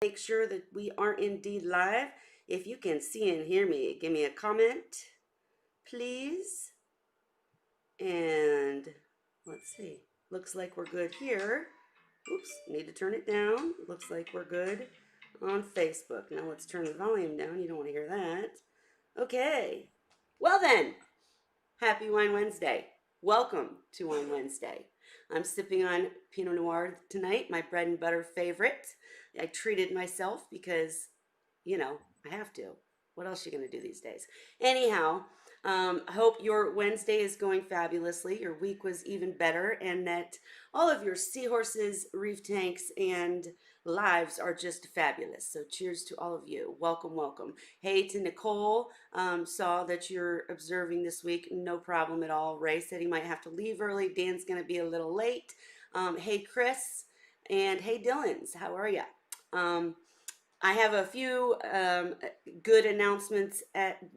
Make sure that we are indeed live. If you can see and hear me, give me a comment, please. And let's see. Looks like we're good here. Oops, need to turn it down. Looks like we're good on Facebook. Now let's turn the volume down. You don't want to hear that. Okay. Well then, happy Wine Wednesday. Welcome to Wine Wednesday. I'm sipping on Pinot Noir tonight, my bread and butter favorite. I treated myself because, you know, I have to. What else are you going to do these days? Anyhow, hope your Wednesday is going fabulously. Your week was even better, and that all of your seahorses, reef tanks, and lives are just fabulous. So, cheers to all of you. Welcome, welcome. Hey to Nicole. Saw that you're observing this week. No problem at all. Ray said he might have to leave early. Dan's going to be a little late. Hey, Chris. And hey, Dylan's. How are you? I have a few good announcements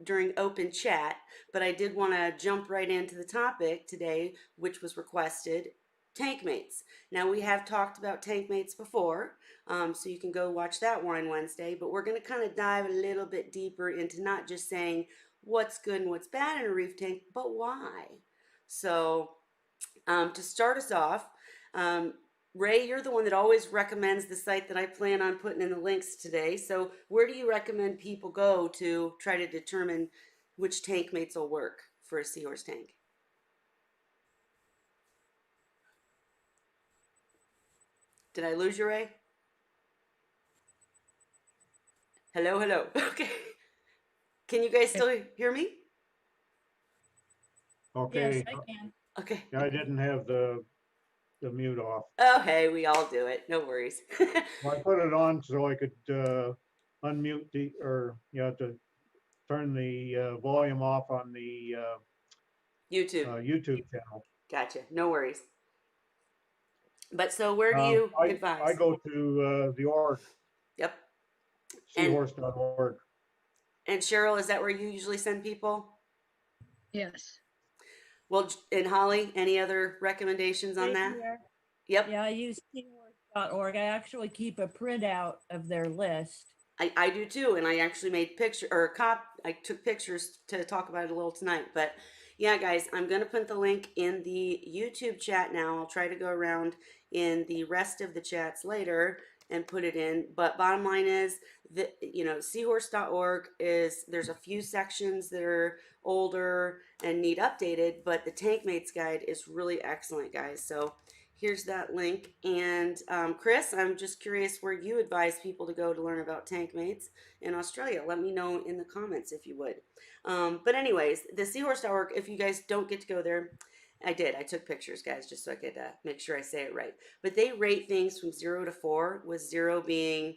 during open chat, but I did want to jump right into the topic today, which was requested, tank mates. Now, we have talked about tank mates before, so you can go watch that Wine Wednesday, but we're going to kind of dive a little bit deeper into not just saying what's good and what's bad in a reef tank, but why. So, to start us off, Ray, you're the one that always recommends the site that I plan on putting in the links today. So where do you recommend people go to try to determine which tank mates will work for a seahorse tank? Did I lose you, Ray? Hello, hello. Okay. Can you guys still hear me? Okay. Yes, I can. Okay. Yeah, I didn't have the mute off. Oh, hey, we all do it. No worries. Well, I put it on so I could unmute to turn the volume off on the YouTube. YouTube channel. Gotcha. No worries. But so where do you I advise? go to the org, Yep. And seahorse.org. and Cheryl, is that where you usually send people? Yes. Well, and Holly, any other recommendations on Same that? here. Yep. Yeah, I use seahorse.org. I actually keep a printout of their list. I do too, and I actually made I took pictures to talk about it a little tonight. But yeah, guys, I'm gonna put the link in the YouTube chat now. I'll try to go around in the rest of the chats later and put it in. But bottom line is that seahorse.org is there's a few sections that are older and need updated, but the Tank Mates guide is really excellent, guys. So here's that link. And Chris, I'm just curious where you advise people to go to learn about tank mates in Australia. Let me know in the comments if you would. But anyways, the seahorse.org, if you guys don't get to go there, I did. I took pictures, guys, just so I could make sure I say it right. But they rate things from 0 to 4, with 0 being,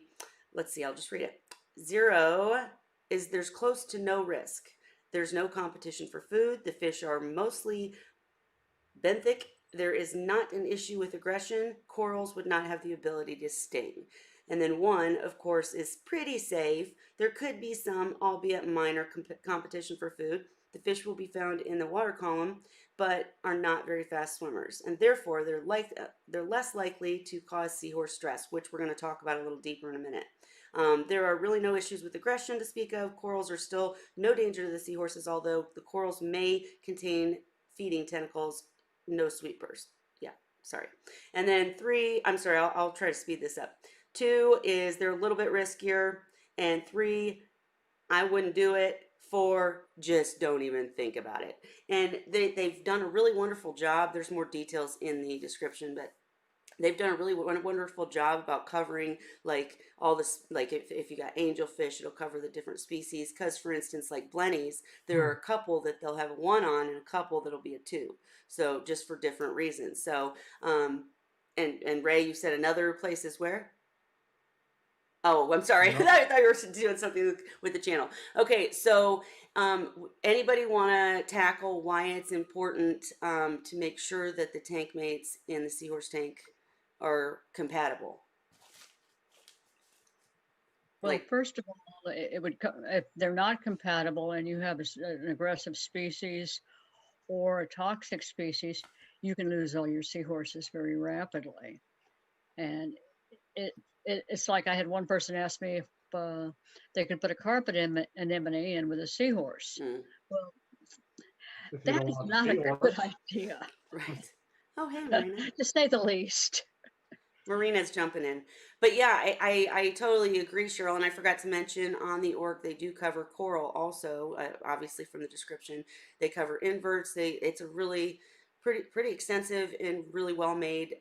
let's see, I'll just read it. 0 is there's close to no risk. There's no competition for food. The fish are mostly benthic. There is not an issue with aggression. Corals would not have the ability to sting. And then 1, of course, is pretty safe. There could be some, albeit minor, competition for food. The fish will be found in the water column, but are not very fast swimmers. And therefore, they're less likely to cause seahorse stress, which we're going to talk about a little deeper in a minute. There are really no issues with aggression to speak of. Corals are still no danger to the seahorses, although the corals may contain feeding tentacles. No sweepers. Yeah, sorry. And then 3, I'm sorry, I'll try to speed this up. 2 is they're a little bit riskier. And 3, I wouldn't do it. 4, just don't even think about it. And they've done a really wonderful job. There's more details in the description, but they've done a really wonderful job about covering like all this, like if you got angelfish, it'll cover the different species. Because for instance, like blennies, there are a couple that they'll have a 1 on and a couple that'll be a 2. So just for different reasons. So and Ray, you said another place is where? Oh, I'm sorry. Yeah. I thought you were doing something with the channel. Okay, so anybody want to tackle why it's important to make sure that the tank mates in the seahorse tank are compatible? Well, Like, first of all, it would if they're not compatible and you have an aggressive species or a toxic species, you can lose all your seahorses very rapidly. And it's like I had one person ask me if they could put a carpet anemone in with a seahorse. Mm, Well, If you that don't is want not a good seahorse, idea, right. Oh, hey, Marina. to say the least. Marina's jumping in. But yeah, I totally agree, Cheryl. And I forgot to mention on the org, they do cover coral also, obviously from the description. They cover inverts. It's a really pretty extensive and really well made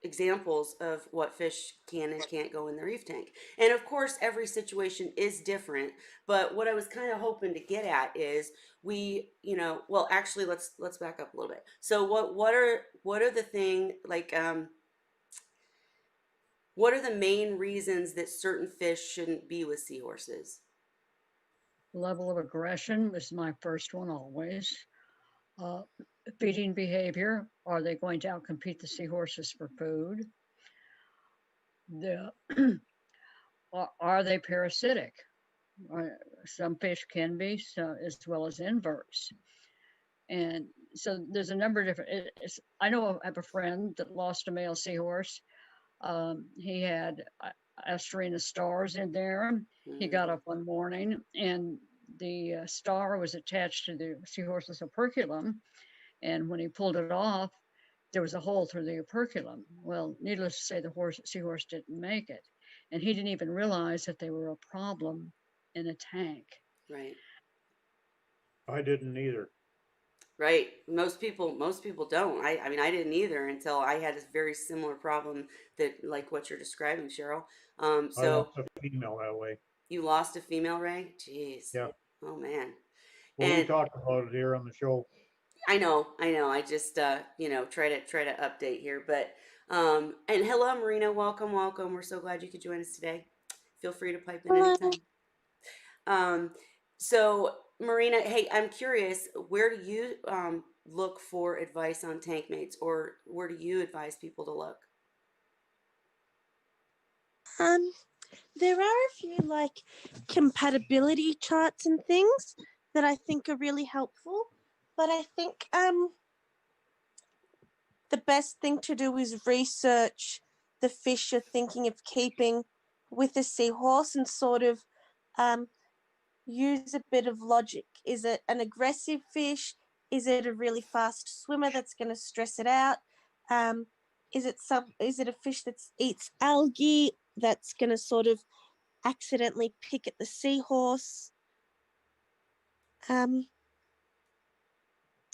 examples of what fish can and can't go in the reef tank. And of course, every situation is different. But what I was kind of hoping to get at is well, actually, let's back up a little bit. So what are the thing like what are the main reasons that certain fish shouldn't be with seahorses? Level of aggression is my first one always. Uh, Feeding behavior. Are they going to outcompete the seahorses for food? The, are they parasitic? Some fish can be, so, as well as inverts. And so there's a number of different, I know I have a friend that lost a male seahorse. He had Asterina stars in there. He got up one morning and the star was attached to the seahorse's operculum. And when he pulled it off, there was a hole through the operculum. Well, needless to say, the seahorse didn't make it. And he didn't even realize that they were a problem in a tank. Right. I didn't either. Right. Most people don't. I mean, I didn't either until I had a very similar problem that like what you're describing, Cheryl. I So lost a female that way. you lost a female ray? Jeez. Yeah. Oh man. Well, we And talked about it here on the show. I know. I just try to update here, but and hello Marina, welcome. We're so glad you could join us today. Feel free to pipe in Hello. anytime. Um, so Marina, hey, I'm curious, where do you look for advice on tank mates, or where do you advise people to look? Um, there are a few like compatibility charts and things that I think are really helpful, but I think the best thing to do is research the fish you're thinking of keeping with a seahorse and sort of um use a bit of logic. Is it an aggressive fish? Is it a really fast swimmer that's going to stress it out? Um, is it a fish that eats algae that's going to sort of accidentally pick at the seahorse? Um,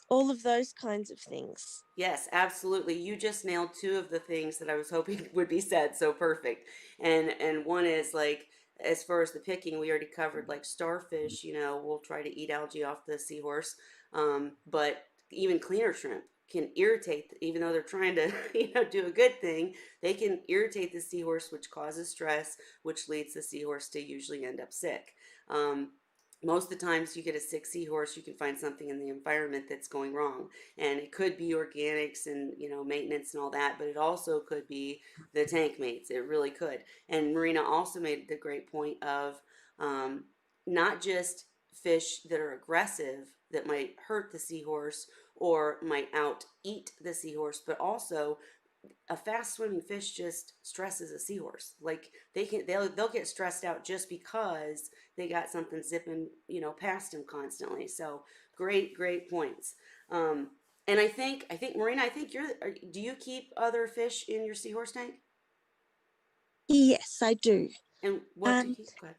all of those kinds of things. Yes, absolutely. You just nailed two of the things that I was hoping would be said. So perfect. And one is like as far as the picking, we already covered like starfish, we'll try to eat algae off the seahorse. But even cleaner shrimp can irritate, even though they're trying to, do a good thing, they can irritate the seahorse, which causes stress, which leads the seahorse to usually end up sick. Most of the times you get a sick seahorse, you can find something in the environment that's going wrong. And it could be organics and, maintenance and all that, but it also could be the tank mates. It really could. And Marina also made the great point of not just fish that are aggressive that might hurt the seahorse or might out eat the seahorse, but also a fast swimming fish just stresses a seahorse. Like they'll get stressed out just because they got something zipping, past them constantly. So great points. And I think Marina, do you keep other fish in your seahorse tank? Yes, I do. And what do you keep? Go ahead.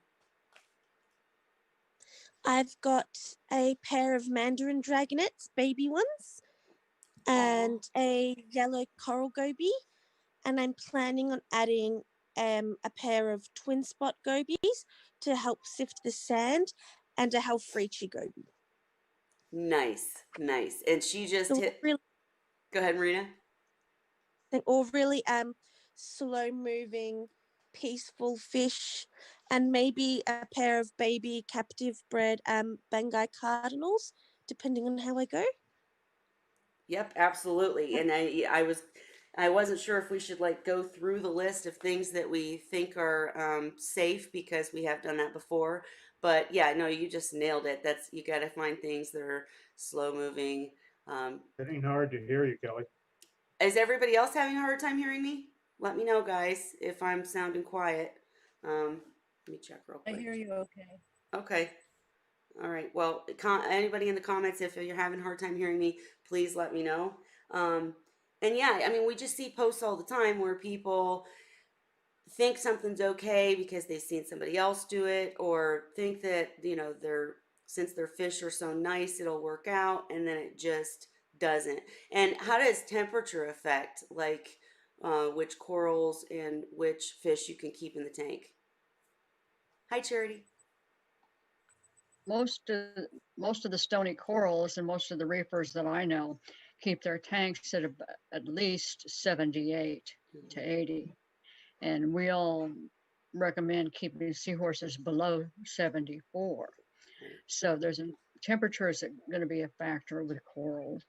I've got a pair of mandarin dragonets, baby ones, and a yellow coral goby, and I'm planning on adding a pair of twin spot gobies to help sift the sand, and a Halfreechi goby. Nice. And she just hit. Really, Go ahead, Marina. or really slow moving, peaceful fish, and maybe a pair of baby captive bred Bengai cardinals, depending on how I go. Yep, absolutely. And I wasn't sure if we should like go through the list of things that we think are safe because we have done that before. But yeah, no, you just nailed it. You got to find things that are slow moving. It ain't hard to hear you, Kelly. Is everybody else having a hard time hearing me? let me know, guys, if I'm sounding quiet. Let me check real I quick. hear you okay. Okay. All right. Well, anybody in the comments, if you're having a hard time hearing me, please let me know. Um, and yeah, I mean, we just see posts all the time where people think something's okay because they've seen somebody else do it, or think that, you know, since their fish are so nice, it'll work out, and then it just doesn't. And how does temperature affect, like, which corals and which fish you can keep in the tank? Hi, Charity. Most of most of the stony corals and most of the reefers that I know keep their tanks at least 78 to 80. And we all recommend keeping seahorses below 74. So temperature is going to be a factor with coral,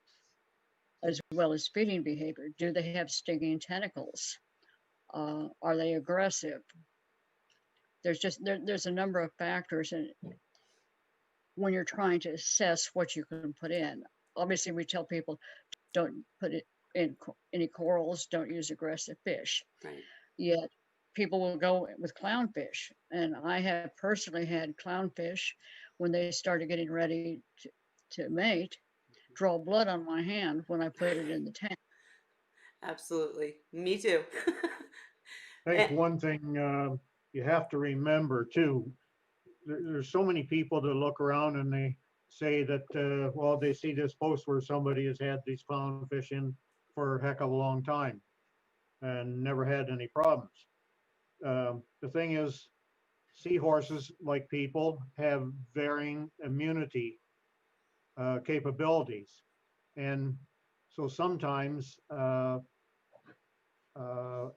as well as feeding behavior. Do they have stinging tentacles? Are they aggressive? There's a number of factors, and when you're trying to assess what you can put in, obviously we tell people don't put it in any corals, don't use aggressive fish. Right. Yet people will go with clownfish, and I have personally had clownfish when they started getting ready to mate draw blood on my hand when I put it in the tank. Absolutely. Me too. I think one thing you have to remember too, there's so many people that look around and they say that, well, they see this post where somebody has had these clownfish in for a heck of a long time and never had any problems. The thing is, seahorses, like people, have varying immunity capabilities. And so sometimes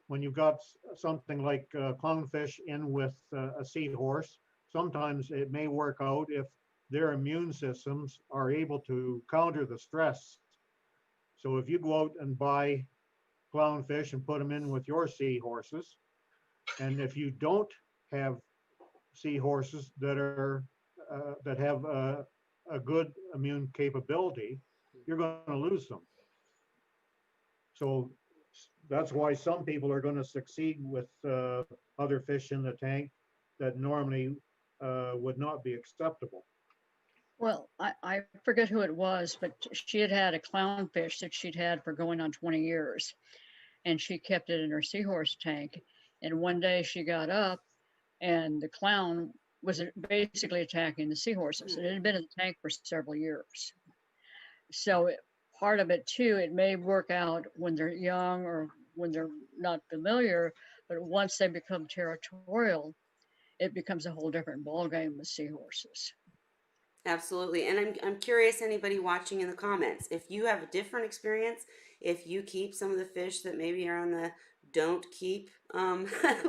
when you've got something like clownfish in with a seahorse, sometimes it may work out if their immune systems are able to counter the stress. So if you go out and buy clownfish and put them in with your seahorses, and if you don't have seahorses that have a good immune capability, you're going to lose them. So that's why some people are going to succeed with other fish in the tank that normally would not be acceptable. Well, I forget who it was, but she had a clownfish that she'd had for going on 20 years, and she kept it in her seahorse tank. And one day she got up, and the clown was basically attacking the seahorses. And it had been in the tank for several years. So part of it too, it may work out when they're young or when they're not familiar, but once they become territorial, it becomes a whole different ballgame with seahorses. Absolutely. And I'm curious, anybody watching in the comments, if you have a different experience, if you keep some of the fish that maybe are on the don't keep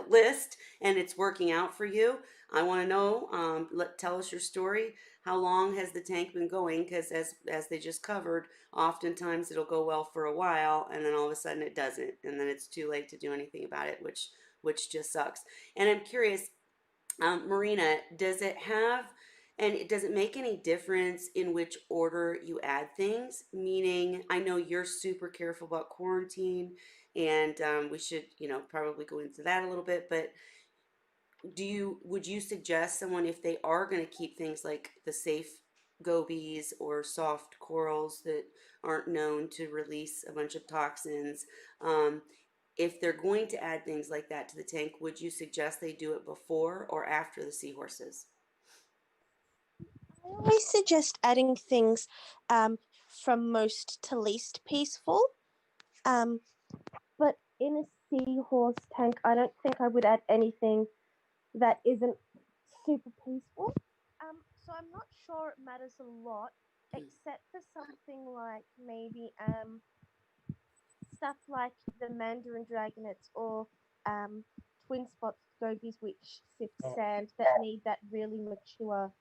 list and it's working out for you, I want to know. Tell us your story. How long has the tank been going? Because as they just covered, oftentimes it'll go well for a while and then all of a sudden it doesn't, and then it's too late to do anything about it, which just sucks. And I'm curious, Marina, does it make any difference in which order you add things? Meaning, I know you're super careful about quarantine, and we should, probably go into that a little bit. But would you suggest someone, if they are going to keep things like the safe gobies or soft corals that aren't known to release a bunch of toxins, if they're going to add things like that to the tank, would you suggest they do it before or after the seahorses? I always suggest adding things from most to least peaceful. But in a seahorse tank, I don't think I would add anything that isn't super peaceful. So I'm not sure it matters a lot, except for something like maybe stuff like the mandarin dragonets or twin spot gobies, which sip sand, that need that really mature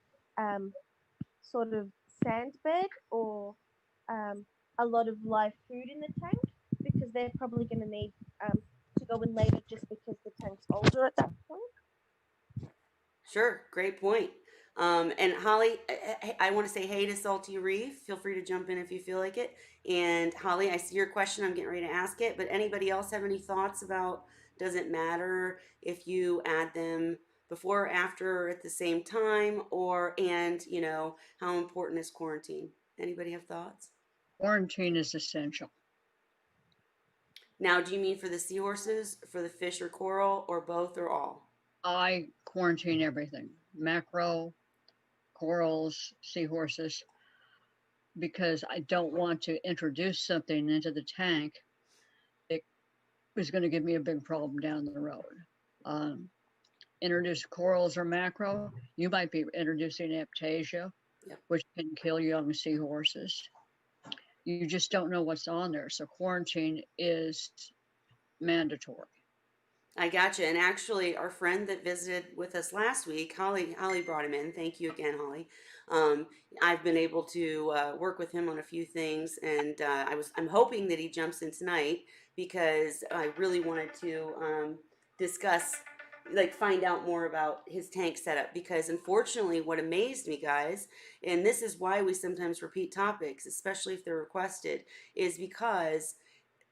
sort of sand bed, or a lot of live food in the tank, because they're probably going to need to go in later just because the tank's older at that point. Sure, great point. And Holly, I want to say hey to Salty Reef. Feel free to jump in if you feel like it. And Holly, I see your question. I'm getting ready to ask it. But anybody else have any thoughts about does it matter if you add them before or after or at the same time? Or, and, you know, how important is quarantine? Anybody have thoughts? Quarantine is essential. Now, do you mean for the seahorses, for the fish or coral, or both or all? I quarantine everything, mackerel, corals, seahorses, because I don't want to introduce something into the tank that is going to give me a big problem down the road. Um, Introduce corals or mackerel, you might be introducing aptasia, Yep. which can kill young seahorses. You just don't know what's on there. So quarantine is mandatory. I gotcha. And actually, our friend that visited with us last week, Holly brought him in. Thank you again, Holly. I've been able to work with him on a few things, and I'm hoping that he jumps in tonight because I really wanted to discuss, like, find out more about his tank setup. Because unfortunately, what amazed me, guys, and this is why we sometimes repeat topics, especially if they're requested, is because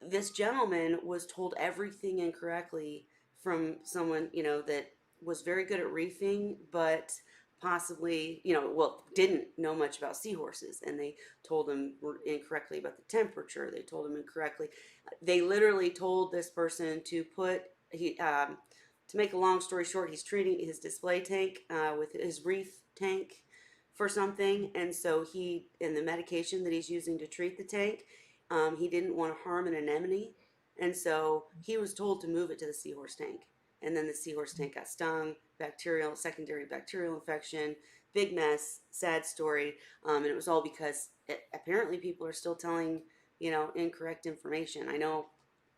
this gentleman was told everything incorrectly from someone, you know, that was very good at reefing, but possibly, you know, well, didn't know much about seahorses. And they told him incorrectly about the temperature. They told him incorrectly. They literally told this person to put, to make a long story short, he's treating his display tank with his reef tank for something. And so in the medication that he's using to treat the tank, he didn't want to harm an anemone, and so he was told to move it to the seahorse tank. And then the seahorse tank got stung, secondary bacterial infection, big mess, sad story. And it was all because apparently people are still telling, you know, incorrect information.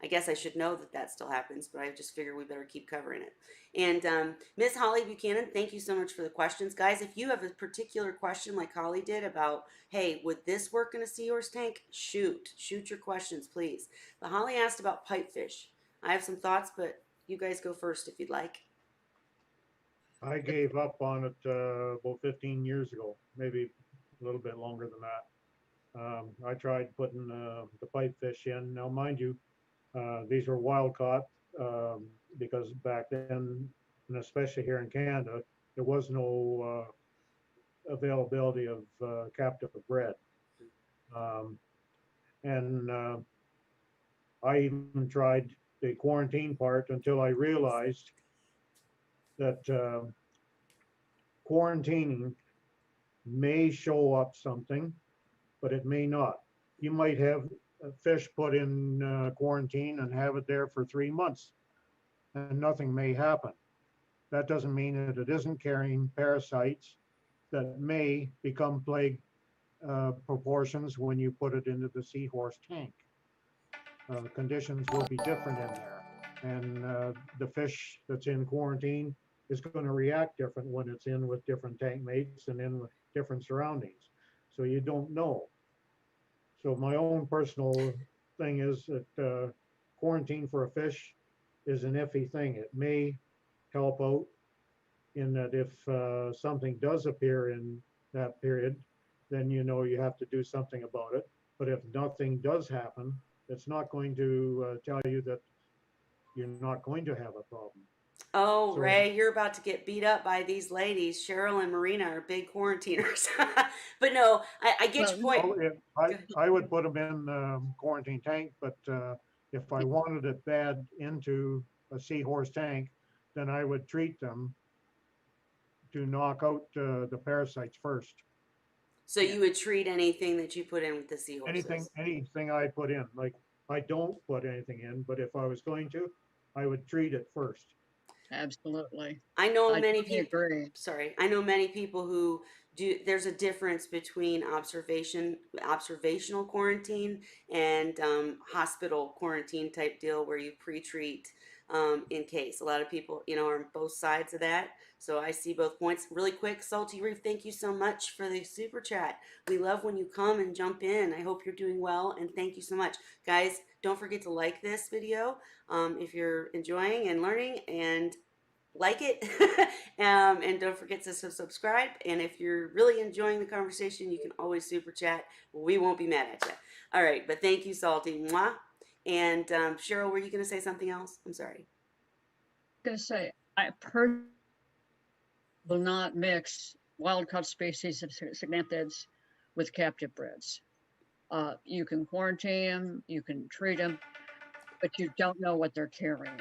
I guess I should know that that still happens, but I just figure we better keep covering it. And Miss Holly Buchanan, thank you so much for the questions. Guys, if you have a particular question like Holly did about, hey, would this work in a seahorse tank? Shoot your questions, please. But Holly asked about pipefish. I have some thoughts, but you guys go first if you'd like. I gave up on it about 15 years ago, maybe a little bit longer than that. I tried putting the pipefish in. Now, mind you, these were wild caught because back then, and especially here in Canada, there was no availability of captive bred. Um, and I even tried the quarantine part until I realized that quarantining may show up something, but it may not. You might have a fish put in quarantine and have it there for 3 months and nothing may happen. That doesn't mean that it isn't carrying parasites that may become plague proportions when you put it into the seahorse tank. Conditions will be different in there. And the fish that's in quarantine is going to react different when it's in with different tank mates and in with different surroundings. So you don't know. So my own personal thing is that quarantine for a fish is an iffy thing. It may help out in that if something does appear in that period, then you know you have to do something about it. But if nothing does happen, it's not going to tell you that you're not going to have a problem. Oh, So Ray, you're about to get beat up by these ladies. Cheryl and Marina are big quarantiners. But no, I get your Well, point. I would put them in quarantine tank, but if I wanted it bad into a seahorse tank, then I would treat them to knock out the parasites first. So yeah, you would treat anything that you put in with the seahorses. Anything I put in, like I don't put anything in, but if I was going to, I would treat it first. absolutely. I know I many totally people, agree. sorry, I know many people who do, there's a difference between observational quarantine and hospital quarantine type deal where you pre-treat in case. A lot of people, you know, are on both sides of that. So I see both points. Really quick, Salty Reef, thank you so much for the super chat. We love when you come and jump in. I hope you're doing well, and thank you so much. Guys, don't forget to like this video if you're enjoying and learning, and like it, and don't forget to subscribe. And if you're really enjoying the conversation, you can always super chat. We won't be mad at you. All right, but thank you, Salty. Mwah. And Cheryl, were you going to say something else? I'm sorry. Gonna say, I will not mix wild caught species of cynanthids with captive breds. You can quarantine them, you can treat them, but you don't know what they're carrying.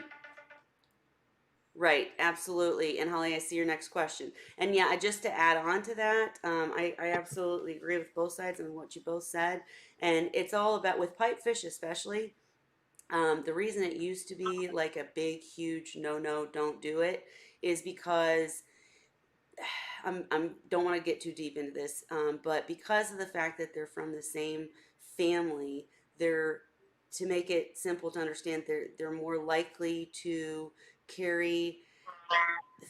Right, absolutely. And Holly, I see your next question. And yeah, just to add on to that, I absolutely agree with both sides and what you both said. And it's all about with pipefish, especially. The reason it used to be like a big, huge no, no, don't do it is because I'm don't want to get too deep into this, but because of the fact that they're from the same family, they're to make it simple to understand, they're more likely to carry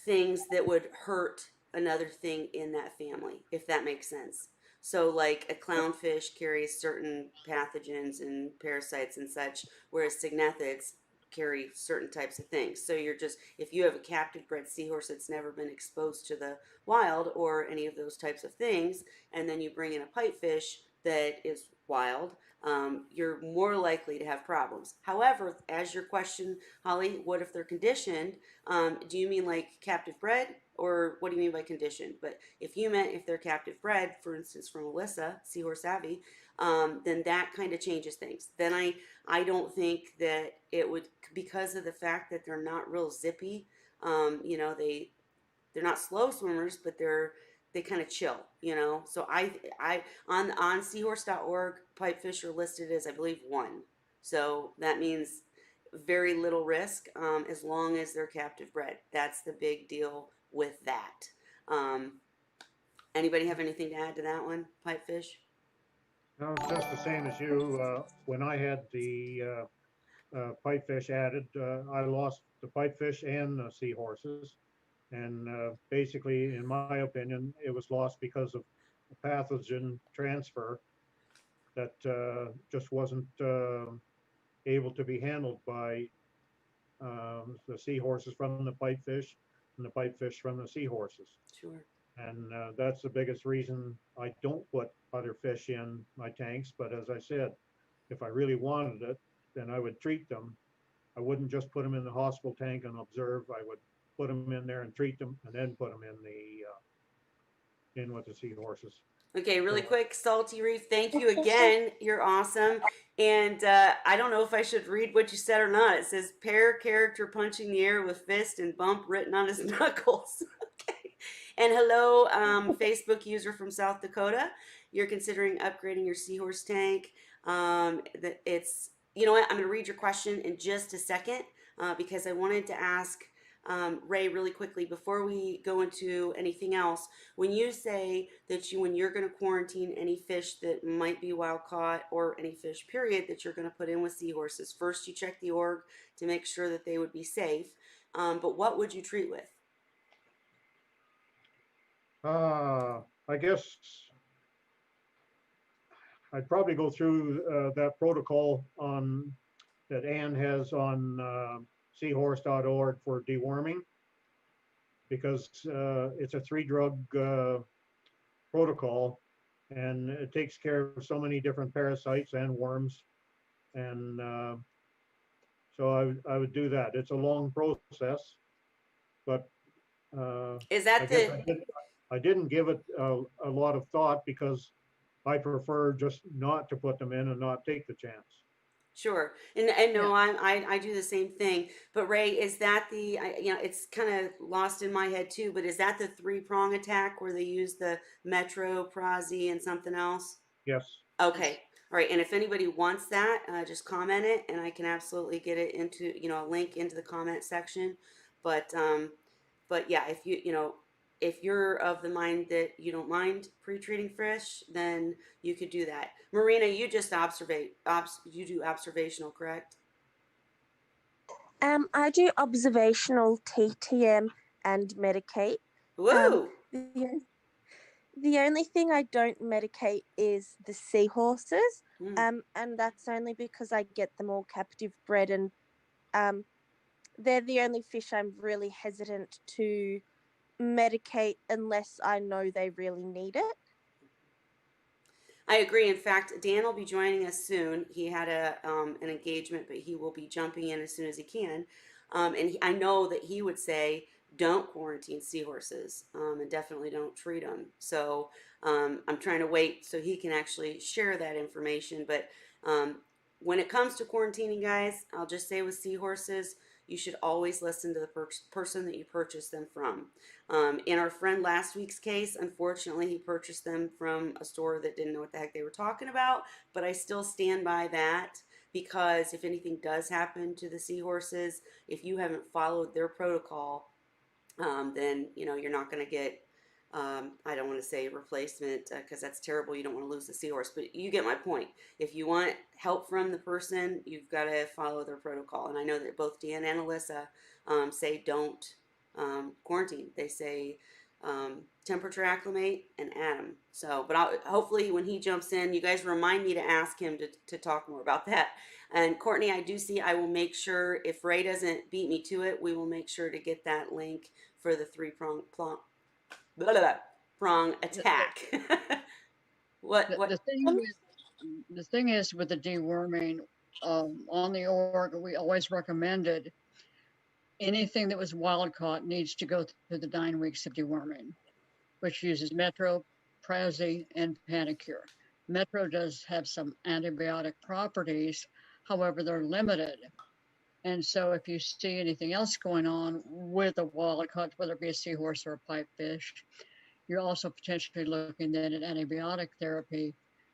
things that would hurt another thing in that family, if that makes sense. So, like a clownfish carries certain pathogens and parasites and such, whereas cygnethids carry certain types of things. So, you're just, if you have a captive bred seahorse that's never been exposed to the wild or any of those types of things, and then you bring in a pipefish that is wild, you're more likely to have problems. However, as your question, Holly, what if they're conditioned? Do you mean like captive bred, or what do you mean by conditioned? But if you meant if they're captive bred, for instance, from Alyssa, Seahorse Savvy, then that kind of changes things. Then I don't think that it would, because of the fact that they're not real zippy. You know, they're not slow swimmers, but they kind of chill, you know. So I on seahorse.org, pipefish are listed as I believe 1. So that means very little risk, as long as they're captive bred. That's the big deal with that. Anybody have anything to add to that one, pipefish? No, it's just the same as you. When I had the pipefish added, I lost the pipefish and the seahorses. And basically, in my opinion, it was lost because of a pathogen transfer that just wasn't able to be handled by the seahorses from the pipefish and the pipefish from the seahorses. Sure. And that's the biggest reason I don't put other fish in my tanks. But as I said, if I really wanted it, then I would treat them. I wouldn't just put them in the hospital tank and observe. I would put them in there and treat them, and then put them in in with the seahorses. Okay, really So, quick, Salty Reef, thank you again. You're awesome. And I don't know if I should read what you said or not. It says, pair character punching the air with fist and bump written on his knuckles. Okay. And hello, Facebook user from South Dakota. You're considering upgrading your seahorse tank. It's, you know what, I'm going to read your question in just a second, because I wanted to ask Ray really quickly before we go into anything else. When you say that when you're going to quarantine any fish that might be wild caught, or any fish period that you're going to put in with seahorses, first you check the org to make sure that they would be safe. But what would you treat with? I guess I'd probably go through that protocol on that Anne has on seahorse.org for deworming, because it's a 3-drug protocol, and it takes care of so many different parasites and worms. And so I would do that. It's a long process, but Is that I guess the I didn't give it a lot of thought, because I prefer just not to put them in and not take the chance. Sure, and Yeah. no, I do the same thing. But Ray, is that the you know, it's kind of lost in my head too. But is that the 3-prong attack where they use the Metro, Prazi, and something else? Yes. Okay, all right. And if anybody wants that, just comment it, and I can absolutely get it into, you know, a link into the comment section. But yeah, if you know, if you're of the mind that you don't mind pre-treating fish, then you could do that. Marina, you just you do observational, correct? I do observational TTM and medicate. Um, Woo! the, the only thing I don't medicate is the seahorses. Mm, And that's only because I get them all captive bred, and um, they're the only fish I'm really hesitant to medicate unless I know they really need it. I agree. In fact, Dan will be joining us soon. He had an engagement, but he will be jumping in as soon as he can. I know that he would say, don't quarantine seahorses, and definitely don't treat them. So I'm trying to wait so he can actually share that information. But um, when it comes to quarantining, guys, I'll just say with seahorses, you should always listen to the person that you purchase them from. In our friend last week's case, unfortunately, he purchased them from a store that didn't know what the heck they were talking about, but I still stand by that because if anything does happen to the seahorses, if you haven't followed their protocol, then you're not going to get. I don't want to say replacement because that's terrible. You don't want to lose the seahorse, but you get my point. If you want help from the person, you've got to follow their protocol. And I know that both Dan and Alyssa say don't quarantine. They say temperature acclimate and add them. So, but hopefully when he jumps in, you guys remind me to ask him to talk more about that. And Courtney, I do see. I will make sure if Ray doesn't beat me to it, we will make sure to get that link for the prong attack. what The, what? the thing Um, with the thing is with the deworming, on the org, we always recommended anything that was wild caught needs to go through the 9 weeks of deworming, which uses Metro, Prezi, and Panicure. Metro does have some antibiotic properties, however, they're limited. And so if you see anything else going on with a wild caught, whether it be a seahorse or a pipefish, you're also potentially looking then at antibiotic therapy,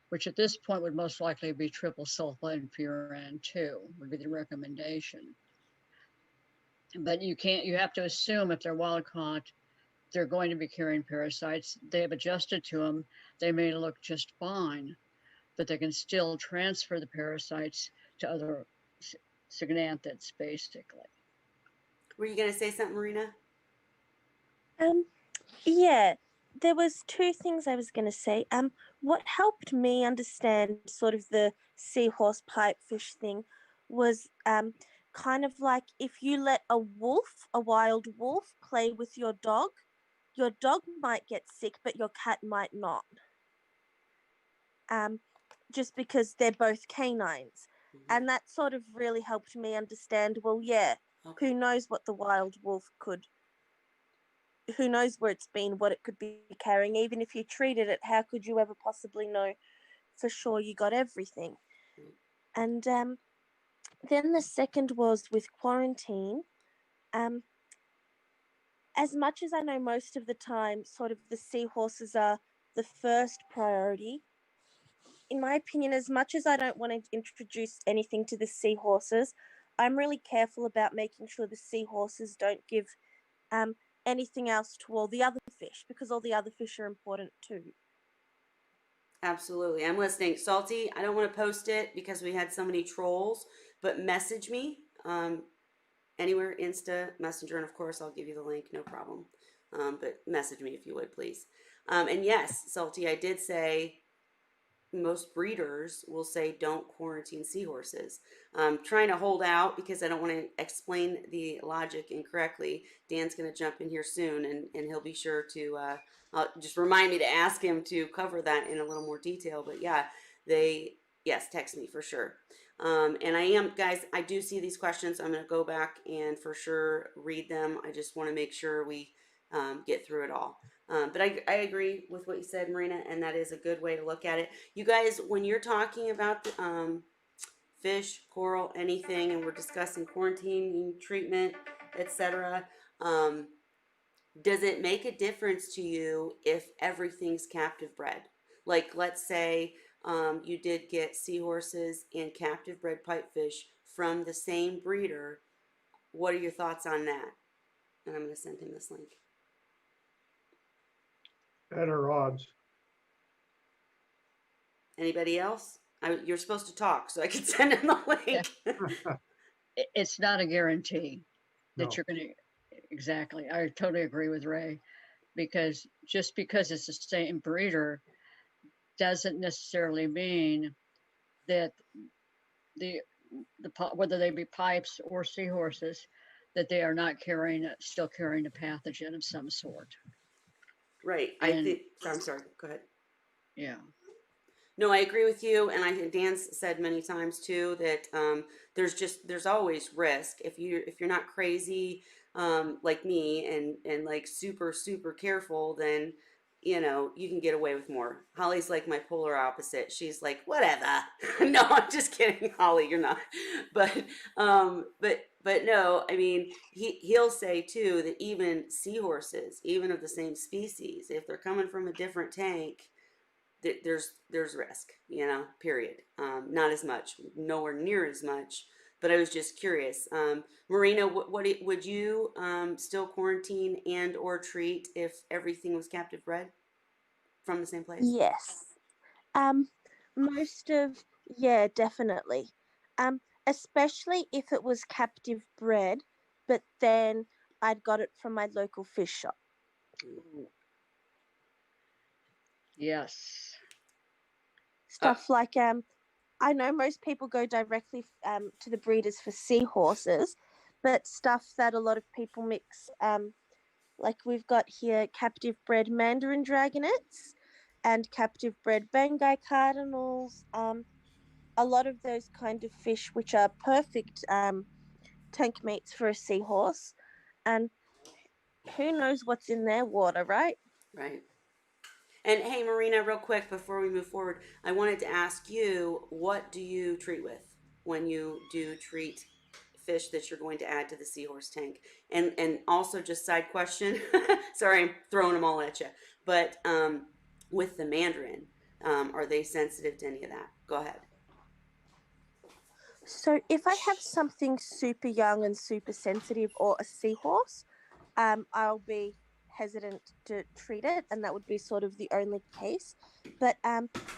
which at this point would most likely be triple sulfite and furan 2 would be the recommendation. But you have to assume if they're wild caught, they're going to be carrying parasites. They have adjusted to them. They may look just fine, but they can still transfer the parasites to other cygnanthids, basically. Were you gonna say something, Marina? um, yeah, there was two things I was going to say. What helped me understand sort of the seahorse pipefish thing was kind of like if you let a wild wolf, play with your dog might get sick, but your cat might not. Um, just because they're both canines. Mm-hmm. And that sort of really helped me understand, well, yeah, Okay. who knows what the wild wolf who knows where it's been, what it could be carrying. Even if you treated it, how could you ever possibly know for sure you got everything? And then the second was with quarantine. Um, as much as I know most of the time, sort of the seahorses are the first priority. In my opinion, as much as I don't want to introduce anything to the seahorses, I'm really careful about making sure the seahorses don't give um, anything else to all the other fish because all the other fish are important too. Absolutely. I'm listening. Salty, I don't want to post it because we had so many trolls, but message me anywhere, Insta, Messenger, and of course I'll give you the link, no problem. But message me if you would, please. And yes, Salty, I did say most breeders will say don't quarantine seahorses. Trying to hold out because I don't want to explain the logic incorrectly. Dan's going to jump in here soon and he'll be sure to just remind me to ask him to cover that in a little more detail. But yeah, yes, text me for sure. And guys, I do see these questions. I'm going to go back and for sure read them. I just want to make sure we get through it all. But I agree with what you said, Marina, and that is a good way to look at it. You guys, when you're talking about fish, coral, anything, and we're discussing quarantine, treatment, etc., does it make a difference to you if everything's captive bred? Like, let's say you did get seahorses and captive bred pipefish from the same breeder. What are your thoughts on that? And I'm going to send him this link. Better odds. Anybody else? You're supposed to talk, so I can send him the link. It's not a guarantee that No. you're going to, exactly. I totally agree with Ray, because just because it's the same breeder doesn't necessarily mean that whether they be pipes or seahorses, that they are not still carrying a pathogen of some sort. Right. And I'm sorry. Go ahead. yeah, No, I agree with you, and I think Dan's said many times too that there's always risk if you're not crazy like me and like super careful, then you can get away with more. Holly's like my polar opposite. She's like whatever. No, I'm just kidding, Holly. You're not. But but no, I mean he'll say too that even seahorses, even of the same species, if they're coming from a different tank, there's risk, period. Not as much, nowhere near as much, but I was just curious. Marina, would you still quarantine and or treat if everything was captive bred from the same place? Yes. Um, most of, yeah, definitely. Especially if it was captive bred, but then I'd got it from my local fish shop. yes. Stuff like I know most people go directly to the breeders for seahorses, but stuff that a lot of people mix, like we've got here captive bred mandarin dragonets and captive bred Bengai cardinals, a lot of those kind of fish which are perfect tank mates for a seahorse, and who knows what's in their water, right? Right. And hey, Marina, real quick before we move forward, I wanted to ask you, what do you treat with when you do treat fish that you're going to add to the seahorse tank? And also, just side question, sorry, I'm throwing them all at you, but with the mandarin, are they sensitive to any of that? Go ahead. So if I have something super young and super sensitive or a seahorse, I'll be hesitant to treat it, and that would be sort of the only case. But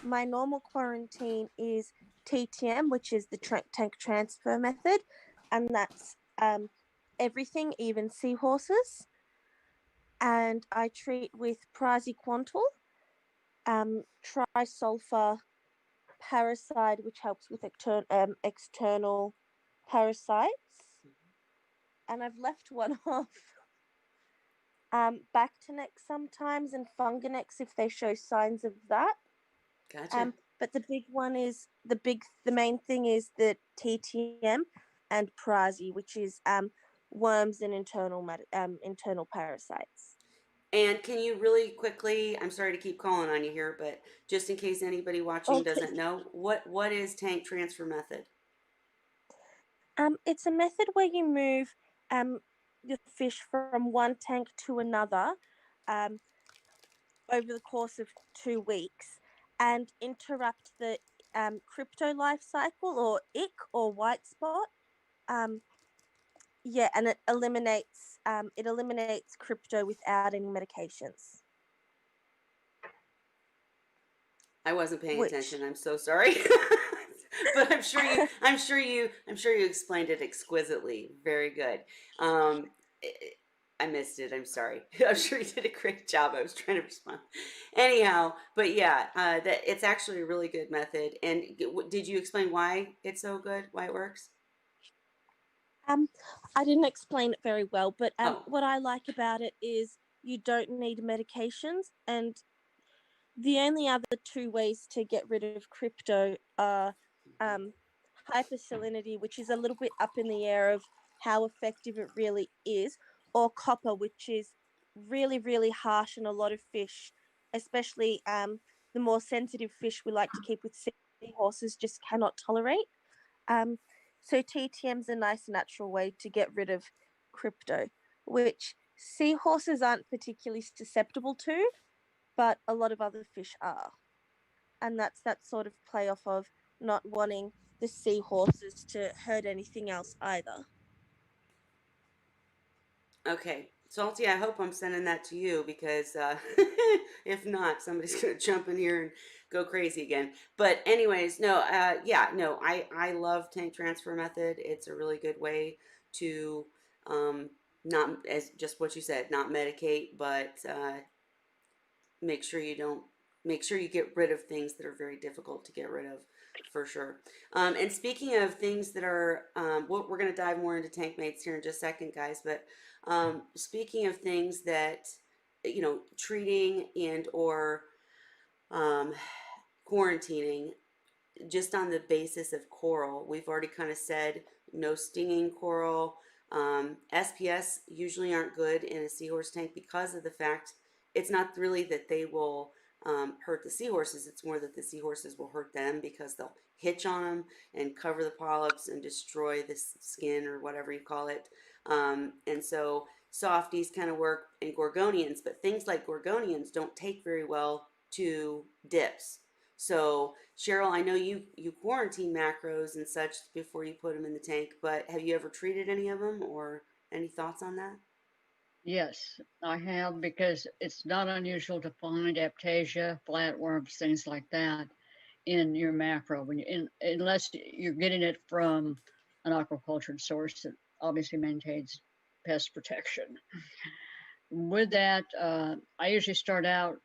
my normal quarantine is TTM, which is the tank transfer method, and that's everything, even seahorses. And I treat with praziquantel, trisulfur parasite, which helps with external parasites. And I've left one off. Bacternex sometimes and Funganex if they show signs of that. Gotcha. But the big one is the main thing is the TTM and Prazi, which is worms and internal parasites. And can you really quickly, I'm sorry to keep calling on you here, but just in case anybody watching Okay. doesn't know, what is tank transfer method? It's a method where you move the fish from one tank to another um, over the course of 2 weeks and interrupt the crypto life cycle or ick or white spot. Um, yeah, and it eliminates crypto without any medications. I wasn't paying Which attention. I'm so sorry. But I'm sure you explained it exquisitely. Very good. Um, I missed it. I'm sorry. I'm sure you did a great job. I was trying to respond. Anyhow, but yeah, that it's actually a really good method. And did you explain why it's so good? Why it works? um, I didn't explain it very well, but Oh, what I like about it is you don't need medications, and the only other two ways to get rid of crypto are um, hypersalinity, which is a little bit up in the air of how effective it really is, or copper, which is really harsh and a lot of fish, especially the more sensitive fish we like to keep with seahorses, just cannot tolerate. Um, so TTM's a nice natural way to get rid of crypto, which seahorses aren't particularly susceptible to, but a lot of other fish are. And that's that sort of play off of not wanting the seahorses to hurt anything else either. okay. Salty, I hope I'm sending that to you because if not, somebody's gonna jump in here and go crazy again. But anyways, no, yeah, no, I love tank transfer method. It's a really good way to not, as just what you said, not medicate, but make sure you don't make sure you get rid of things that are very difficult to get rid of. For sure. And speaking of things that are, we're going to dive more into tank mates here in just a second, guys. But speaking of things that, treating and or um, quarantining, just on the basis of coral, we've already kind of said no stinging coral. SPS usually aren't good in a seahorse tank because of the fact it's not really that they will hurt the seahorses. It's more that the seahorses will hurt them because they'll hitch on them and cover the polyps and destroy the skin or whatever you call it. And so softies kind of work in gorgonians, but things like gorgonians don't take very well to dips. So Cheryl, I know you quarantine macros and such before you put them in the tank, but have you ever treated any of them or any thoughts on that? Yes, I have, because it's not unusual to find aptasia, flatworms, things like that in your macro unless you're getting it from an aquaculture source that obviously maintains pest protection. With that, I usually start out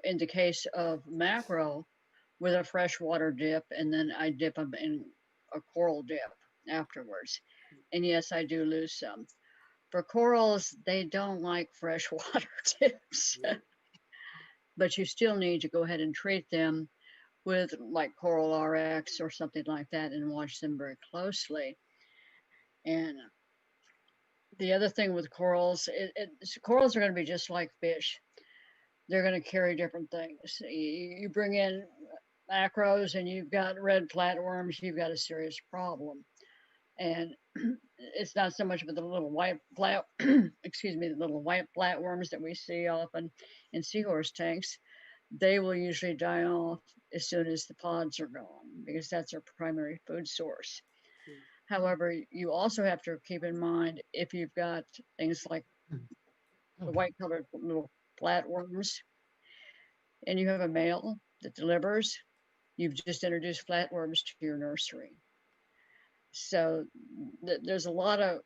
in the case of macro with a freshwater dip, and then I dip them in a coral dip afterwards. And yes, I do lose some. For corals, they don't like freshwater dips, but you still need to go ahead and treat them with like Coral RX or something like that and watch them very closely. And the other thing with corals, corals are going to be just like fish. They're going to carry different things. You bring in macros and you've got red flatworms, you've got a serious problem. And it's not so much about the little white flat, excuse me, the little white flatworms that we see often in seahorse tanks. They will usually die off as soon as the pods are gone because that's our primary food source. However, you also have to keep in mind if you've got things like the white colored little flatworms and you have a male that delivers, you've just introduced flatworms to your nursery. So there's a lot of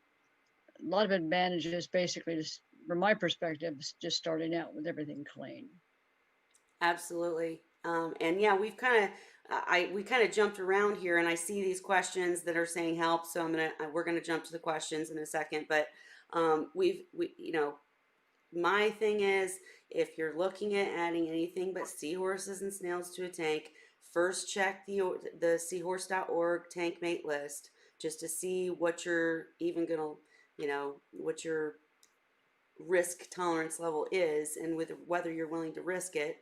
advantages, basically, just from my perspective, just starting out with everything clean. Absolutely. And yeah, we kind of jumped around here, and I see these questions that are saying help. So we're gonna jump to the questions in a second. But my thing is, if you're looking at adding anything but seahorses and snails to a tank, first check the seahorse.org tank mate list just to see what you're even gonna, what your risk tolerance level is and whether you're willing to risk it.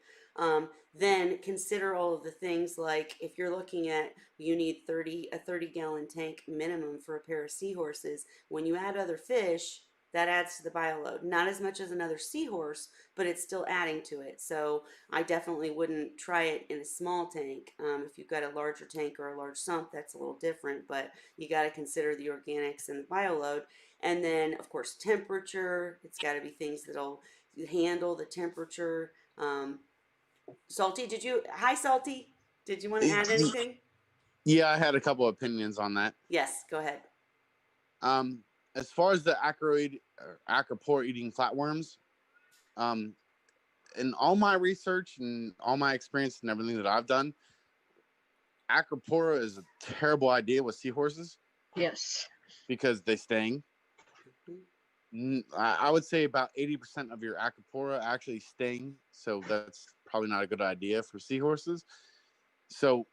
Then consider all of the things like if you're looking at you need a 30-gallon tank minimum for a pair of seahorses. When you add other fish, that adds to the bioload. Not as much as another seahorse, but it's still adding to it. So I definitely wouldn't try it in a small tank. If you've got a larger tank or a large sump, that's a little different, but you got to consider the organics and the bioload. And then, of course, temperature. It's got to be things that'll handle the temperature. Salty, hi, Salty. Did you want to add anything? Yeah, I had a couple of opinions on that. Yes, go ahead. As far as the acropora eating flatworms, in all my research and all my experience and everything that I've done, acropora is a terrible idea with seahorses. Yes. Because they sting. I would say about 80% of your acropora actually sting, so that's probably not a good idea for seahorses. So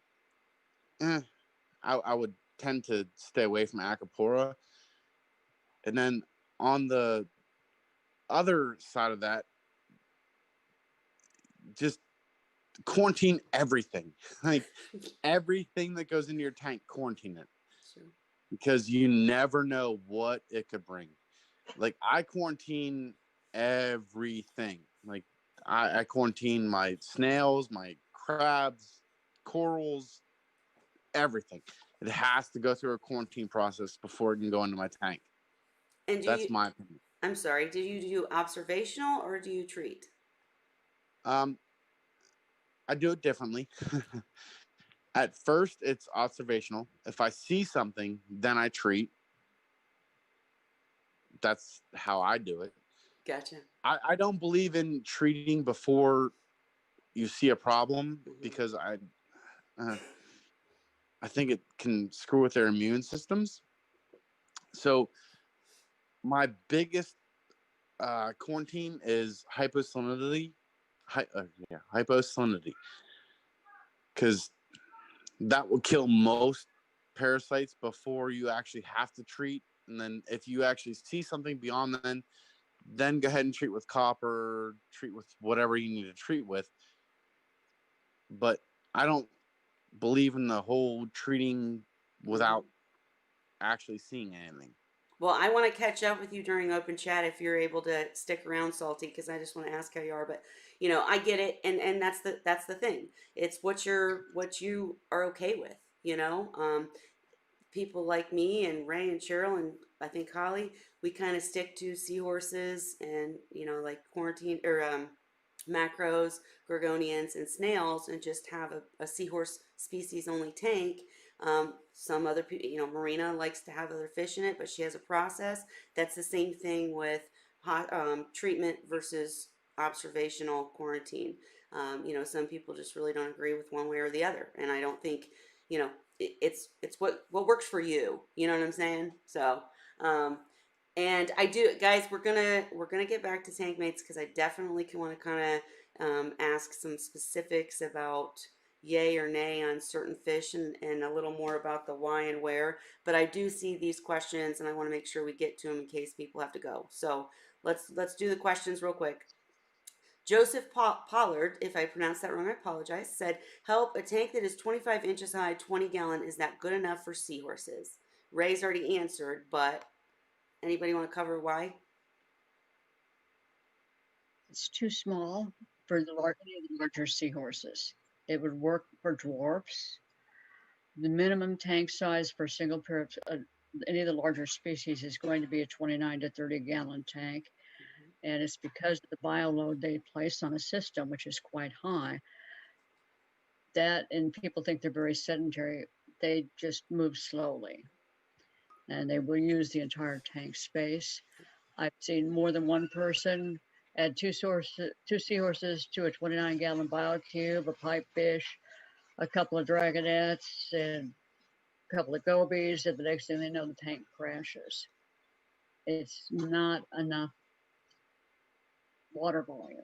I would tend to stay away from acropora. And then on the other side of that, just quarantine everything. Like everything that goes into your tank, quarantine it. Sure. Because you never know what it could bring. Like I quarantine everything. Like I quarantine my snails, my crabs, corals, everything. It has to go through a quarantine process before it can go into my tank. And that's my opinion. I'm sorry, do you do observational or do you treat? I do it differently. At first, it's observational. If I see something, then I treat. That's how I do it. Gotcha. I don't believe in treating before you see a problem because I think it can screw with their immune systems. So my biggest quarantine is hyposalinity. Hyposalinity, because that will kill most parasites before you actually have to treat. And then if you actually see something beyond then go ahead and treat with copper, treat with whatever you need to treat with. But I don't believe in the whole treating without actually seeing anything. Well, I want to catch up with you during open chat if you're able to stick around, Salty, because I just want to ask how you are. But I get it, and that's the thing. It's what you are okay with. People like me and Ray and Cheryl and I think Holly, we kind of stick to seahorses and like quarantine or macros, gorgonians, and snails, and just have a seahorse species only tank. Some other people, Marina likes to have other fish in it, but she has a process. That's the same thing with treatment versus observational quarantine. Some people just really don't agree with one way or the other, and I don't think, it's what works for you. You know what I'm saying? So, and I do, guys. We're gonna get back to tank mates because I definitely want to kind of ask some specifics about yay or nay on certain fish and a little more about the why and where. But I do see these questions and I want to make sure we get to them in case people have to go. So let's do the questions real quick. Joseph Pollard, if I pronounced that wrong, I apologize, said, help, a tank that is 25 inches high, 20 gallon, is that good enough for seahorses? Ray's already answered, but anybody want to cover why? It's too small for any of the larger seahorses. It would work for dwarfs. The minimum tank size for single pair of any of the larger species is going to be a 29 to 30 gallon tank. And it's because of the bioload they place on a system, which is quite high. That, and people think they're very sedentary, they just move slowly. And they will use the entire tank space. I've seen more than one person add two seahorses to a 29 gallon biocube, a pipefish, a couple of dragonettes, and a couple of gobies, and the next thing they know, the tank crashes. It's not enough water volume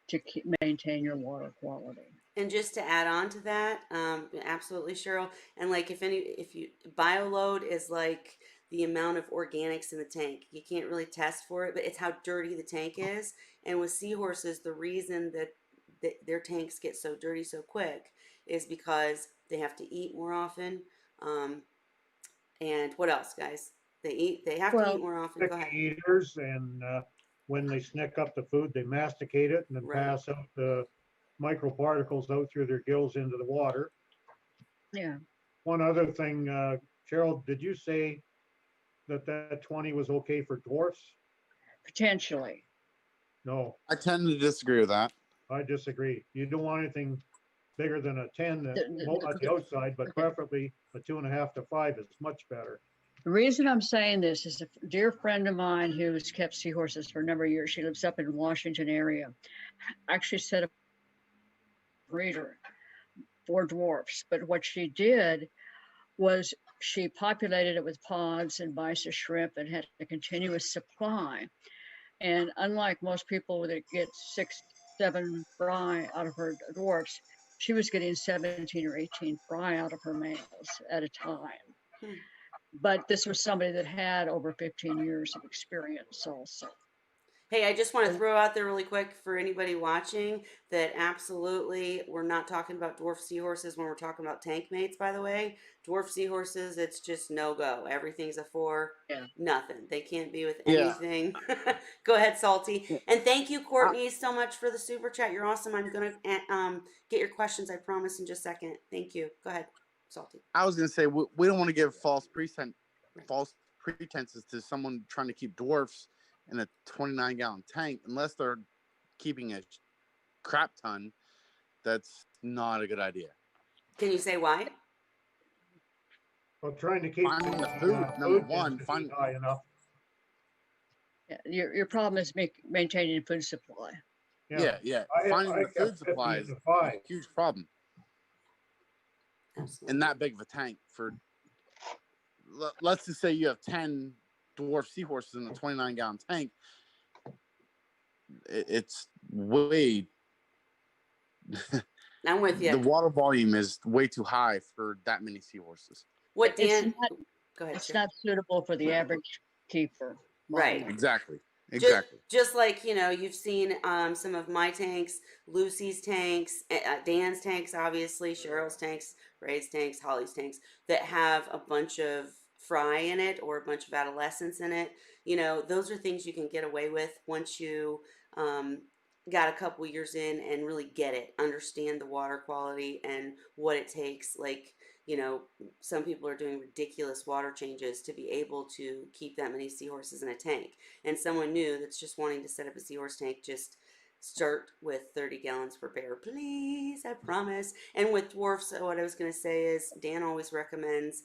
to maintain your water quality. And just to add on to that, absolutely, Cheryl. And like, if you Bioload is like the amount of organics in the tank. You can't really test for it, but it's how dirty the tank is. And with seahorses, the reason that their tanks get so dirty so quick is because they have to eat more often. And what else, guys? They have to eat more often. Go ahead. Eaters, and when they snick up the food, they masticate it and then pass out the microparticles out through their gills into the water. Yeah. One other thing, Cheryl, did you say that 20 was okay for dwarfs? Potentially. No. I tend to disagree with that. I disagree. You don't want anything bigger than a 10 at the outside, but preferably a 2.5 to 5 is much better. The reason I'm saying this is a dear friend of mine who's kept seahorses for a number of years. She lives up in Washington area. Actually set up a breeder for dwarfs. But what she did was she populated it with pods and bisa shrimp and had a continuous supply. And unlike most people that get 6, 7 fry out of her dwarfs, she was getting 17 or 18 fry out of her males at a time. But this was somebody that had over 15 years of experience also. Hey, I just want to throw out there really quick for anybody watching that absolutely we're not talking about dwarf seahorses when we're talking about tank mates, by the way. Dwarf seahorses, it's just no-go. Everything's a 4, nothing. They can't be with anything. Go ahead, Salty. And thank you, Courtney, so much for the super chat. You're awesome. I'm going to get your questions, I promise, in just a second. Thank you. Go ahead, Salty. I was going to say, we don't want to give false pretenses to someone trying to keep dwarfs in a 29-gallon tank, unless they're keeping a crap ton. That's not a good idea. Can you say why? Well, trying to keep the food, number one, high enough. Yeah, your problem is maintaining food supply. Yeah. Finding the food supply is a huge problem. in that big of a tank for, let's just say you have 10 dwarf seahorses in a 29-gallon tank. It's way I'm with the you. water volume is way too high for that many seahorses. What It's Dan? not, Go ahead. it's Sharon. not suitable for the average keeper. Right. Mine. Exactly. Just, Exactly. just like, you know, you've seen some of my tanks, Lucy's tanks, Dan's tanks, obviously, Cheryl's tanks, Ray's tanks, Holly's tanks, that have a bunch of fry in it or a bunch of adolescents in it. You know, those are things you can get away with once you um, got a couple years in and really get it, understand the water quality and what it takes. Like, you know, some people are doing ridiculous water changes to be able to keep that many seahorses in a tank. And someone new that's just wanting to set up a seahorse tank, just start with 30 gallons per pair, please, I promise. And with dwarfs, what I was going to say is Dan always recommends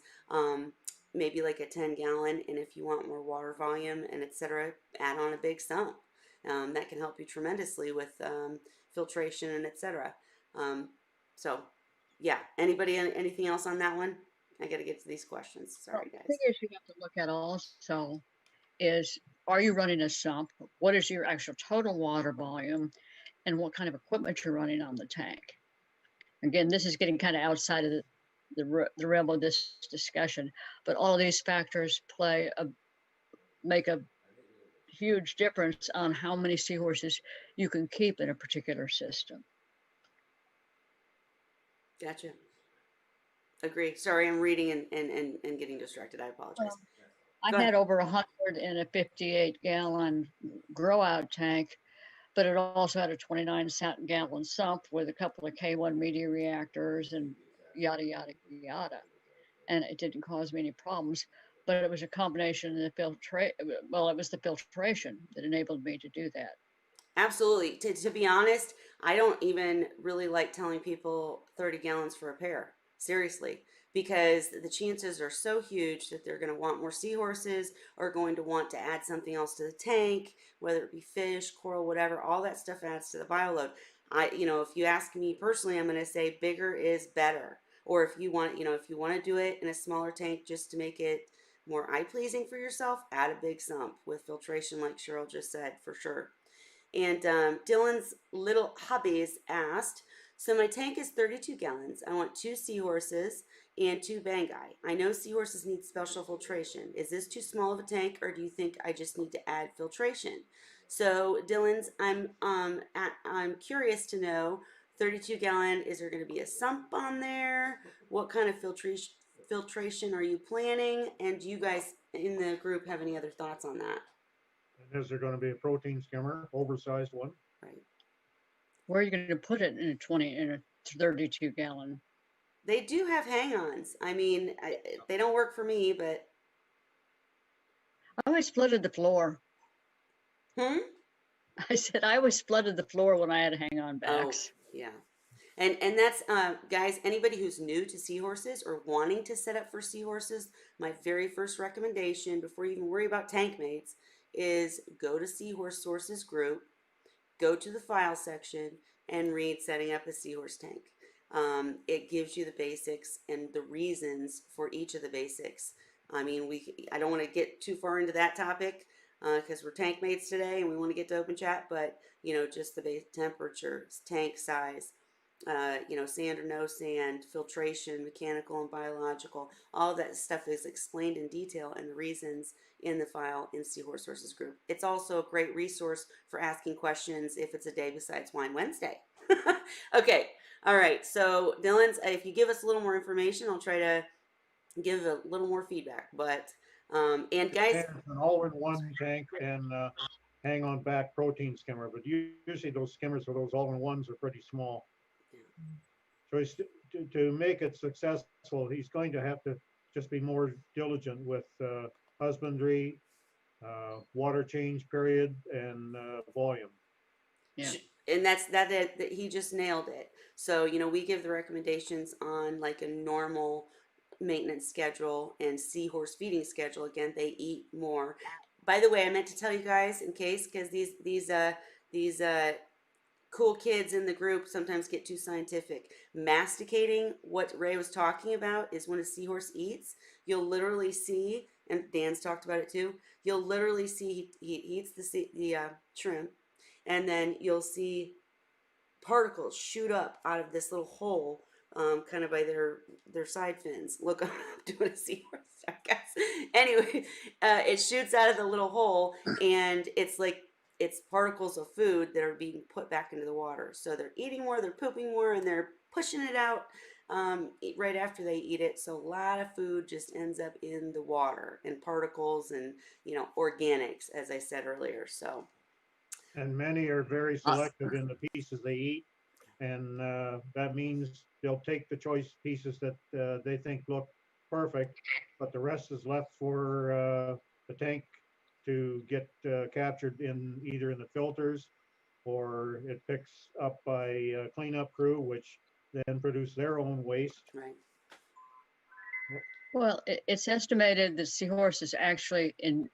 maybe like a 10-gallon, and if you want more water volume and etc., add on a big sump. That can help you tremendously with filtration and etc. So yeah, anybody anything else on that one? I got to get to these questions. Sorry, The guys. thing is, you have to look at also is, are you running a sump? What is your actual total water volume? And what kind of equipment you're running on the tank? Again, this is getting kind of outside of the realm of this discussion, but all of these factors make a huge difference on how many seahorses you can keep in a particular system. Gotcha. Agree. Sorry, I'm reading and getting distracted. I apologize. I Go ahead. had over 100 in a 58-gallon grow out tank, but it also had a 29-gallon sump with a couple of K1 media reactors and yada, yada, yada. And it didn't cause me any problems, but it was a combination of the it was the filtration that enabled me to do that. Absolutely. To be honest, I don't even really like telling people 30 gallons for a pair. Seriously. Because the chances are so huge that they're going to want more seahorses or going to want to add something else to the tank, whether it be fish, coral, whatever. All that stuff adds to the bioload. If you ask me personally, I'm going to say bigger is better. Or if you want, if you want to do it in a smaller tank just to make it more eye pleasing for yourself, add a big sump with filtration, like Cheryl just said, for sure. And Dylan's Little Hobbies asked, so my tank is 32 gallons. I want 2 seahorses and 2 Bangai. I know seahorses need special filtration. Is this too small of a tank, or do you think I just need to add filtration? So Dylan's, I'm curious to know, 32 gallon, is there going to be a sump on there? What kind of filtration are you planning? And do you guys in the group have any other thoughts on that? And is there going to be a protein skimmer, oversized one? Right. Where are you going to put it in a 32-gallon? They do have hang-ons. I mean, they don't work for me, but I always flooded the floor. I said I always flooded the floor when I had hang-on backs. Oh, yeah. And that's guys, anybody who's new to seahorses or wanting to set up for seahorses, my very first recommendation before you even worry about tank mates is go to Seahorse Sources group, go to the file section, and read setting up a seahorse tank. It gives you the basics and the reasons for each of the basics. I mean, I don't want to get too far into that topic because we're tank mates today and we want to get to open chat, but just the base temperature, tank size, sand or no sand, filtration, mechanical and biological, all that stuff is explained in detail and the reasons in the file in Seahorse Sources group. It's also a great resource for asking questions if it's a day besides Wine Wednesday. Okay, all right. So Dylan's, if you give us a little more information, I'll try to give a little more feedback. But and guys, It's an all-in-one tank and hang on back protein skimmer, but usually those skimmers for those all-in-ones are pretty small. So he's, to make it successful, he's going to have to just be more diligent with husbandry, water change period, and volume. Yeah. and that's that he just nailed it. So we give the recommendations on like a normal maintenance schedule and seahorse feeding schedule. Again, they eat more. By the way, I meant to tell you guys in case, because these cool kids in the group sometimes get too scientific. Masticating, what Ray was talking about, is when a seahorse eats, you'll literally see, and Dan's talked about it too, you'll literally see he eats the shrimp, and then you'll see particles shoot up out of this little hole, kind of by their side fins. Look, I'm doing a seahorse, I guess. Anyway, it shoots out of the little hole, and it's like it's particles of food that are being put back into the water. So they're eating more, they're pooping more, and they're pushing it out right after they eat it. So a lot of food just ends up in the water, and particles, and organics, as I said earlier. So. And many are very selective in the pieces they eat. And that means they'll take the choice pieces that they think look perfect, but the rest is left for the tank to get captured in either in the filters, or it picks up by a cleanup crew, which then produce their own waste. Right. Well, it's estimated that seahorses actually, in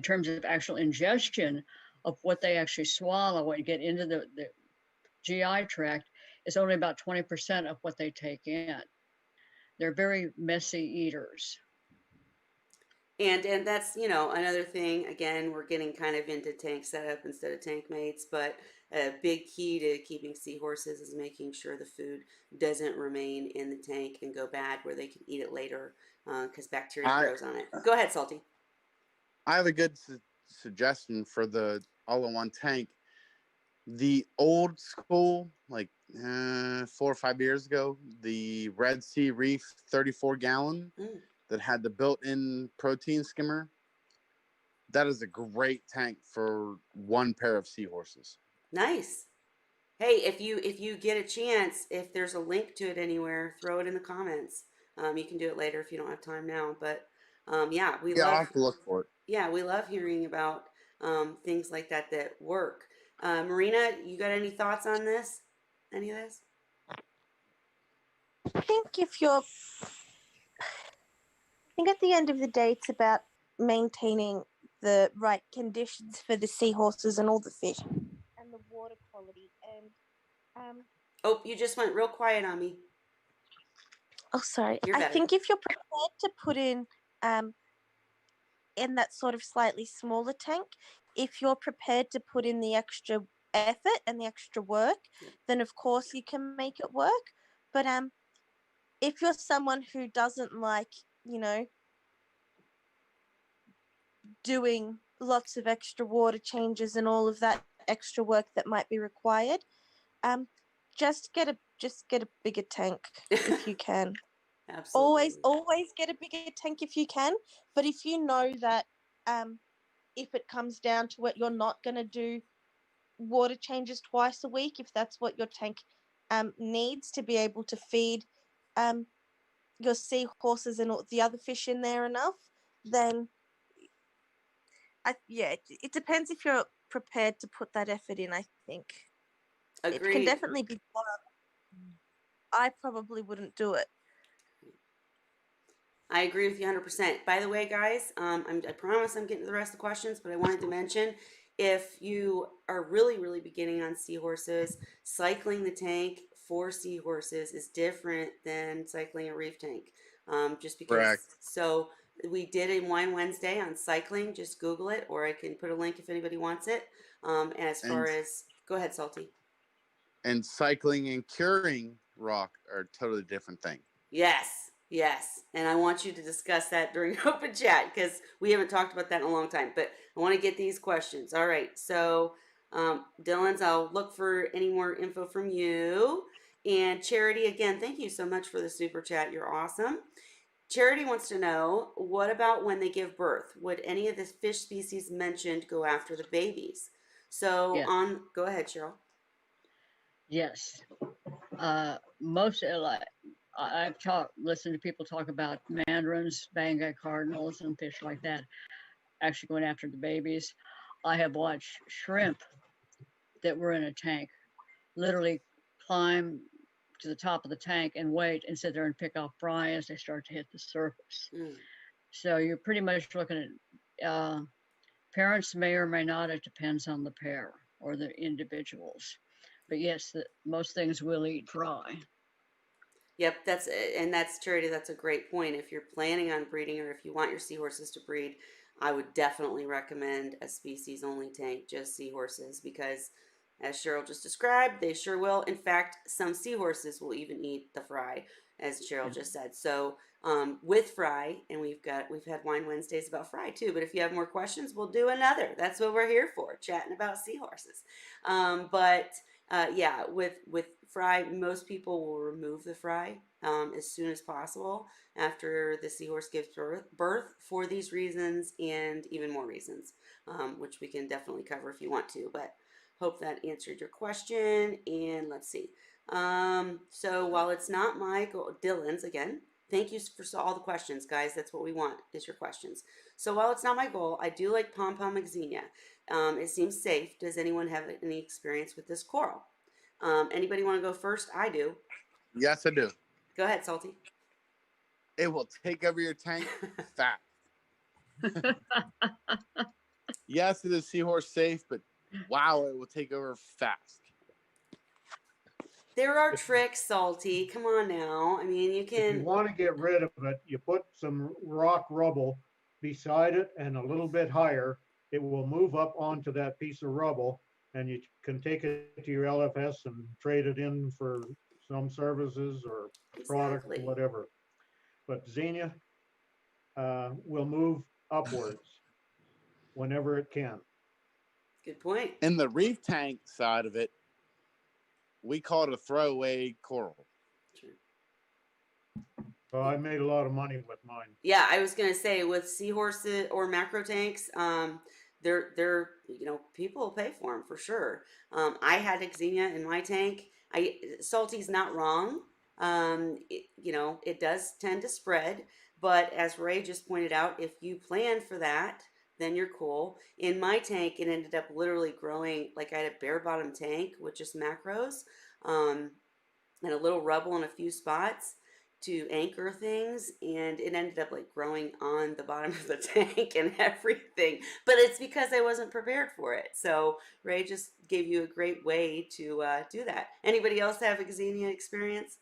terms of actual ingestion of what they actually swallow and get into the GI tract, is only about 20% of what they take in. They're very messy eaters. And that's, another thing. Again, we're getting kind of into tank setup instead of tank mates, but a big key to keeping seahorses is making sure the food doesn't remain in the tank and go bad where they can eat it later, because bacteria grows on it. Go ahead, Salty. I have a good suggestion for the all-in-one tank. The old school, like 4 or 5 years ago, the Red Sea Reef 34-gallon that had the built-in protein skimmer, that is a great tank for one pair of seahorses. Nice. Hey, if you get a chance, if there's a link to it anywhere, throw it in the comments. You can do it later if you don't have time now, but yeah, I'll have to look for it. Yeah, we love hearing about things like that work. Marina, you got any thoughts on this? Any of this? I think at the end of the day, it's about maintaining the right conditions for the seahorses and all the fish and the water quality. And oh, you just went real quiet on me. Oh, sorry. You're better. I think if you're prepared to put in that sort of slightly smaller tank, if you're prepared to put in the extra effort and the extra work, then of course you can make it work. But if you're someone who doesn't like, doing lots of extra water changes and all of that extra work that might be required, just get a bigger tank if you can. Absolutely. Always get a bigger tank if you can. But if you know that if it comes down to it, you're not going to do water changes twice a week, if that's what your tank needs to be able to feed your seahorses and all the other fish in there enough, then it depends if you're prepared to put that effort in, I think. Agreed. It can definitely be done. I probably wouldn't do it. I agree with you 100%. By the way, guys, I promise I'm getting to the rest of the questions, but I wanted to mention, if you are really, really beginning on seahorses, cycling the tank for seahorses is different than cycling a reef tank. Just because. Correct. So we did a Wine Wednesday on cycling. Just Google it, or I can put a link if anybody wants it. Go ahead, Salty. And cycling and curing rock are a totally different thing. Yes. And I want you to discuss that during open chat, because we haven't talked about that in a long time. But I want to get these questions. All right. So, Dylan's, I'll look for any more info from you. And Charity, again, thank you so much for the super chat. You're awesome. Charity wants to know, what about when they give birth? Would any of the fish species mentioned go after the babies? So Yes. go ahead, Cheryl. Yes. I've listened to people talk about mandarins, banga cardinals, and fish like that actually going after the babies. I have watched shrimp that were in a tank literally climb to the top of the tank and wait and sit there and pick off fry as they start to hit the surface. So you're pretty much looking at parents may or may not, it depends on the pair. or the individuals. But yes, most things will eat fry. Yep, that's Charity. That's a great point. If you're planning on breeding, or if you want your seahorses to breed, I would definitely recommend a species only tank, just seahorses, because as Cheryl just described, they sure will. In fact, some seahorses will even eat the fry, as Cheryl just said. So with fry, and we've had Wine Wednesdays about fry too. But if you have more questions, we'll do another. That's what we're here for, chatting about seahorses. Yeah, with fry, most people will remove the fry as soon as possible after the seahorse gives birth for these reasons and even more reasons, which we can definitely cover if you want to. But hope that answered your question. And let's see. So while it's not my goal, Dylan's again. Thank you for all the questions, guys. That's what we want is your questions. So while it's not my goal, I do like pom-pom Xenia. It seems safe. Does anyone have any experience with this coral? Anybody want to go first? I do. Yes, I do. Go ahead, Salty. It will take over your tank fast. Yes, it is seahorse safe, but wow, it will take over fast. There are tricks, Salty. Come on now. I mean, you If you can. want to get rid of it, you put some rock rubble beside it and a little bit higher. It will move up onto that piece of rubble, and you can take it to your LFS and trade it in for some services or product, Exactly. whatever. But Xenia will move upwards whenever it can. Good point. In the reef tank side of it, we call it a throwaway coral. So I made a lot of money with mine. Yeah, I was gonna say with seahorses or macro tanks, they're people pay for them for sure. I had Xenia in my tank. Salty's not wrong. It does tend to spread, but as Ray just pointed out, if you plan for that, then you're cool. In my tank, it ended up literally growing like I had a bare bottom tank with just macros, and a little rubble in a few spots to anchor things, and it ended up like growing on the bottom of the tank and everything, but it's because I wasn't prepared for it. So Ray just gave you a great way to do that. Anybody else have a Xenia experience?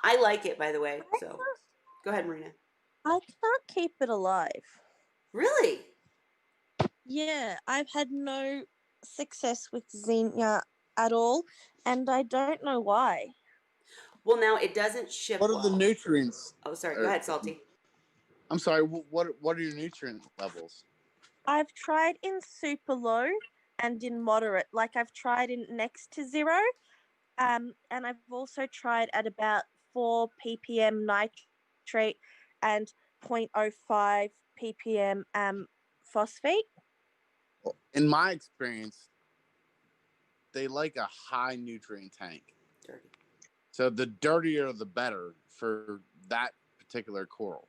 I like it, by the way, so go ahead, Marina. I can't keep it alive. Really? Yeah, I've had no success with Xenia at all, and I don't know why. Well, now it doesn't ship What are well. the nutrients? Oh, sorry, go ahead, Salty. I'm sorry. What are your nutrient levels? I've tried in super low and in moderate. Like I've tried in next to zero, and I've also tried at about 4 ppm nitrate and 0.05 ppm phosphate. In my experience, they like a high nutrient tank. Dirty. So the dirtier, the better for that particular coral.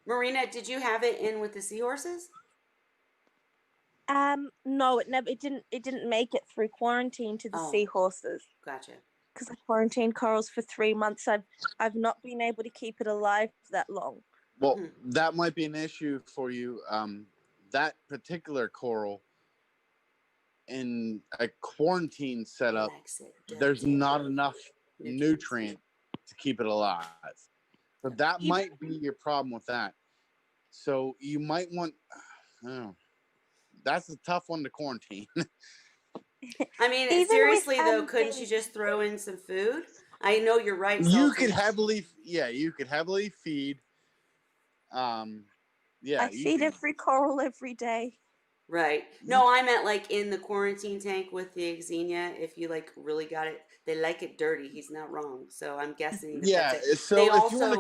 Marina, did you have it in with the seahorses? No, it didn't make it through quarantine to the Oh. seahorses. Gotcha. Because I quarantined corals for 3 months. I've not been able to keep it alive that long. Well, that might be an issue for you. That particular coral in a quarantine setup, there's not enough nutrient to keep it alive. So that might be your problem with that. So you might want, that's a tough one to quarantine. I mean, Even seriously with, though, couldn't you just throw in some food? I know you're right. Salty. You could heavily feed. Yeah, I feed every coral every day. Right. No, I meant like in the quarantine tank with the Xenia. If you like really got it, they like it dirty. He's not wrong. So I'm guessing. Yeah. That's it. So They if also, you want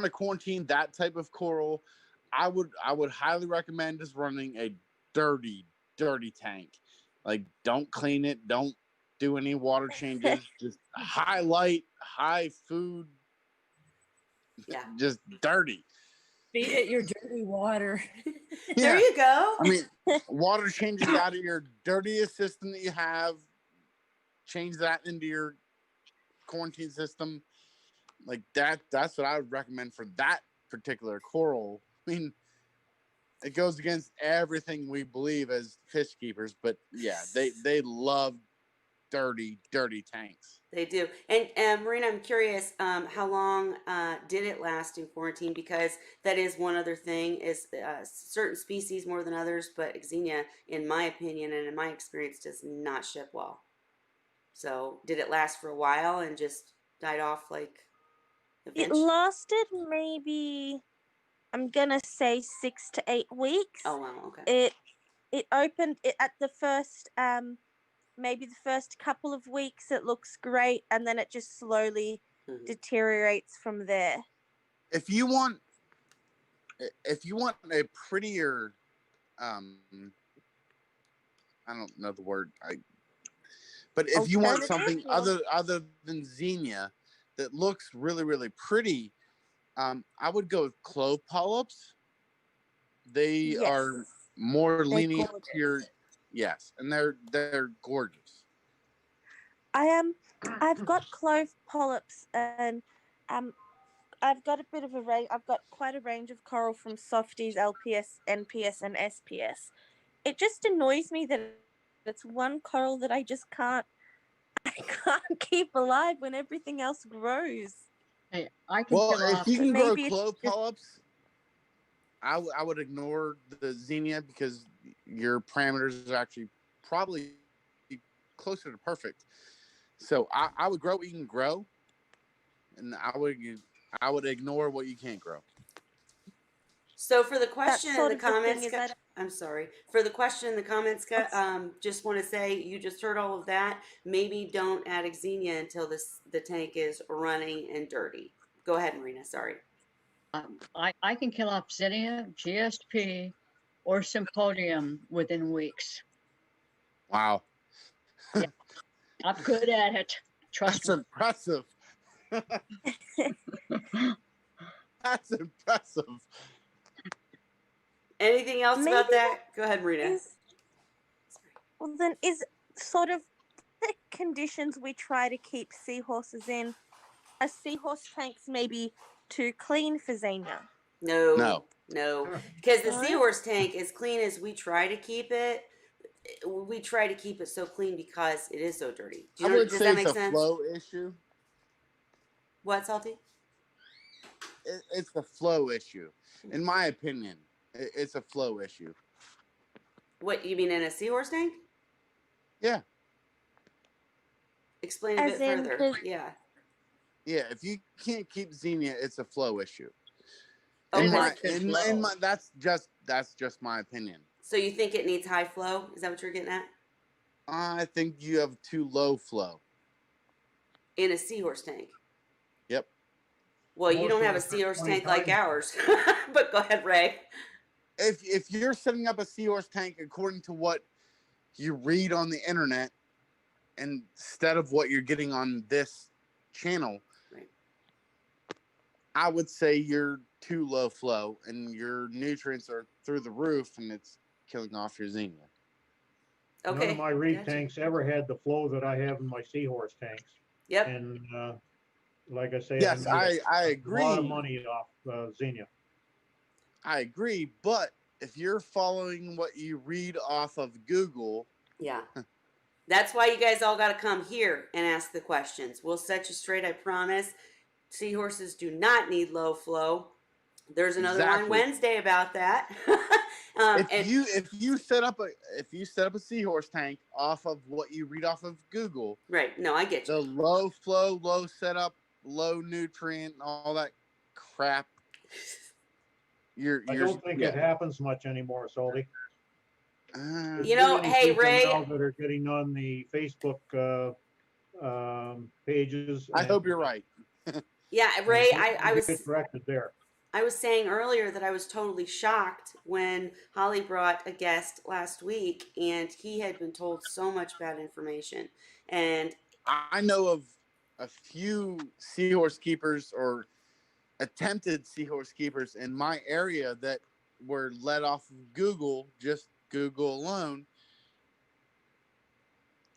to quarantine, that type of coral, I would highly recommend just running a dirty tank. Like, don't clean it. Don't do any water changes. Just high light, high food. Yeah. Just dirty. Feed it your dirty water. There you go. I mean, water changes out of your dirtiest system that you have. Change that into your quarantine system. Like that's what I would recommend for that particular coral. I mean, it goes against everything we believe as fish keepers. But yeah, they love dirty tanks. They do. And Marina, I'm curious, how long did it last in quarantine? Because that is one other thing is certain species more than others, but Xenia, in my opinion and in my experience, does not ship well. So did it last for a while and just died off like It eventually? lasted maybe, I'm gonna say 6 to 8 weeks. Oh wow, okay. It opened it at the first maybe the first couple of weeks it looks great, and then it just slowly Mhm. deteriorates from there. If you want a prettier, I don't know the word. But if you want something Alternative, or other than Xenia that looks really pretty, I would go with clove polyps. They are yes, more they're lenient to your gorgeous. yes, and they're gorgeous. I've got clove polyps, and um I've got a bit of a range. I've got quite a range of coral from softies, LPS, NPS, and SPS. It just annoys me that it's one coral that I just can't I can't keep alive when everything else grows. Hey, I can Well, kill if off. you But can grow maybe it's clove just polyps, I would ignore the Xenia because your parameters are actually probably closer to perfect. So I would grow what you can grow, and I would ignore what you can't grow. So for the that's question in sort the of the thing comments, is I don't, I'm sorry. For the question in the comments, it's, just want to say you just heard all of that. Maybe don't add Xenia until the tank is running and dirty. Go ahead, Marina. Sorry. I can kill off Xenia, GSP, or Symposium within weeks. Wow, Yeah, I'm good at it. Trust that's impressive. That's impressive. Anything else maybe about that? that Go ahead, Marina. is well then is sort of the conditions we try to keep seahorses in. A seahorse tank's maybe too clean for Xenia. No, No, no, because the No? seahorse tank, as clean as we try to keep it, we try to keep it so clean because it is so dirty. Do I you know? would Does say that it's make a sense? flow issue. What, Salty? It's a flow issue, in my opinion. It's a flow issue. What you mean in a seahorse tank? Yeah, Explain a As bit in further. the Yeah. yeah. If you can't keep Xenia, it's a flow issue. Oh, It In because my likes to in flow. my that's just my opinion. so you think it needs high flow? Is that what you're getting at? I think you have too low flow. In a seahorse tank. Yep. Well, you Most don't of have a us are seahorse 20 tank like times. ours. But go ahead, Ray. If you're setting up a seahorse tank according to what you read on the internet instead of what you're getting on this channel, Right. I would say you're too low flow and your nutrients are through the roof and it's killing off your Xenia. None of Okay. my reef Gotcha. tanks ever had the flow that I have in my seahorse tanks. Yep. And like I say, I Yes, made I a lot of agree. money off Xenia. I agree, but if you're following what you read off of Google, Yeah. That's why you guys all got to come here and ask the questions. We'll set you straight, I promise. Seahorses do not need low flow. There's another one exactly. Wednesday about that. And If you set up a seahorse tank off of what you read off of Google, right, no, I get you. the low flow, low setup, low nutrient, all that crap, I don't think it happens much anymore, Salty. There's You too know, many hey people Ray, now that are getting on the Facebook pages, I hope you're right. yeah, and Ray, you get corrected there. I was saying earlier that I was totally shocked when Holly brought a guest last week and he had been told so much bad information. And I know of a few seahorse keepers or attempted seahorse keepers in my area that were let off of Google, just Google alone.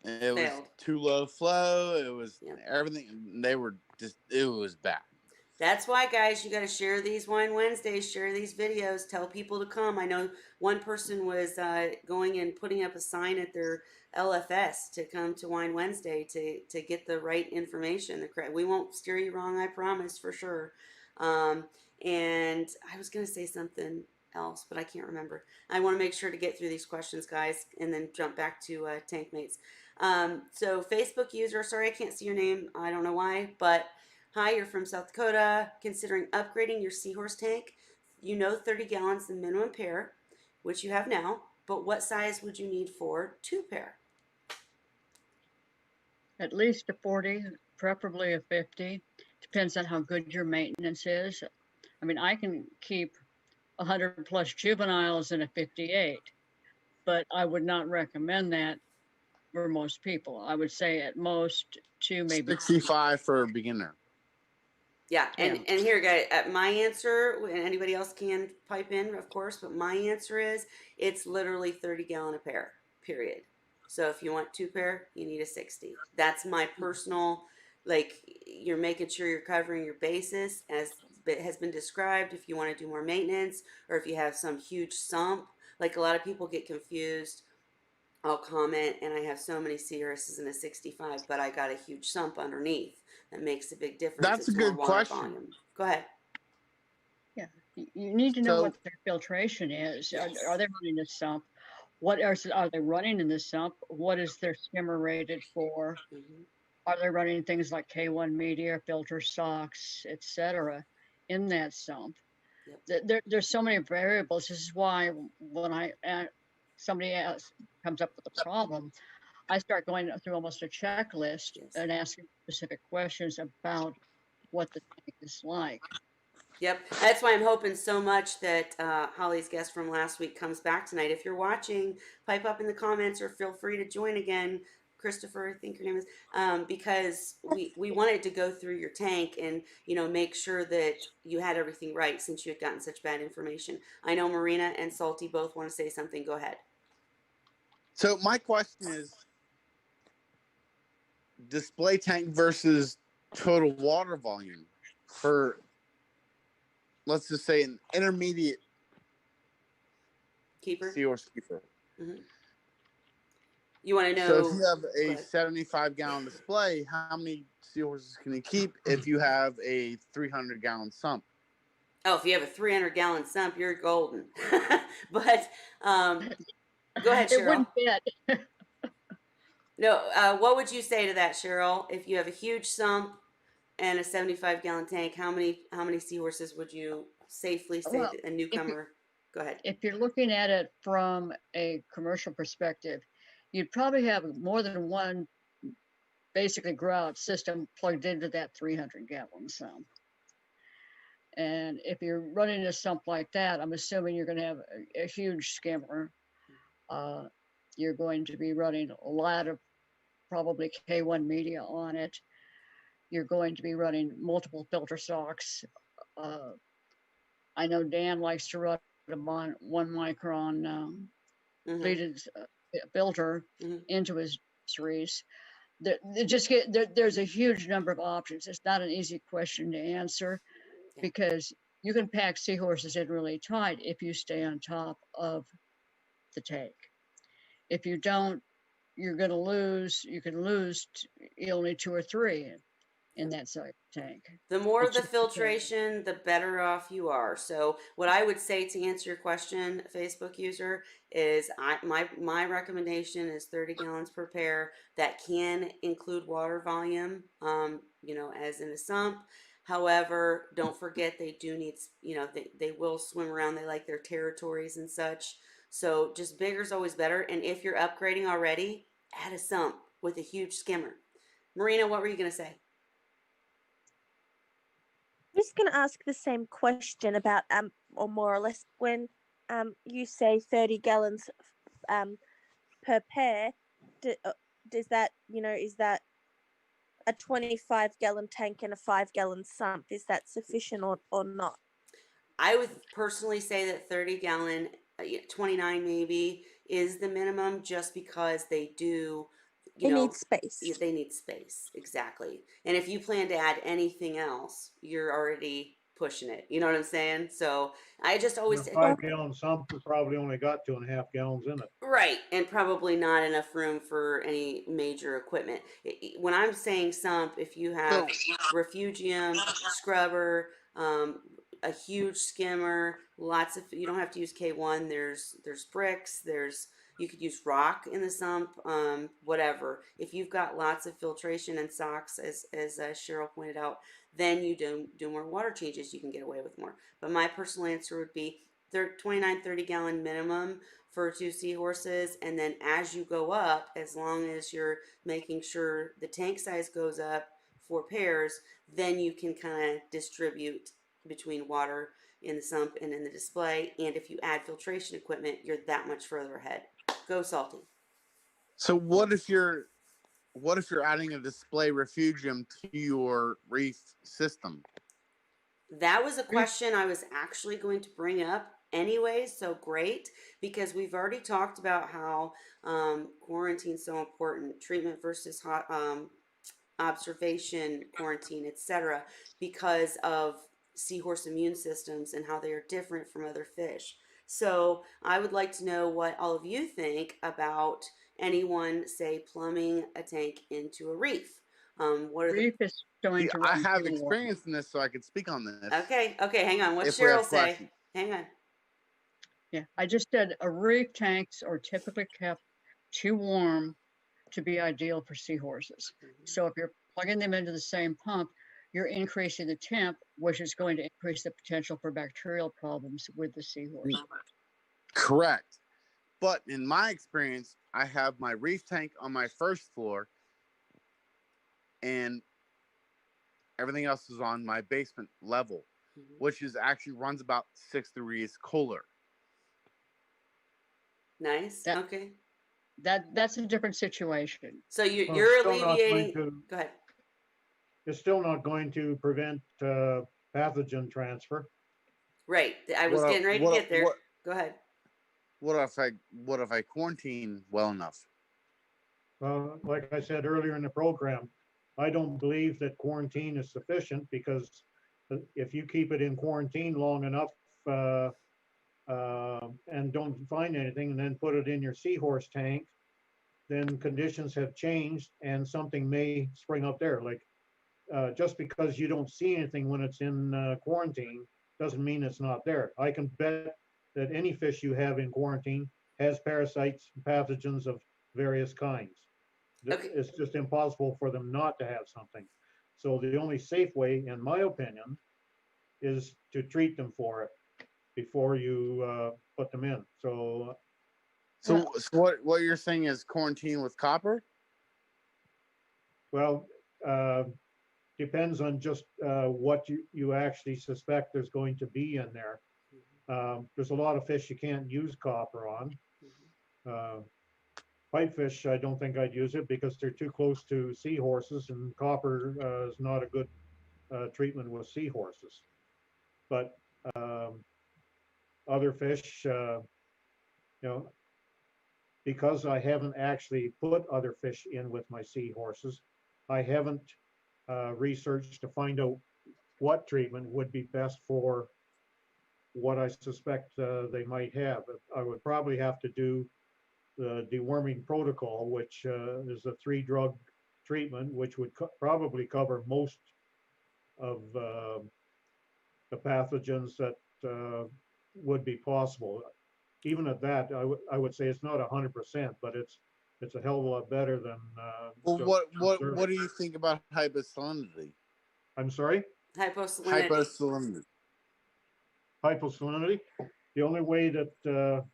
It was failed. too low flow. It was Yeah. everything. They were just, it was bad. That's why, guys, you got to share these Wine Wednesdays, share these videos, tell people to come. I know one person was going and putting up a sign at their LFS to come to Wine Wednesday to get the right information. We won't steer you wrong, I promise, for sure. Um, and I was going to say something else, but I can't remember. I want to make sure to get through these questions, guys, and then jump back to tank mates. So Facebook user, sorry I can't see your name. I don't know why, but hi, you're from South Dakota. Considering upgrading your seahorse tank, you know 30 gallons the minimum pair, which you have now, but what size would you need for 2 pair? At least a 40, preferably a 50. Depends on how good your maintenance is. I mean, I can keep 100 plus juveniles in a 58, but I would not recommend that for most people. I would say at most 2, maybe 65 for a beginner. Yeah, Yeah. and here, guys, my answer, and anybody else can pipe in, of course, but my answer is it's literally 30 gallon a pair, period. So if you want 2 pair, you need a 60. That's my personal, like, you're making sure you're covering your bases as it has been described. If you want to do more maintenance, or if you have some huge sump, like a lot of people get confused. I'll comment, and I have so many seahorses in a 65, but I got a huge sump underneath. That makes a big difference. That's It's a more good water question. volume. Go ahead. Yeah, you need to know So- what their filtration is. Yes. Are they running a sump? What else are they running in the sump? What is their skimmer rated for? Mhm. Are they running things like K1 media, filter socks, etc., in that sump? There's so many variables. This is why when somebody else comes up with a problem, I start going through almost a checklist Yes. and asking specific questions about what the tank is like. Yep. That's why I'm hoping so much that Holly's guest from last week comes back tonight. If you're watching, pipe up in the comments or feel free to join again. Christopher, I think your name is, because we wanted to go through your tank and, you know, make sure that you had everything right since you had gotten such bad information. I know Marina and Salty both want to say something. Go ahead. So my question is display tank versus total water volume for, let's just say, an intermediate Keeper. seahorse keeper. You want to know? So if you have Go a ahead. 75-gallon display, how many seahorses can you keep if you have a 300-gallon sump? Oh, if you have a 300-gallon sump, you're golden. But go ahead, It Cheryl. wouldn't fit. No, what would you say to that, Cheryl? If you have a huge sump and a 75-gallon tank, how many seahorses would you safely say Well, that a newcomer? Go ahead. If you're looking at it from a commercial perspective, you'd probably have more than one basically grout system plugged into that 300-gallon sump. And if you're running a sump like that, I'm assuming you're going to have a huge skimmer. You're going to be running a lot of probably K1 media on it. You're going to be running multiple filter socks. I know Dan likes to run a 1 micron pleated filter into his series. There's a huge number of options. It's not an easy question to answer because you can pack seahorses in really tight if you stay on top of the tank. If you don't, you're going to lose. You can lose only 2 or 3 in that size tank. The more It the just filtration, the better off you are. So what I would say to answer your question, Facebook user, is my recommendation is 30 gallons per pair. That can include water volume, you know, as in a sump. However, don't forget they do need, you know, they will swim around. They like their territories and such. So just bigger is always better. And if you're upgrading already, add a sump with a huge skimmer. Marina, what were you going to say? I'm just going to ask the same question about or more or less when you say 30 gallons per pair, does that, you know, is that a 25-gallon tank and a 5-gallon sump? Is that sufficient or not? I would personally say that 30 gallon, 29 maybe, is the minimum just because they do you They know, need space. they need space. Exactly. And if you plan to add anything else, you're already pushing it. You know what I'm saying? So I just And always a say, 5-gallon sump has probably only got 2.5 gallons in it. right, and probably not enough room for any major equipment. When I'm saying sump, if you have So refugium, scrubber, a huge skimmer, lots of, you don't have to use K1. There's bricks. You could use rock in the sump, whatever. If you've got lots of filtration and socks, as Cheryl pointed out, then you do more water changes. You can get away with more. But my personal answer would be 29, 30 gallon minimum for 2 seahorses, and then as you go up, as long as you're making sure the tank size goes up for pairs, then you can kind of distribute between water in the sump and in the display. And if you add filtration equipment, you're that much further ahead. Go salty. so what if you're adding a display refugium to your reef system? That was a question I was actually going to bring up anyway, so great, because we've already talked about how quarantine is so important, treatment versus observation, quarantine, etc., because of seahorse immune systems and how they are different from other fish. So I would like to know what all of you think about anyone, say, plumbing a tank into a reef. What are the Reef is going See, to I run have fuel water. experience in this, so I can speak on this. Okay, hang on. What's If we have Cheryl say? questions. Hang on. Yeah, I just said reef tanks are typically kept too warm to be ideal for seahorses. So if you're plugging them into the same pump, you're increasing the temp, which is going to increase the potential for bacterial problems with the seahorse. Correct. But in my experience, I have my reef tank on my first floor, and everything else is on my basement level, which is actually runs about 6 degrees cooler. Nice. That- Okay. That's a different situation. So Well, you're it's still not going alleviating. to- Go ahead. It's still not going to prevent pathogen transfer. Right. I was getting ready to get there. Go ahead. What if I quarantine well enough? Like I said earlier in the program, I don't believe that quarantine is sufficient, because if you keep it in quarantine long enough and don't find anything, and then put it in your seahorse tank, then conditions have changed and something may spring up there. Like just because you don't see anything when it's in quarantine doesn't mean it's not there. I can bet that any fish you have in quarantine has parasites, pathogens of various kinds. Okay. It's just impossible for them not to have something. So the only safe way, in my opinion, is to treat them for it before you put them in. So what you're saying is quarantine with copper? well, depends on just what you actually suspect there's going to be in there. There's a lot of fish you can't use copper on. Pipefish, I don't think I'd use it because they're too close to seahorses, and copper is not a good treatment with seahorses. But other fish, because I haven't actually put other fish in with my seahorses, I haven't researched to find out what treatment would be best for what I suspect they might have. I would probably have to do the deworming protocol, which is a 3-drug treatment, which would probably cover most of the pathogens that would be possible. Even at that, I would say it's not 100%, but it's a hell of a lot better than. Well, what do you think about hyposalinity? I'm sorry? Hyposalinity. Hyposalinity. The only way that,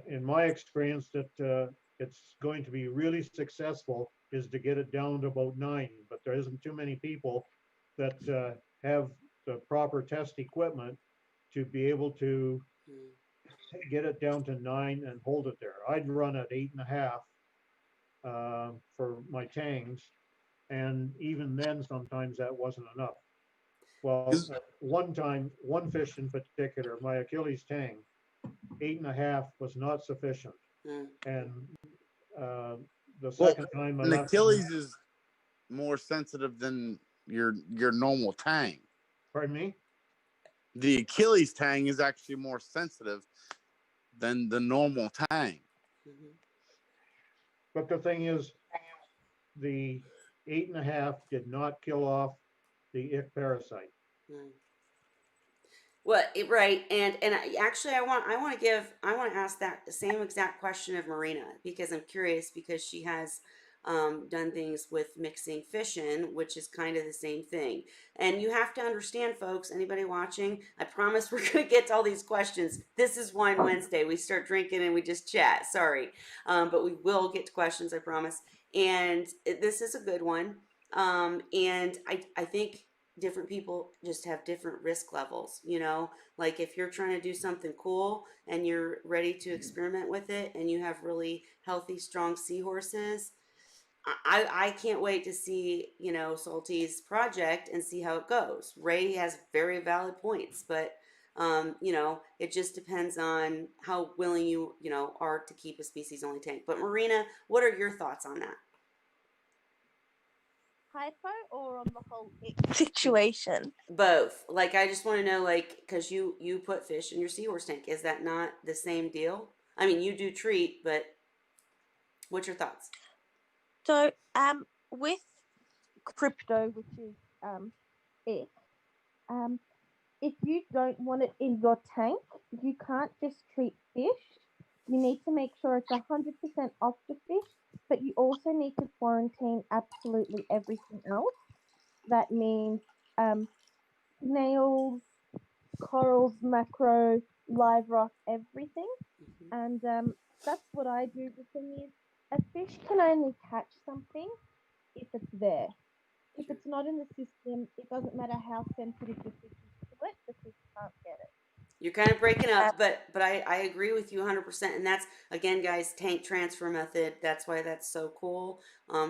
in my experience, that it's going to be really successful is to get it down to about 9. But there isn't too many people that have the proper test equipment to be able to get it down to 9 and hold it there. I'd run at 8.5 for my tangs, and even then, sometimes that wasn't enough. Well, one time, one fish in particular, my Achilles tang, 8.5 was not sufficient. And the Well, second time I an left. Achilles is more sensitive than your normal tang. Pardon me? The Achilles tang is actually more sensitive than the normal tang. Mhm. But the thing is, the 8.5 did not kill off the ick parasite. Mm. Well, right, and actually, I want to ask that same exact question of Marina because I'm curious because she has done things with mixing fish in, which is kind of the same thing. And you have to understand, folks. Anybody watching? I promise we're gonna get to all these questions. This is Wine Wednesday. We start drinking and we just chat. Sorry, but we will get to questions. I promise. And this is a good one. And I think different people just have different risk levels, you know, like if you're trying to do something cool and you're ready to experiment with it and you have really healthy strong seahorses, I can't wait to see, you know, Salty's project and see how it goes. Ray has very valid points, but you know, it just depends on how willing you know are to keep a species only tank. But Marina, what are your thoughts on that? Hypo or on the whole situation? Both. Like, I just want to know, like, because you put fish in your seahorse tank. Is that not the same deal? I mean, you do treat, but what's your thoughts? So, with crypto, which is it, um, if you don't want it in your tank, you can't just treat fish. You need to make sure it's 100% off the fish, but you also need to quarantine absolutely everything else. That means um, snails, corals, macro, live rock, everything. Mhm. And that's what I do. The thing is, a fish can only catch something if it's there. If Sure. it's not in the system, it doesn't matter how sensitive the fish is to it, the fish can't get it. You're kind of breaking up, but I agree with you 100%. And that's again, guys, tank transfer method. That's why that's so cool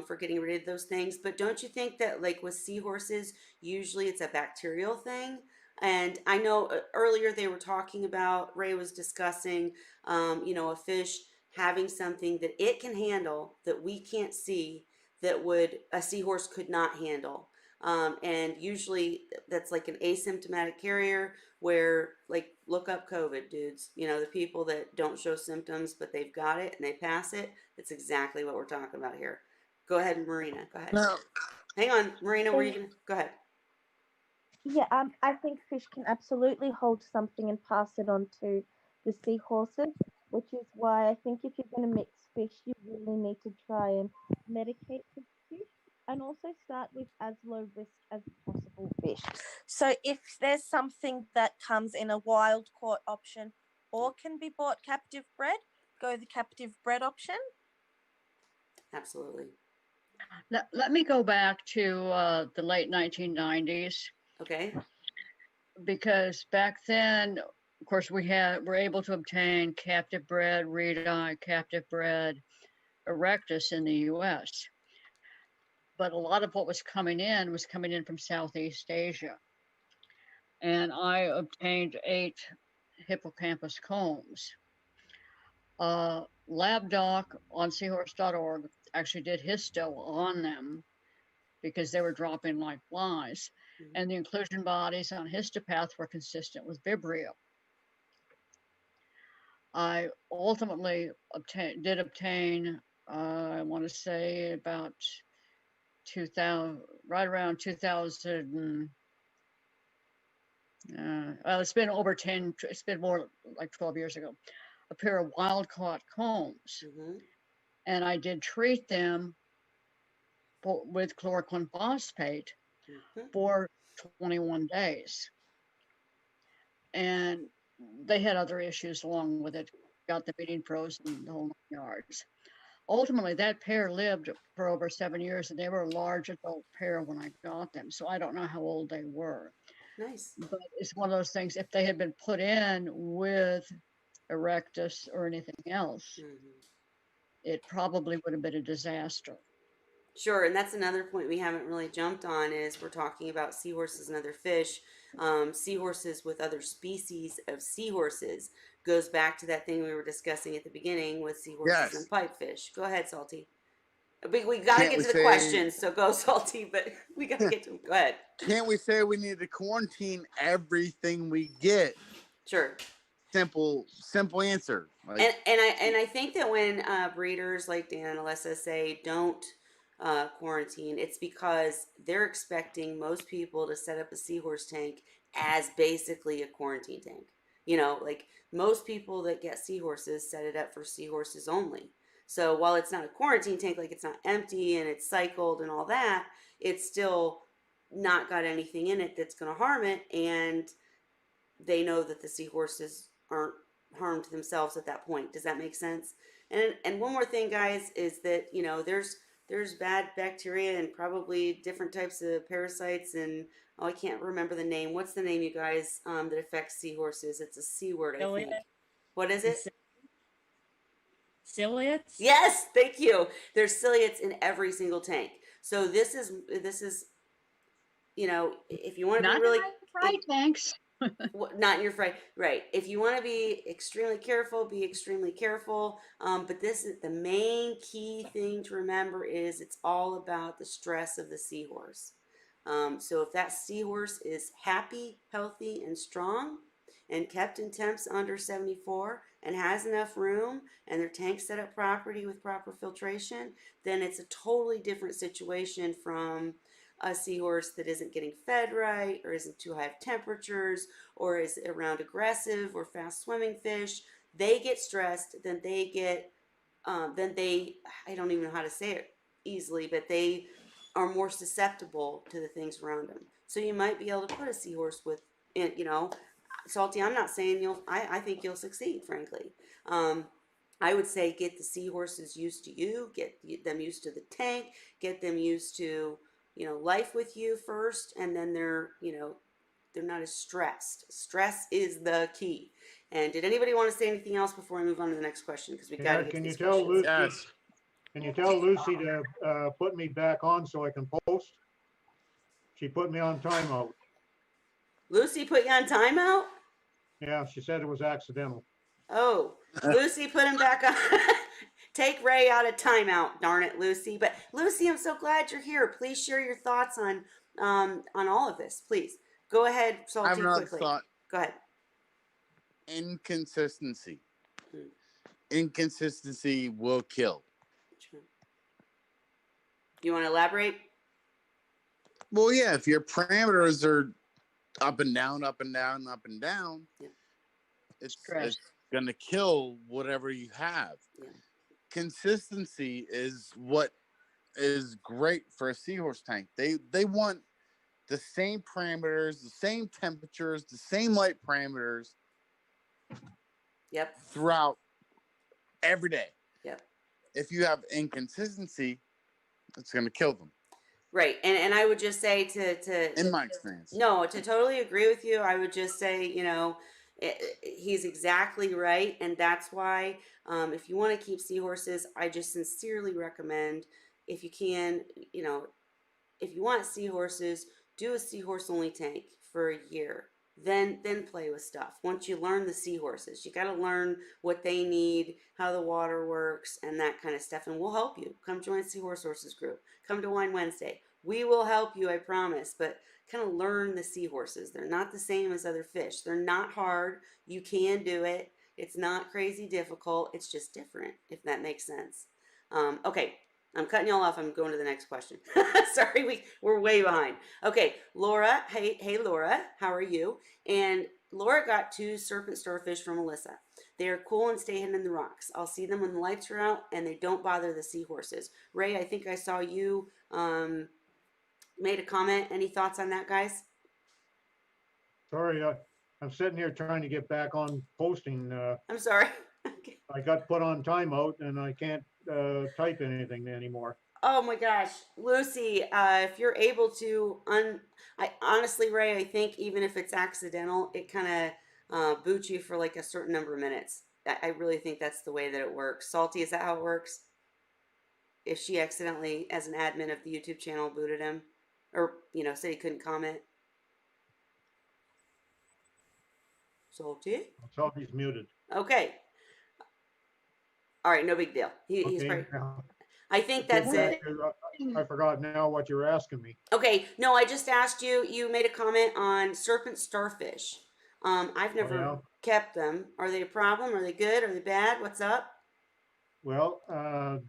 for getting rid of those things. But don't you think that like with seahorses, usually it's a bacterial thing? And I know earlier they were talking about Ray was discussing, you know, a fish having something that it can handle that we can't see that would a seahorse could not handle. And usually that's like an asymptomatic carrier where like look up COVID, dudes. You know, the people that don't show symptoms but they've got it and they pass it. That's exactly what we're talking about here. Go ahead, Marina. Go ahead. No, Hang on, Marina. Were you So, gonna go ahead? yeah, I think fish can absolutely hold something and pass it on to the seahorses, which is why I think if you're going to mix fish, you really need to try and medicate the fish and also start with as low risk as possible fish. So if there's something that comes in a wild caught option or can be bought captive bred, go the captive bred option. Absolutely. Let me go back to the late 1990s, Okay. because back then, of course, we're able to obtain captive bred reedi, captive bred erectus in the U.S. But a lot of what was coming in from Southeast Asia, and I obtained 8 hippocampus combs. LabDoc on seahorse.org actually did histo on them because they were dropping like flies. Mhm. And the inclusion bodies on histopath were consistent with Vibrio. I ultimately obtain, I want to say about 2000, right around 2000. Well, it's been over 10, it's been more like 12 years ago, a pair of wild caught combs. Mm-hmm. And I did treat them with chloroquine phosphate Mm-hmm. for 21 days. And they had other issues along with it, got the feeding frozen, the whole 9 yards. Ultimately, that pair lived for over 7 years, and they were a large adult pair when I got them. So I don't know how old they were. Nice. But it's one of those things, if they had been put in with erectus or anything else, Mm-hmm. it probably would have been a disaster. Sure, and that's another point we haven't really jumped on is we're talking about seahorses and other fish. Seahorses with other species of seahorses goes back to that thing we were discussing at the beginning with seahorses and yes. pipefish. Go ahead, Salty. We got to Can't get we to the say- questions, so go Salty, but we got to get to them. Go ahead. Can't we say we need to quarantine everything we get? Sure. Simple answer. Like, And I think that when breeders like Dan and Alyssa say don't quarantine, it's because they're expecting most people to set up a seahorse tank as basically a quarantine tank. You know, like most people that get seahorses set it up for seahorses only. So while it's not a quarantine tank, like it's not empty and it's cycled and all that, it's still not got anything in it that's going to harm it, and they know that the seahorses aren't harmed themselves at that point. Does that make sense? And one more thing, guys, is that there's bad bacteria and probably different types of parasites, and I can't remember the name. What's the name, you guys, that affects seahorses? It's a C word, I think. What is it? Ciliates? Yes, thank you. There's ciliates in every single tank. So this is if you want to be Not really right, thanks. not in your fright, right? If you want to be extremely careful, be extremely careful. But this is the main key thing to remember: is it's all about the stress of the seahorse. So if that seahorse is happy, healthy, and strong, and kept in temps under 74, and has enough room, and their tank set up properly with proper filtration, then it's a totally different situation from a seahorse that isn't getting fed right, or isn't too high of temperatures, or is around aggressive or fast swimming fish. They get stressed, then I don't even know how to say it easily, but they are more susceptible to the things around them. So you might be able to put a seahorse with, Salty, I'm not saying I think you'll succeed, frankly. I would say get the seahorses used to you, get them used to the tank, get them used to, life with you first, and then they're not as stressed. Stress is the key. And did anybody want to say anything else before I move on to the next question? Because we got to get to Can you these tell questions. Lucy? yes. Can you tell Lucy to put me back on so I can post? She put me on timeout. Lucy put you on timeout? Yeah, she said it was accidental. Oh, Lucy put him back on. Take Ray out of timeout, darn it, Lucy. But Lucy, I'm so glad you're here. Please share your thoughts on all of this. Please go ahead, I Salty, have another quickly. thought. Go ahead. Inconsistency. Hmm. Inconsistency will kill. You want to elaborate? Well, yeah, if your parameters are up and down, up and down, up and down, Yeah. it's Stress. going to kill whatever you have. Yeah. Consistency is what is great for a seahorse tank. They want the same parameters, the same temperatures, the same light parameters Yep. throughout every day. Yep. If you have inconsistency, it's going to kill them. Right. And I would just say to In my experience. No, to totally agree with you, I would just say, he's exactly right. And that's why, if you want to keep seahorses, I just sincerely recommend, if you can, if you want seahorses, do a seahorse only tank for a year. Then play with stuff. Once you learn the seahorses, you got to learn what they need, how the water works, and that kind of stuff. And we'll help you. Come join Seahorse Horses group. Come to Wine Wednesday. We will help you, I promise. But kind of learn the seahorses. They're not the same as other fish. They're not hard. You can do it. It's not crazy difficult. It's just different, if that makes sense. Okay. I'm cutting y'all off. I'm going to the next question. Sorry, we're way behind. Okay, Laura. Hey, Laura. How are you? And Laura got 2 serpent starfish from Alyssa. They are cool and stay hidden in the rocks. I'll see them when the lights are out, and they don't bother the seahorses. Ray, I think I saw you made a comment. Any thoughts on that, guys? Sorry, I'm sitting here trying to get back on posting. I'm sorry. Okay. I got put on timeout and I can't type anything anymore. Oh my gosh, Lucy, if you're able to I honestly, Ray, I think even if it's accidental, it kind of boots you for like a certain number of minutes. I really think that's the way that it works. Salty, is that how it works? If she accidentally, as an admin of the YouTube channel, booted him, or said he couldn't comment. Salty? Salty's muted. Okay. All right, no big deal. He's Okay. probably. now- I think Get that's back it. to- I forgot now what you were asking me. Okay, no, I just asked you. You made a comment on serpent starfish. I've Oh, never yeah? kept them. Are they a problem? Are they good? Are they bad? What's up? Well,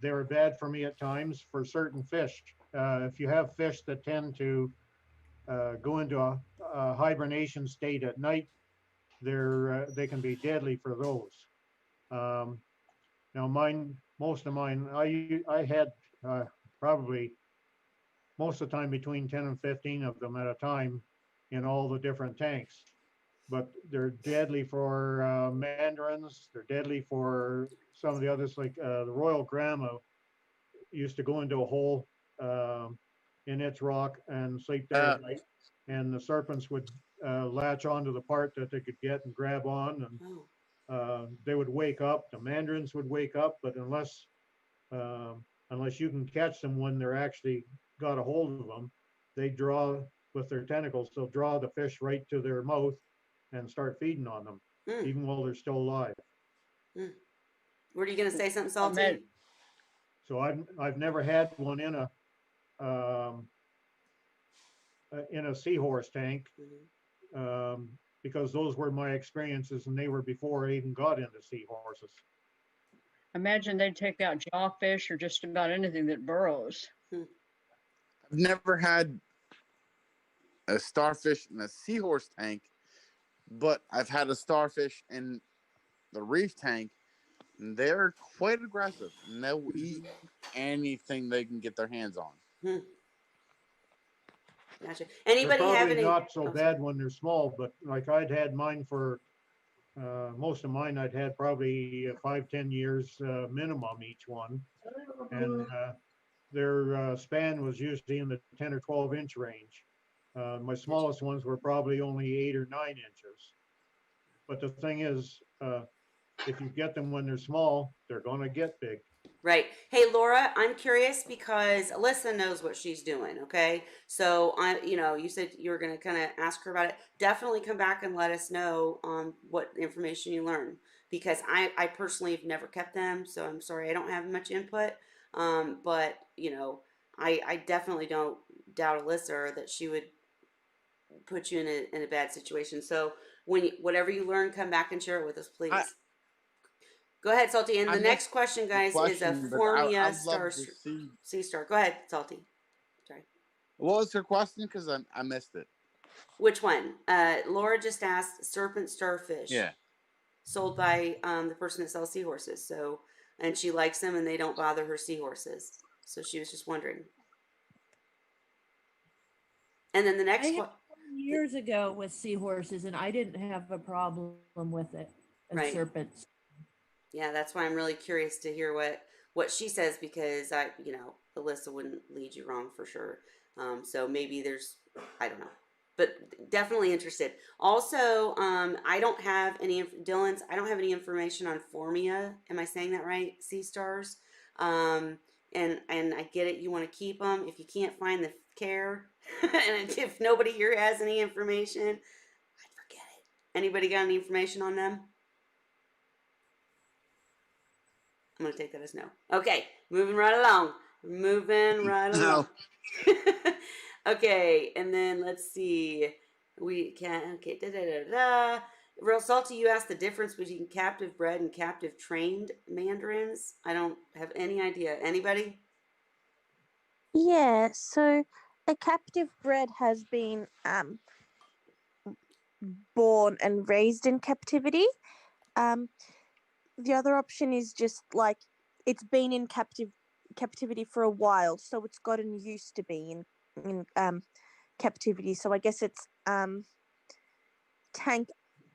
they were bad for me at times for certain fish. If you have fish that tend to go into a hibernation state at night, they can be deadly for those. Um, Now most of mine, I had probably most of the time between 10 and 15 of them at a time in all the different tanks. But they're deadly for mandarins. They're deadly for some of the others, like the royal grandma used to go into a hole in its rock and sleep there Uh, at night. And the serpents would latch onto the part that they could get and grab on, and Oh, they would wake up. The mandarins would wake up, but unless you can catch them when they're actually got a hold of them, they draw with their tentacles. They'll draw the fish right to their mouth and start feeding on them, mm, even while they're still alive. mm. Were you gonna say something I salty? meant, So I've never had one um, in a seahorse tank, Mhm. because those were my experiences, and they were before I even got into seahorses. imagine they'd take out jawfish or just about anything that burrows. I've never had a starfish in a seahorse tank, but I've had a starfish in the reef tank, and they're quite aggressive, and they'll eat anything they can get their hands on. Hmm. Gotcha. They're Anybody have probably any? not so Oh, bad when they're small, but like I'd had mine for most of mine, I'd had probably 5, 10 years minimum each one, and their span was usually in the 10 or 12 inch range. My smallest ones were probably only 8 or 9 inches. But the thing is, if you get them when they're small, they're going to get big. right. Hey, Laura, I'm curious because Alyssa knows what she's doing. Okay, so you said you were gonna kind of ask her about it. Definitely come back and let us know what information you learn because I personally have never kept them, so I'm sorry I don't have much input. But I definitely don't doubt Alyssa or that she would put you in a bad situation. So whatever you learn, come back and share it with us, I please. Go ahead, Salty. And I the next missed question, the guys, is a question, but Formia I'd love star to see. sea star. Go ahead, Salty. Sorry. What was her question? Because I missed it. Which one? Laura just asked serpent starfish Yeah. sold by the person that sells seahorses. So, and she likes them, and they don't bother her seahorses. So she was just wondering. And then the I next had one, one years ago with seahorses, and I didn't have a problem with it. And right? serpents. Yeah, that's why I'm really curious to hear what she says because Alyssa wouldn't lead you wrong for sure. So maybe there's, I don't know, but definitely interested. Also, I don't have any Dylan's. I don't have any information on Formia. Am I saying that right? Sea stars. Um, and I get it. You want to keep them if you can't find the care, and if nobody here has any information, I'd forget it. Anybody got any information on them? I'm gonna take that as no. Okay, moving right along. Moving right along. No. Okay, and then let's see. We can okay. Da da da da. Real salty. You asked the difference between captive bred and captive trained mandarins. I don't have any idea. Anybody? Yeah, so a captive bred has been born and raised in captivity. Um, the other option is just like it's been in captivity for a while, so it's gotten used to being in captivity. So I guess it's tank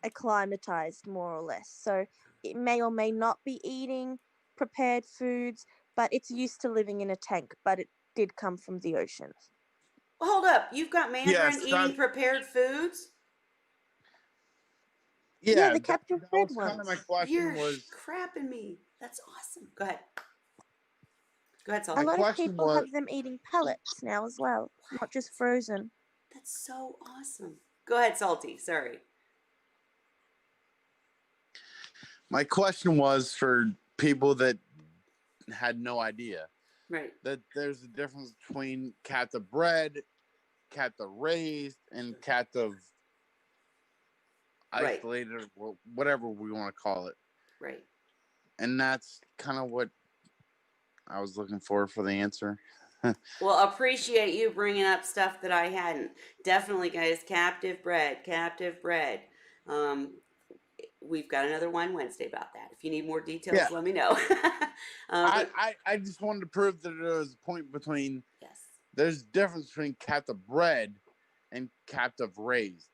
acclimatized more or less. So it may or may not be eating prepared foods, but it's used to living in a tank. But it did come from the ocean. Hold up. You've got mandarin Yes. eating prepared foods. Yeah, Yeah. the That, captive that bred was kind of my ones. question. You're Was crapping me. That's awesome. Go ahead. Go ahead, A my Salty. lot of question people was have them eating pellets now as well, not just frozen. That's so awesome. Go ahead, Salty. Sorry. my question was for people that had no idea. Right. that there's a difference between captive bred, captive raised, and captive Right. isolated, or whatever we want to call it. Right. And that's kind of what I was looking for the answer. Well, appreciate you bringing up stuff that I hadn't. Definitely, guys, captive bred, captive bred. Um, we've got another Wine Wednesday about that. If you need more details, Yeah. let me know. But I just wanted to prove that there was a point between, yes, there's a difference between captive bred and captive raised.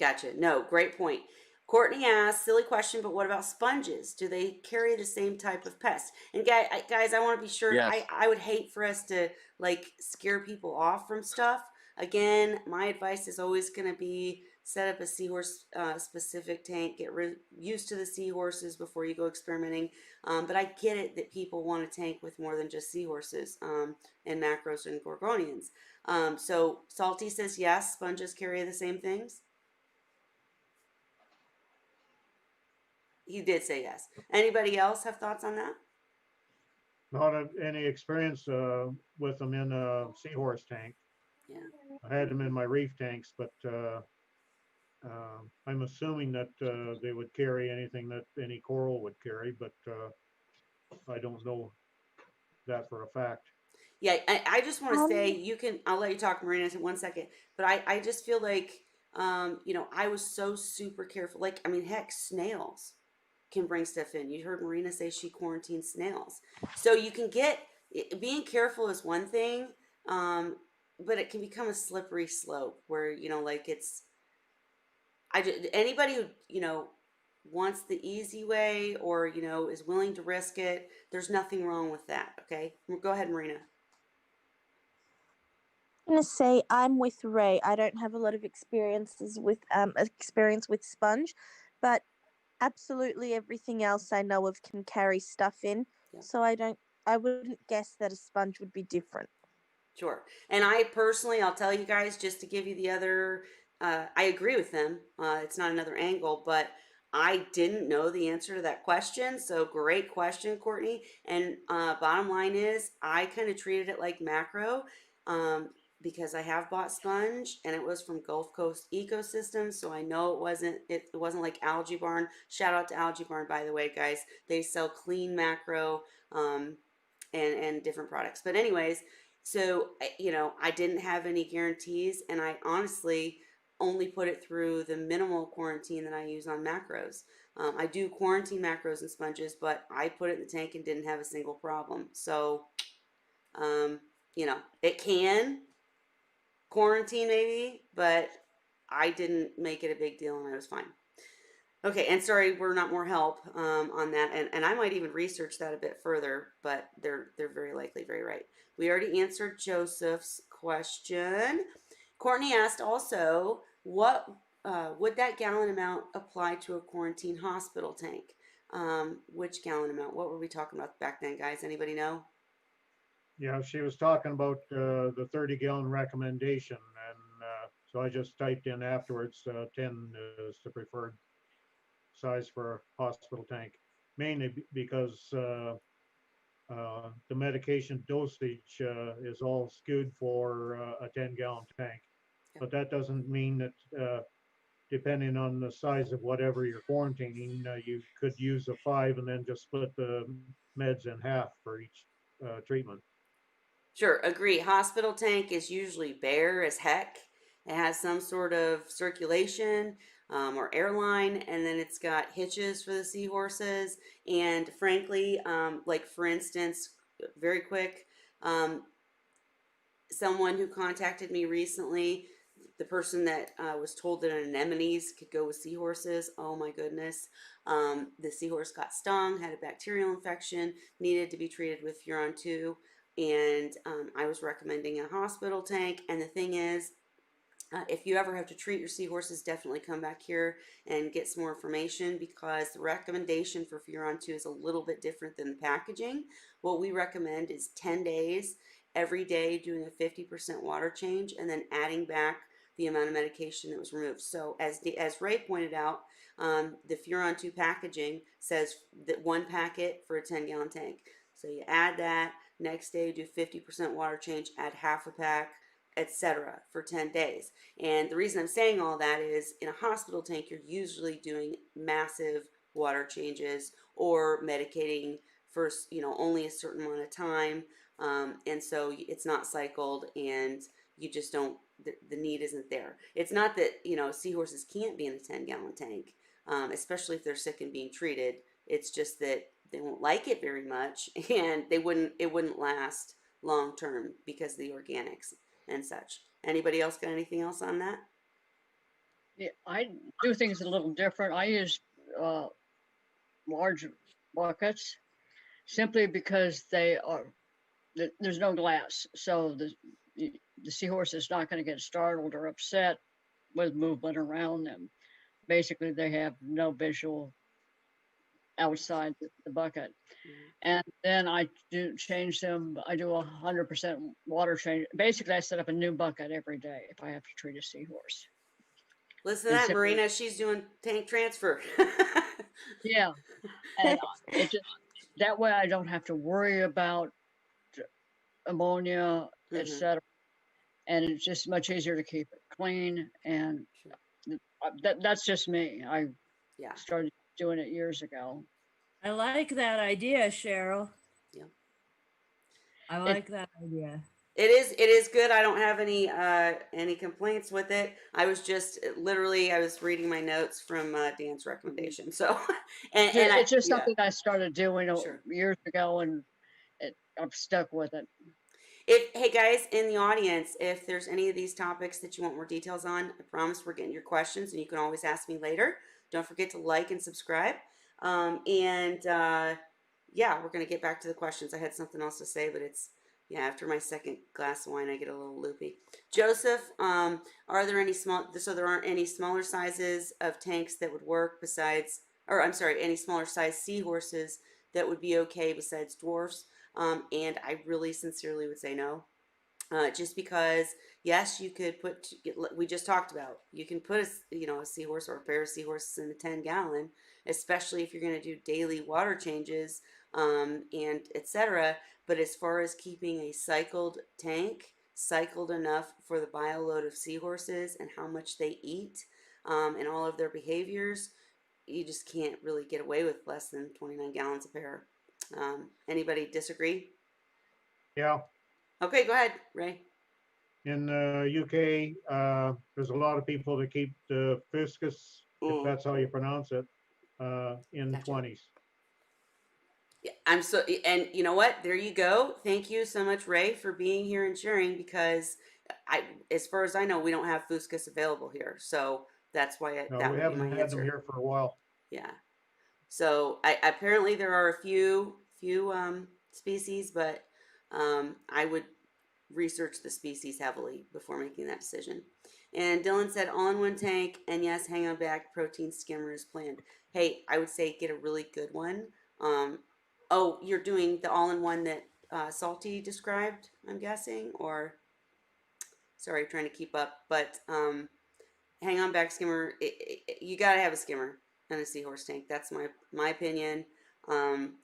gotcha. No, great point. Courtney asked, silly question, but what about sponges? Do they carry the same type of pest? And guys, I want to be sure. Yes. I would hate for us to like scare people off from stuff. Again, my advice is always going to be set up a seahorse specific tank. Get used to the seahorses before you go experimenting. But I get it that people want a tank with more than just seahorses and macros and gorgonians. So Salty says yes, sponges carry the same things. He did say yes. Anybody else have thoughts on that? Not any experience with them in a seahorse tank. Yeah. I had them in my reef tanks, but I'm assuming that they would carry anything that any coral would carry, but I don't know that for a fact. Yeah, I just want to say you can. I'll let you talk, Marina, in 1 second. But I just feel like, I was so super careful. Like, I mean, heck, snails can bring stuff in. You heard Marina say she quarantined snails, so you can get. Being careful is one thing, but it can become a slippery slope where like it's. Anybody who wants the easy way or is willing to risk it. There's nothing wrong with that. Okay, go ahead, Marina. I'm gonna say I'm with Ray. I don't have a lot of experience with sponge, but absolutely everything else I know of can carry stuff in. Yeah. So I wouldn't guess that a sponge would be different. Sure. And I personally, I'll tell you guys, just to give you the other, I agree with them. It's not another angle, but I didn't know the answer to that question. So great question, Courtney. And bottom line is, I kind of treated it like macro because I have bought sponge and it was from Gulf Coast Ecosystems. So I know it wasn't like Algae Barn. Shout out to Algae Barn, by the way, guys. They sell clean macro and different products. But anyways, so, I didn't have any guarantees, and I honestly only put it through the minimal quarantine that I use on macros. I do quarantine macros and sponges, but I put it in the tank and didn't have a single problem. So, it can quarantine maybe, but I didn't make it a big deal and I was fine. Okay, and sorry, we're not more help on that, and I might even research that a bit further, but they're very likely very right. We already answered Joseph's question. Courtney asked also, what would that gallon amount apply to a quarantine hospital tank? Which gallon amount? What were we talking about back then, guys? Anybody know? Yeah, she was talking about the 30-gallon recommendation, and so I just typed in afterwards 10 is the preferred size for a hospital tank, mainly because the medication dosage is all skewed for a 10-gallon tank. But that doesn't mean that depending on the size of whatever you're quarantining, you could use a 5 and then just split the meds in half for each treatment. Sure, agree. Hospital tank is usually bare as heck. It has some sort of circulation or airline, and then it's got hitches for the seahorses. And frankly, like for instance, very quick, someone who contacted me recently, the person that was told that anemones could go with seahorses. Oh my goodness. The seahorse got stung, had a bacterial infection, needed to be treated with Furon 2. And I was recommending a hospital tank. And the thing is, if you ever have to treat your seahorses, definitely come back here and get some more information because the recommendation for Furon 2 is a little bit different than the packaging. What we recommend is 10 days, every day doing a 50% water change and then adding back the amount of medication that was removed. So as Ray pointed out, the Furon 2 packaging says that 1 packet for a 10-gallon tank. So you add that, Next day, do 50% water change, add half a pack, etc. for 10 days. And the reason I'm saying all that is in a hospital tank, you're usually doing massive water changes or medicating for, only a certain amount of time. And so it's not cycled and you just don't, the need isn't there. It's not that, seahorses can't be in a 10-gallon tank, especially if they're sick and being treated. It's just that they won't like it very much and it wouldn't last long term because of the organics and such. Anybody else got anything else on that? Yeah, I do things a little different. I use large buckets simply because there's no glass, so the seahorse is not going to get startled or upset with movement around them. Basically, they have no visual outside the bucket. And then I do change them. I do 100% water change. Basically, I set up a new bucket every day if I have to treat a seahorse. Listen to And that, simply, Marina. She's doing tank transfer. yeah, and it just that way I don't have to worry about ammonia, Mhm. etc. And it's just much easier to keep it clean. And that's just me. I Yeah. started doing it years ago. I like that idea, Cheryl. Yeah. I like that idea. It is good. I don't have any complaints with it. I was just literally I was reading my notes from Dan's recommendation. So and It's just yeah, something I started doing sure. years ago, and I'm stuck with it. Hey guys in the audience, if there's any of these topics that you want more details on, I promise we're getting your questions, and you can always ask me later. Don't forget to like and subscribe. Yeah, we're gonna get back to the questions. I had something else to say, but after my second glass of wine, I get a little loopy. Joseph, are there any so there aren't any smaller sizes of tanks that would work besides, or I'm sorry, any smaller size seahorses that would be okay besides dwarfs? And I really sincerely would say no. Just because, yes, you could we just talked about, you can put a seahorse or a pair of seahorses in a 10-gallon, especially if you're going to do daily water changes, and etc. But as far as keeping a cycled tank, cycled enough for the bioload of seahorses and how much they eat, and all of their behaviors, you just can't really get away with less than 29 gallons a pair. Anybody disagree? Yeah, Okay, go ahead, Ray. in the UK, there's a lot of people that keep the fuscus, if Mm, that's how you pronounce it, in gotcha. 20s. Yeah, and you know what? There you go. Thank you so much, Ray, for being here and sharing, because as far as I know, we don't have fuscus available here. So that's why No, that we would be my haven't had them answer. here for a while. Yeah. So apparently there are a few species, but I would research the species heavily before making that decision. And Dylan said all-in-one tank, and yes, hang on back protein skimmer is planned. Hey, I would say get a really good one. Oh, you're doing the all-in-one that Salty described, I'm guessing, or sorry, trying to keep up, but hang on back skimmer. You gotta have a skimmer and a seahorse tank. That's my opinion.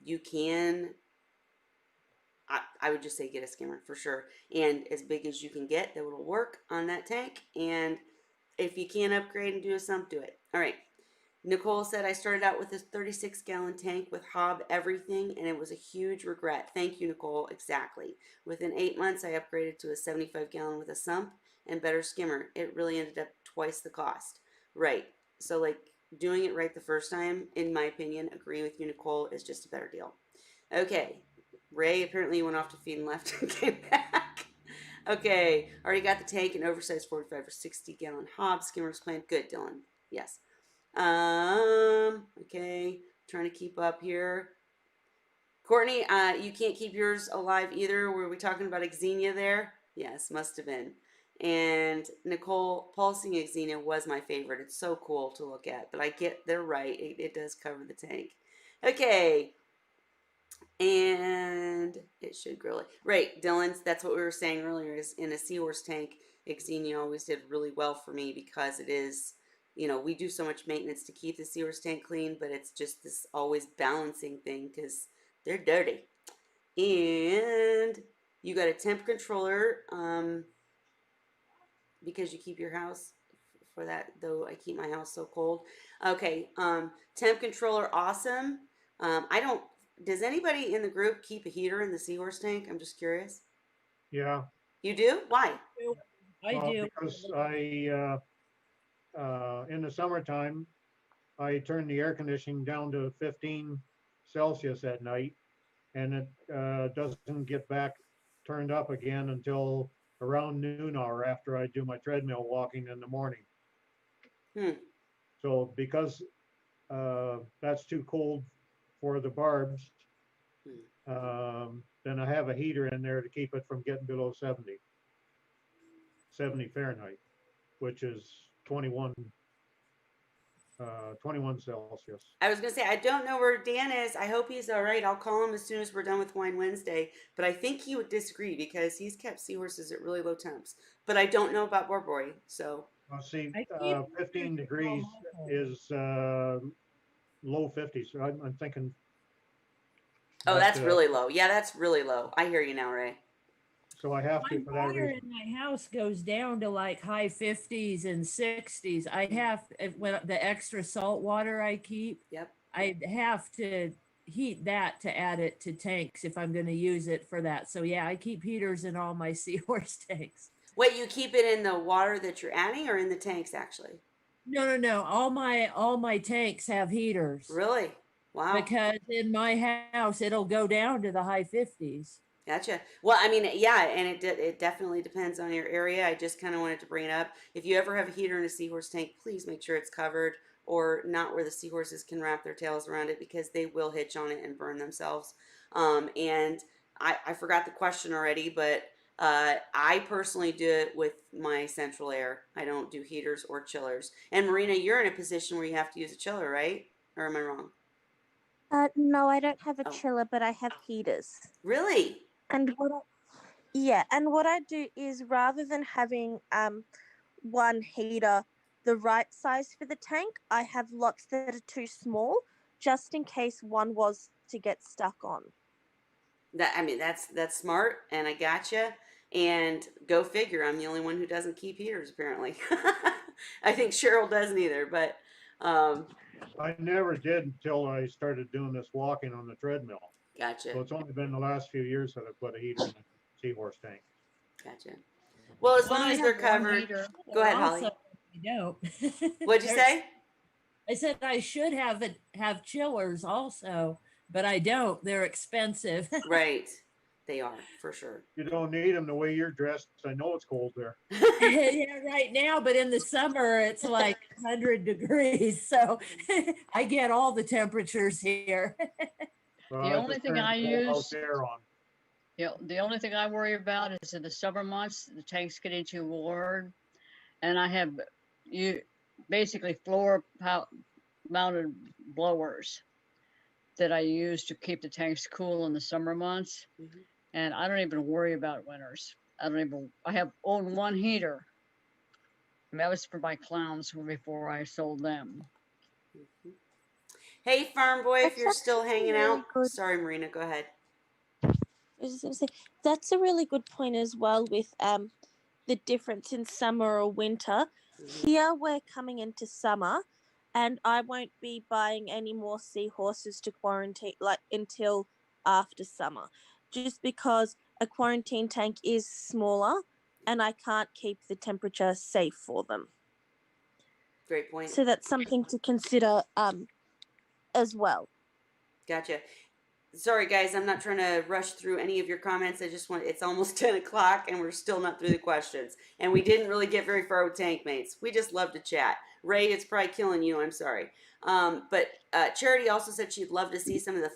You can. I would just say get a skimmer for sure, and as big as you can get that will work on that tank. And if you can upgrade and do a sump, do it. All right. Nicole said I started out with a 36-gallon tank with hob everything, and it was a huge regret. Thank you, Nicole. Exactly. Within 8 months, I upgraded to a 75-gallon with a sump and better skimmer. It really ended up twice the cost. Right. So like doing it right the first time, in my opinion, agree with you, Nicole, is just a better deal. Okay. Ray apparently went off to feed and left and came back. Okay. Already got the tank and oversized 45 or 60-gallon hob. Skimmers planned. Good, Dylan. Yes. Okay, trying to keep up here. Courtney, you can't keep yours alive either. Were we talking about Xenia there? Yes, must have been. And Nicole, pulsing Xenia was my favorite. It's so cool to look at, but I get they're right. It does cover the tank. Okay, and it should grill it. Right, Dylan, that's what we were saying earlier, is in a seahorse tank, Xenia always did really well for me because it is, we do so much maintenance to keep the seahorse tank clean, but it's just this always balancing thing because they're dirty. And you got a temp controller, because you keep your house for that, though I keep my house so cold. Okay, temp controller, awesome. I don't, does anybody in the group keep a heater in the seahorse tank? I'm just curious. Yeah, You do? Why? I well, do. because in the summertime, I turn the air conditioning down to 15 Celsius at night, and it doesn't get back turned up again until around noon hour after I do my treadmill walking in the morning. Hmm. So because that's too cold for the barbs, then I have a heater in there to keep it from getting below 70 Fahrenheit, which is 21 Celsius. I was gonna say, I don't know where Dan is. I hope he's all right. I'll call him as soon as we're done with Wine Wednesday. But I think he would disagree because he's kept seahorses at really low temps. But I don't know about Borbori. So, Well, see, I keep 15 heaters in all degrees my homes. is low 50s. So I'm thinking oh, that, that's really low. Yeah, that's really low. I hear you now, Ray. so I have My to for that water reason. in my house goes down to like high 50s and 60s. I have when the extra salt water I keep, Yep. I have to heat that to add it to tanks if I'm going to use it for that. So yeah, I keep heaters in all my seahorse tanks. Wait, you keep it in the water that you're adding or in the tanks actually? No. All my tanks have heaters Really? Wow. because in my house it'll go down to the high 50s. Gotcha. Well, I mean, yeah, and it definitely depends on your area. I just kind of wanted to bring it up. If you ever have a heater in a seahorse tank, please make sure it's covered or not where the seahorses can wrap their tails around it because they will hitch on it and burn themselves. And I forgot the question already, but I personally do it with my central air. I don't do heaters or chillers. And Marina, you're in a position where you have to use a chiller, right? Or am I wrong? No, I don't have a Oh, chiller, but I have heaters. really? And yeah, and what I do is rather than having one heater the right size for the tank, I have lots that are too small, just in case one was to get stuck on. That I mean, that's smart, and I gotcha. And go figure, I'm the only one who doesn't keep heaters apparently. I think Cheryl doesn't either, but um, I never did until I started doing this walking on the treadmill. gotcha, So it's only been the last few years that I put a heater in a seahorse tank. gotcha. Well, as Well, long I as have they're one covered. heater. Go ahead, Also, Holly. I don't. What'd you say? I said I should have chillers also, but I don't. They're expensive. Right, they are for sure. You don't need them the way you're dressed. I know it's cold there. Yeah, right now, but in the summer it's like 100 degrees. So I get all the temperatures here. Well, The I only just thing turned I the whole house use, air on. the only thing I worry about is in the summer months, the tank's getting too warm, and I have you basically mounted blowers that I use to keep the tanks cool in the summer months. Mhm. And I don't even worry about winters. I have owned one heater. And that was for my clowns before I sold them. Mhm. Hey, farm boy, if That's you're still actually hanging really out. good. Sorry, Marina, go ahead. I was just gonna say that's a really good point as well with the difference in summer or winter. Mhm. Here we're coming into summer, and I won't be buying any more seahorses to quarantine like until after summer, just because a quarantine tank is smaller, and I can't keep the temperature safe for them. Great point. So that's something to consider as well. Gotcha. Sorry, guys, I'm not trying to rush through any of your comments. I just want, it's almost 10 o'clock and we're still not through the questions. And we didn't really get very far with tank mates. We just love to chat. Ray, it's probably killing you. I'm sorry. But Charity also said she'd love to see some of the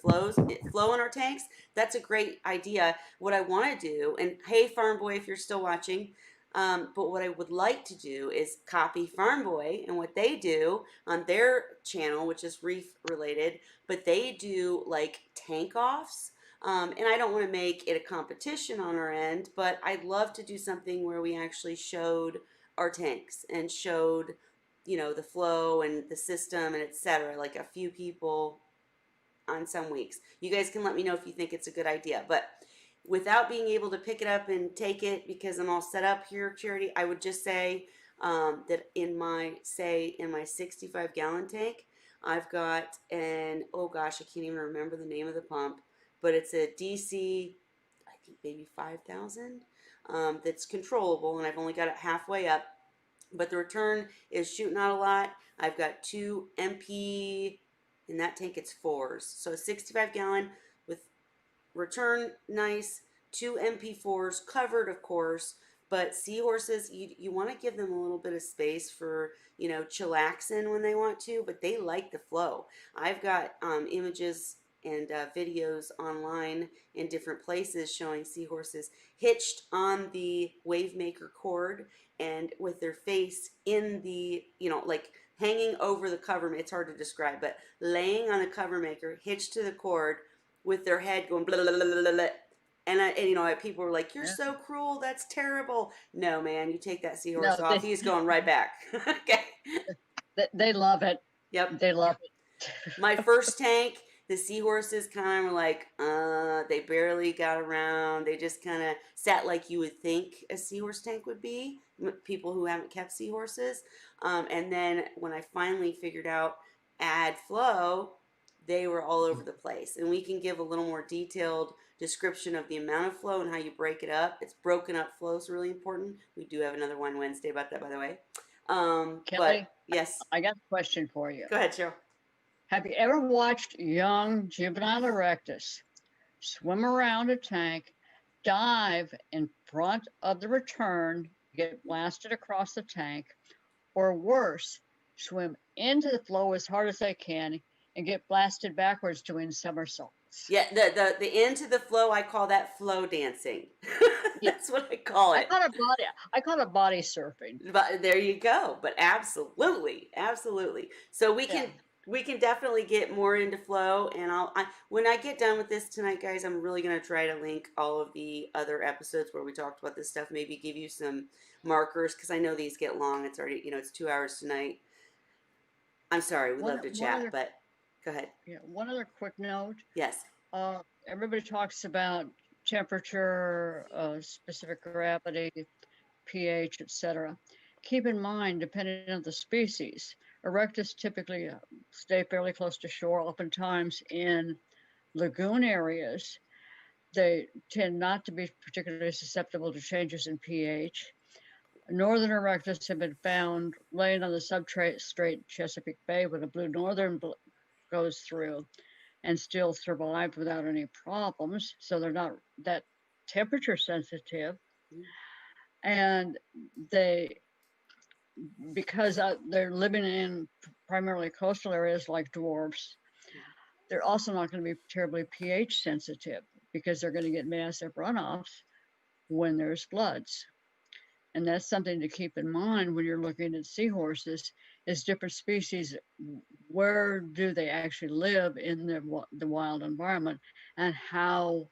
flow in our tanks. That's a great idea. What I want to do, and hey, Farm Boy, if you're still watching, but what I would like to do is copy Farm Boy and what they do on their channel, which is reef related, but they do like tank offs. And I don't want to make it a competition on our end, but I'd love to do something where we actually showed our tanks and showed, the flow and the system and etc. Like a few people on some weeks. You guys can let me know if you think it's a good idea. But without being able to pick it up and take it because I'm all set up here, Charity, I would just say that in my 65-gallon tank, I've got oh gosh, I can't even remember the name of the pump, but it's a DC, I think maybe 5,000, that's controllable, and I've only got it halfway up. But the return is shooting out a lot. I've got 2 MP, in that tank it's 4s. So 65-gallon with return nice, 2 MP4s covered, of course. But seahorses, you want to give them a little bit of space for, chillaxing when they want to, but they like the flow. I've got images and videos online in different places showing seahorses hitched on the wave maker cord and with their face in the, like hanging over the cover. It's hard to describe, but laying on the cover maker, hitched to the cord with their head going blah, blah, blah, blah, blah. And people were like, "You're Yeah. so cruel. That's terrible." No, man, you take that seahorse No, off, he's going right back. Okay. they love it. Yep. They love it. My first tank, the seahorses kind of were like, they barely got around. They just kind of sat like you would think a seahorse tank would be, people who haven't kept seahorses. And then when I finally figured out add flow, they were all over the place. And we can give a little more detailed description of the amount of flow and how you break it up. It's broken up flow is really important. We do have another one Wednesday about that, by the way. But Kelly, yes, I got a question for you. go ahead, Cheryl. Have you ever watched young juvenile erectus swim around a tank, dive in front of the return, get blasted across the tank, or worse, swim into the flow as hard as they can and get blasted backwards doing somersaults? Yeah, the into the flow, I call that flow dancing. That's what I call it. I call it body surfing. But there you go. But absolutely, absolutely. So we can definitely get more into flow, and when I get done with this tonight, guys, I'm really gonna try to link all of the other episodes where we talked about this stuff. Maybe give you some markers because I know these get long. It's already it's 2 hours tonight. I'm sorry, we love to chat, but go ahead. Yeah, one other quick note. Yes. Everybody talks about temperature, specific gravity, pH, etc. Keep in mind, depending on the species, erectus typically stay fairly close to shore. Oftentimes in lagoon areas, they tend not to be particularly susceptible to changes in pH. Northern erectus have been found laying on the substrate Chesapeake Bay when a blue northern goes through and still survive without any problems. So they're not that temperature sensitive. And because they're living in primarily coastal areas like dwarfs, they're also not going to be terribly pH sensitive because they're going to get massive runoffs when there's floods. And that's something to keep in mind when you're looking at seahorses, is different species, where do they actually live in the wild environment, and how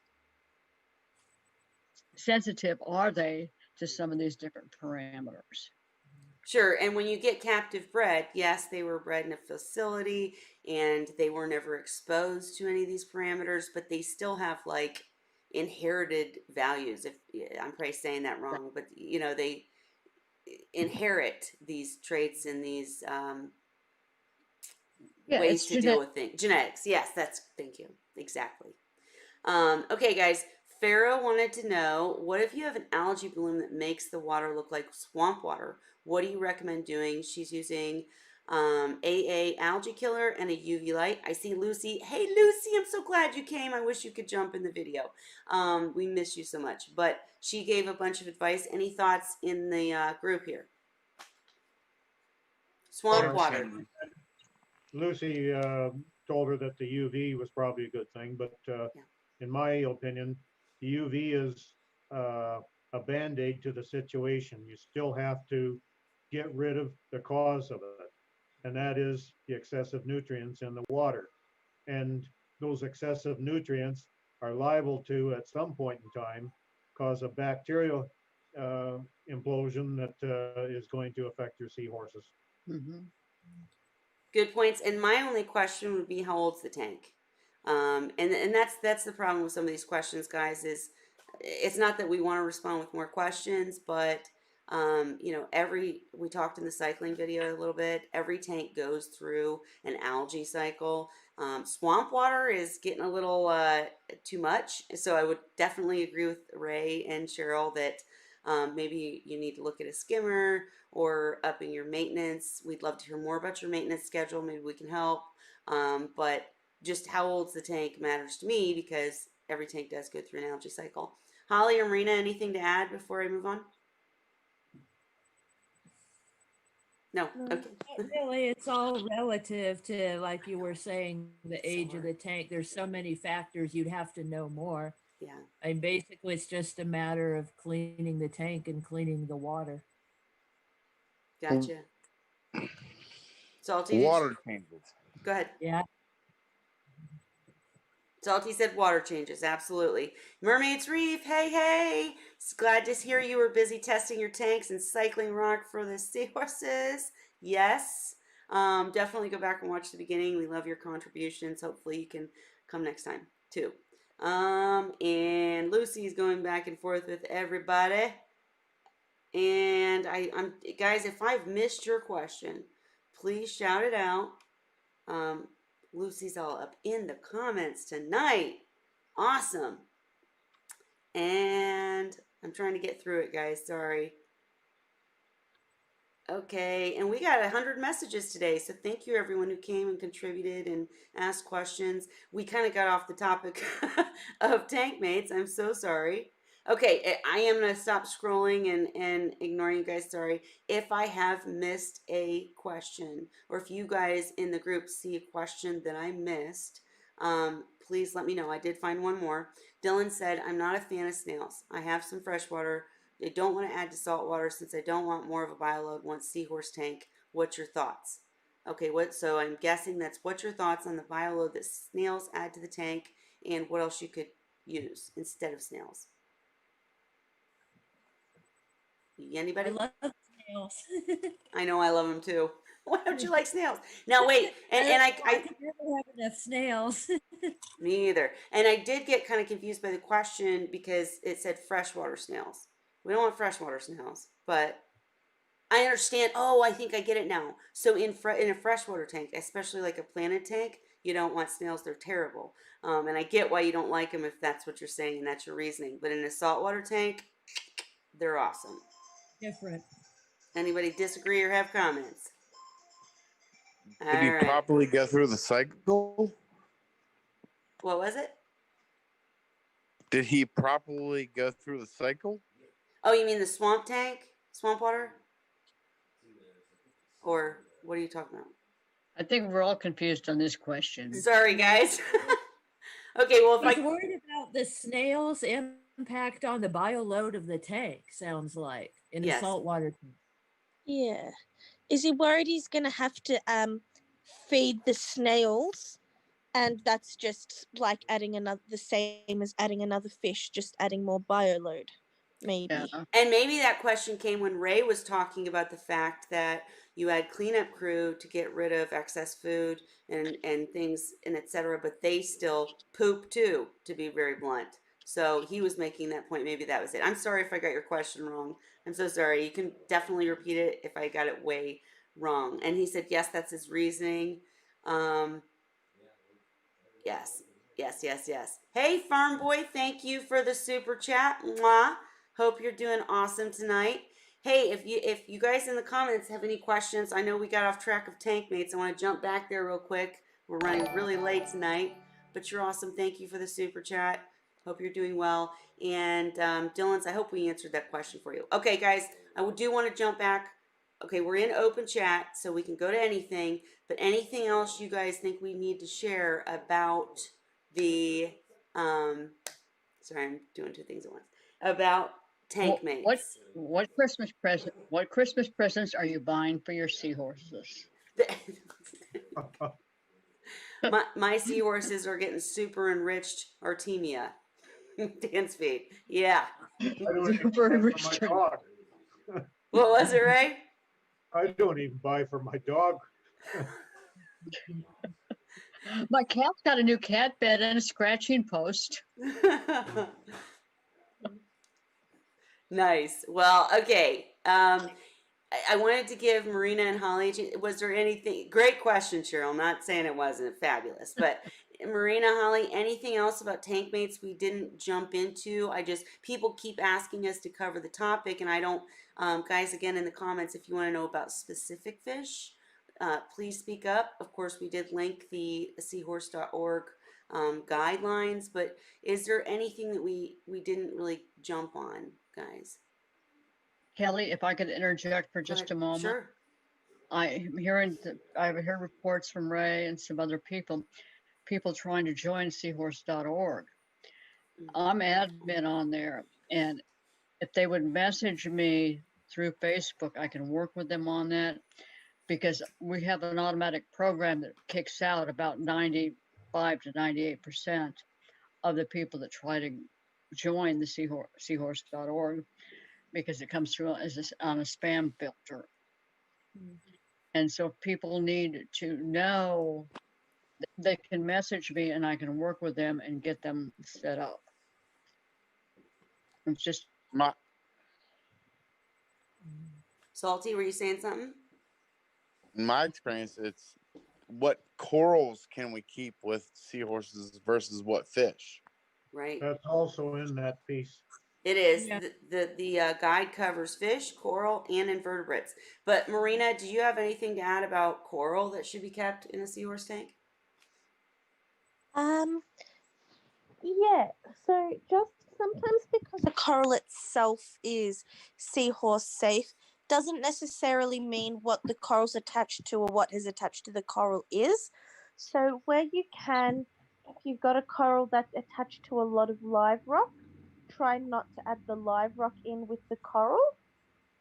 sensitive are they to some of these different parameters? Sure, and when you get captive bred, yes, they were bred in a facility and they were never exposed to any of these parameters, but they still have like inherited values. If I'm probably saying that wrong, but they inherit these traits and these ways to deal with things. Genetics, yes, thank you, exactly. Okay, guys. Farah wanted to know, what if you have an algae bloom that makes the water look like swamp water? What do you recommend doing? She's using AA algae killer and a UV light. I see Lucy. Hey, Lucy, I'm so glad you came. I wish you could jump in the video. We miss you so much. But she gave a bunch of advice. Any thoughts in the group here? Swamp water. Lucy told her that the UV was probably a good thing, but in my opinion, the UV is a band-aid to the situation. You still have to get rid of the cause of it, and that is the excessive nutrients in the water. And those excessive nutrients are liable to, at some point in time, cause a bacterial implosion that is going to affect your seahorses. Mm-hmm. Good points. And my only question would be, how old's the tank? And that's the problem with some of these questions, guys, is it's not that we want to respond with more questions, but you know, we talked in the cycling video a little bit, every tank goes through an algae cycle. Swamp water is getting a little too much, so I would definitely agree with Ray and Cheryl that maybe you need to look at a skimmer or upping your maintenance. We'd love to hear more about your maintenance schedule. Maybe we can help. But just how old's the tank matters to me because every tank does go through an algae cycle. Holly or Marina, anything to add before I move on? No. No. Okay. Not really, it's all relative to, like you were saying, the age of the tank. There's so many factors, you'd have to know more. Yeah. I mean, basically, it's just a matter of cleaning the tank and cleaning the water. Gotcha. Salty. Water changes. Go ahead. Yeah. Salty said water changes. Absolutely. Mermaids Reef. Hey, hey. Glad to hear you were busy testing your tanks and cycling rock for the seahorses. Yes. Definitely go back and watch the beginning. We love your contributions. Hopefully you can come next time too. And Lucy's going back and forth with everybody. And I'm guys, if I've missed your question, please shout it out. Lucy's all up in the comments tonight. Awesome. And I'm trying to get through it, guys. Sorry. Okay, and we got 100 messages today, so thank you everyone who came and contributed and asked questions. We kind of got off the topic of tank mates. I'm so sorry. Okay, I am going to stop scrolling and ignoring you guys. Sorry. If I have missed a question, or if you guys in the group see a question that I missed, please let me know. I did find one more. Dylan said, I'm not a fan of snails. I have some freshwater. I don't want to add to salt water since I don't want more of a bioload once seahorse tank. What's your thoughts? Okay, so I'm guessing that's what's your thoughts on the bioload that snails add to the tank and what else you could use instead of snails? Anybody? I love snails. I know I love them too. Why don't you like snails? Now wait, and I could never have enough snails. me either. And I did get kind of confused by the question because it said freshwater snails. We don't want freshwater snails, but I understand. Oh, I think I get it now. So in a freshwater tank, especially like a planted tank, you don't want snails. They're terrible. And I get why you don't like them if that's what you're saying and that's your reasoning. But in a saltwater tank, they're awesome. Different. Anybody disagree or have comments? Did you properly go through the cycle? What was it? Did he properly go through the cycle? Oh, you mean the swamp tank? Swamp water? Or what are you talking about? I think we're all confused on this question. Sorry, guys. Okay, well, if He's worried about the snails' impact on the bioload of the tank, sounds like, in a saltwater tank. Yeah. Is he worried he's going to have to feed the snails? And that's just like adding the same as adding another fish, just adding more bioload, maybe. Yeah. And maybe that question came when Ray was talking about the fact that you had cleanup crew to get rid of excess food and things and etc. But they still poop too, to be very blunt. So he was making that point. Maybe that was it. I'm sorry if I got your question wrong. I'm so sorry. You can definitely repeat it if I got it way wrong. And he said, yes, that's his reasoning. Yes. Hey, Farm Boy, thank you for the super chat. Mwah. Hope you're doing awesome tonight. Hey, if you guys in the comments have any questions, I know we got off track of tank mates. I want to jump back there real quick. We're running really late tonight, but you're awesome. Thank you for the super chat. Hope you're doing well. And Dylan's, I hope we answered that question for you. Okay, guys, I do want to jump back. Okay, we're in open chat, so we can go to anything, but anything else you guys think we need to share about the, sorry, I'm doing two things at once, about tank mates. What Christmas presents are you buying for your seahorses? my seahorses are getting super enriched Artemia dance feed. Yeah. I don't even buy for my dog. What was it, Ray? I don't even buy for my dog. My cat's got a new cat bed and a scratching post. Nice. Well, okay. I wanted to give Marina and Holly. Was there anything? Great question, Cheryl. I'm not saying it wasn't fabulous, but Marina, Holly, anything else about tank mates we didn't jump into? People keep asking us to cover the topic, and I don't. Guys, again in the comments, if you want to know about specific fish, please speak up. Of course, we did link the seahorse.org guidelines, but is there anything that we didn't really jump on, guys? Kelly, if I could interject for just a moment. Sure. I've heard reports from Ray and some other people trying to join seahorse.org. I'm admin on there, and if they would message me through Facebook, I can work with them on that, because we have an automatic program that kicks out about 95 to 98% of the people that try to join the seahorse.org, because it comes through as on a spam filter. And so people need to know they can message me and I can work with them and get them set up. It's just Salty, were you saying something? in my experience, it's what corals can we keep with seahorses versus what fish. Right. That's also in that piece. It is. Yeah. The guide covers fish, coral, and invertebrates. But Marina, do you have anything to add about coral that should be kept in a seahorse tank? Yeah, so just sometimes because the coral itself is seahorse safe doesn't necessarily mean what the coral's attached to or what is attached to the coral is. So where you can, if you've got a coral that's attached to a lot of live rock, try not to add the live rock in with the coral,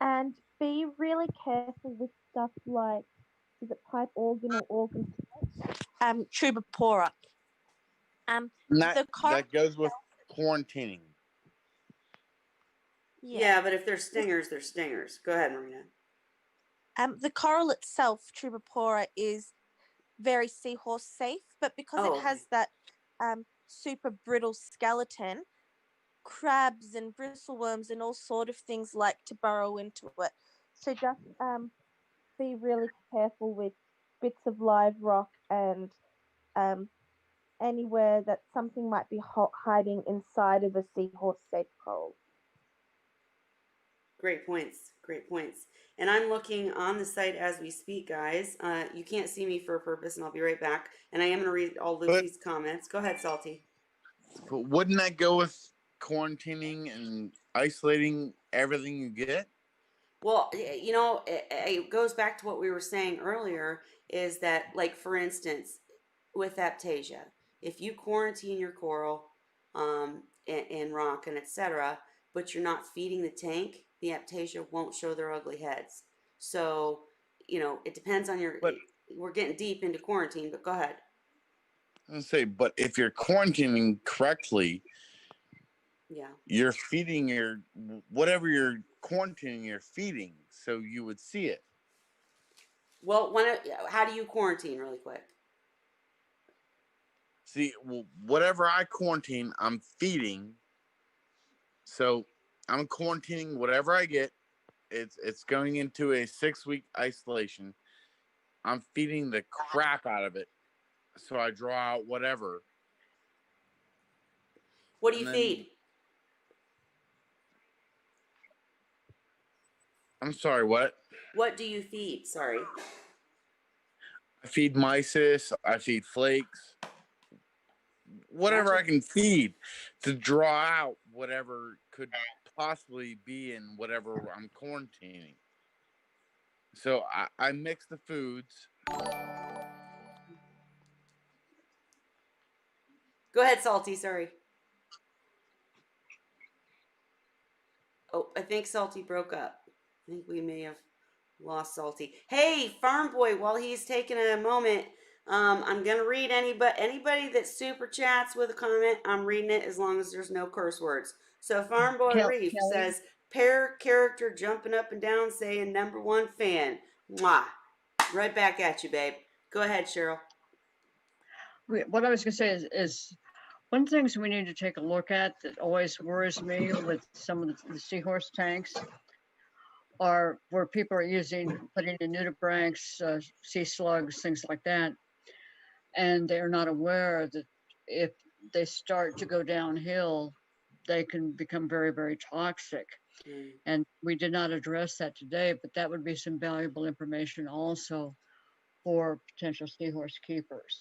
and be really careful with stuff like, is it pipe organ or organ? Tubipora. And that goes with quarantining. Yeah, but if they're stingers, they're stingers. Go ahead, Marina. The coral itself, Tubipora, is very seahorse safe, but because it has that super brittle skeleton, crabs and bristleworms and all sort of things like to burrow into it. So just be really careful with bits of live rock and anywhere that something might be hiding inside of a seahorse safe coral. Great points. Great points. And I'm looking on the site as we speak, guys. You can't see me for a purpose, and I'll be right back. And I am going to read all Lucy's comments. Go ahead, Salty. But wouldn't that go with quarantining and isolating everything you get? Well, you know, it goes back to what we were saying earlier, is that, like, for instance, with aptasia, if you quarantine your coral and rock and etc., but you're not feeding the tank, the aptasia won't show their ugly heads. So, you know, it depends on your. We're getting deep into quarantine, but go ahead. I was gonna say, but if you're quarantining correctly, yeah, you're feeding your whatever you're quarantining, you're feeding, so you would see it. Well, how do you quarantine, really quick? See, whatever I quarantine, I'm feeding. So I'm quarantining whatever I get. It's going into a 6-week isolation. I'm feeding the crap out of it. So I draw out whatever. What do you feed? I'm sorry, what? What do you feed? Sorry. I feed mysis. I feed flakes. Whatever I can feed to draw out whatever could possibly be in whatever I'm quarantining. So I mix the foods. Go ahead, Salty. Sorry. Oh, I think Salty broke up. I think we may have lost Salty. Hey, Farm Boy, while he's taking a moment, I'm going to read anybody that super chats with a comment. I'm reading it as long as there's no curse words. So Farm Boy Reef says, pair character jumping up and down saying #1 fan. Mwah. Right back at you, babe. Go ahead, Cheryl. what I was gonna say is one of the things we need to take a look at that always worries me with some of the seahorse tanks are where people are putting in nudibranchs, sea slugs, things like that. And they're not aware that if they start to go downhill, they can become very, very toxic. Mm. And we did not address that today, but that would be some valuable information also for potential seahorse keepers.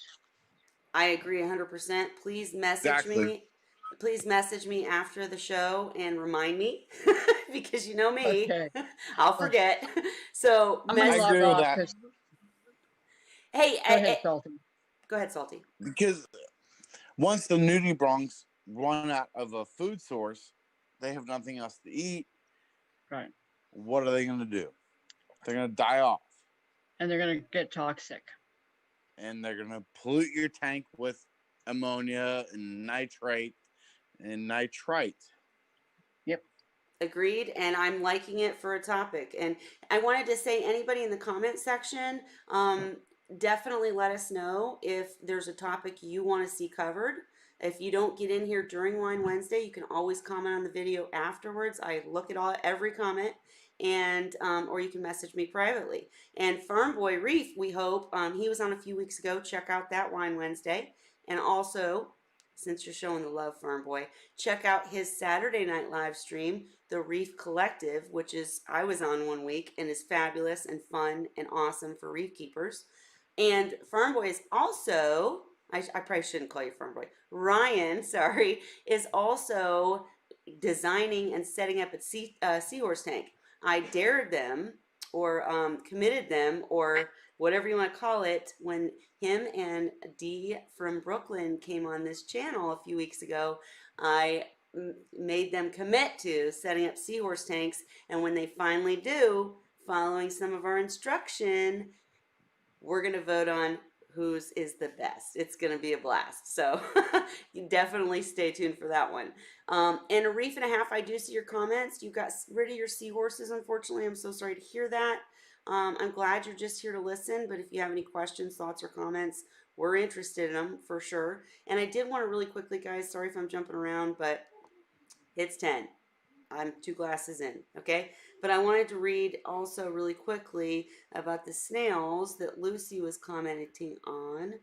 I agree 100%. Please message Exactly. me. Please message me after the show and remind me because you know me, Okay. I'll Uh, forget. So, I'm gonna I log agree with off that. because hey, go ahead, Salty. go ahead, Salty. Because once the nudibranchs run out of a food source, they have nothing else to eat. Right. What are they going to do? They're going to die off. And they're gonna get toxic. And they're going to pollute your tank with ammonia and nitrate and nitrite. Yep. Agreed, and I'm liking it for a topic. And I wanted to say, anybody in the comment section, definitely let us know if there's a topic you want to see covered. If you don't get in here during Wine Wednesday, you can always comment on the video afterwards. I look at every comment, and or you can message me privately. And Farm Boy Reef, we hope, he was on a few weeks ago. Check out that Wine Wednesday, and also, since you're showing the love, Farm Boy, check out his Saturday night live stream, The Reef Collective, which is I was on one week and is fabulous and fun and awesome for reef keepers. And Farm Boy is also, I probably shouldn't call you Farm Boy, Ryan, sorry, is also designing and setting up a seahorse tank. I dared them or committed them or whatever you want to call it when him and Dee from Brooklyn came on this channel a few weeks ago. I made them commit to setting up seahorse tanks, and when they finally do, following some of our instruction, we're going to vote on whose is the best. It's going to be a blast. So you definitely stay tuned for that one. And a reef and a half, I do see your comments. You got rid of your seahorses, unfortunately. I'm so sorry to hear that. I'm glad you're just here to listen, but if you have any questions, thoughts, or comments, we're interested in them for sure. And I did want to really quickly, guys, sorry if I'm jumping around, but it's 10. I'm 2 glasses in, okay? But I wanted to read also really quickly about the snails that Lucy was commenting on.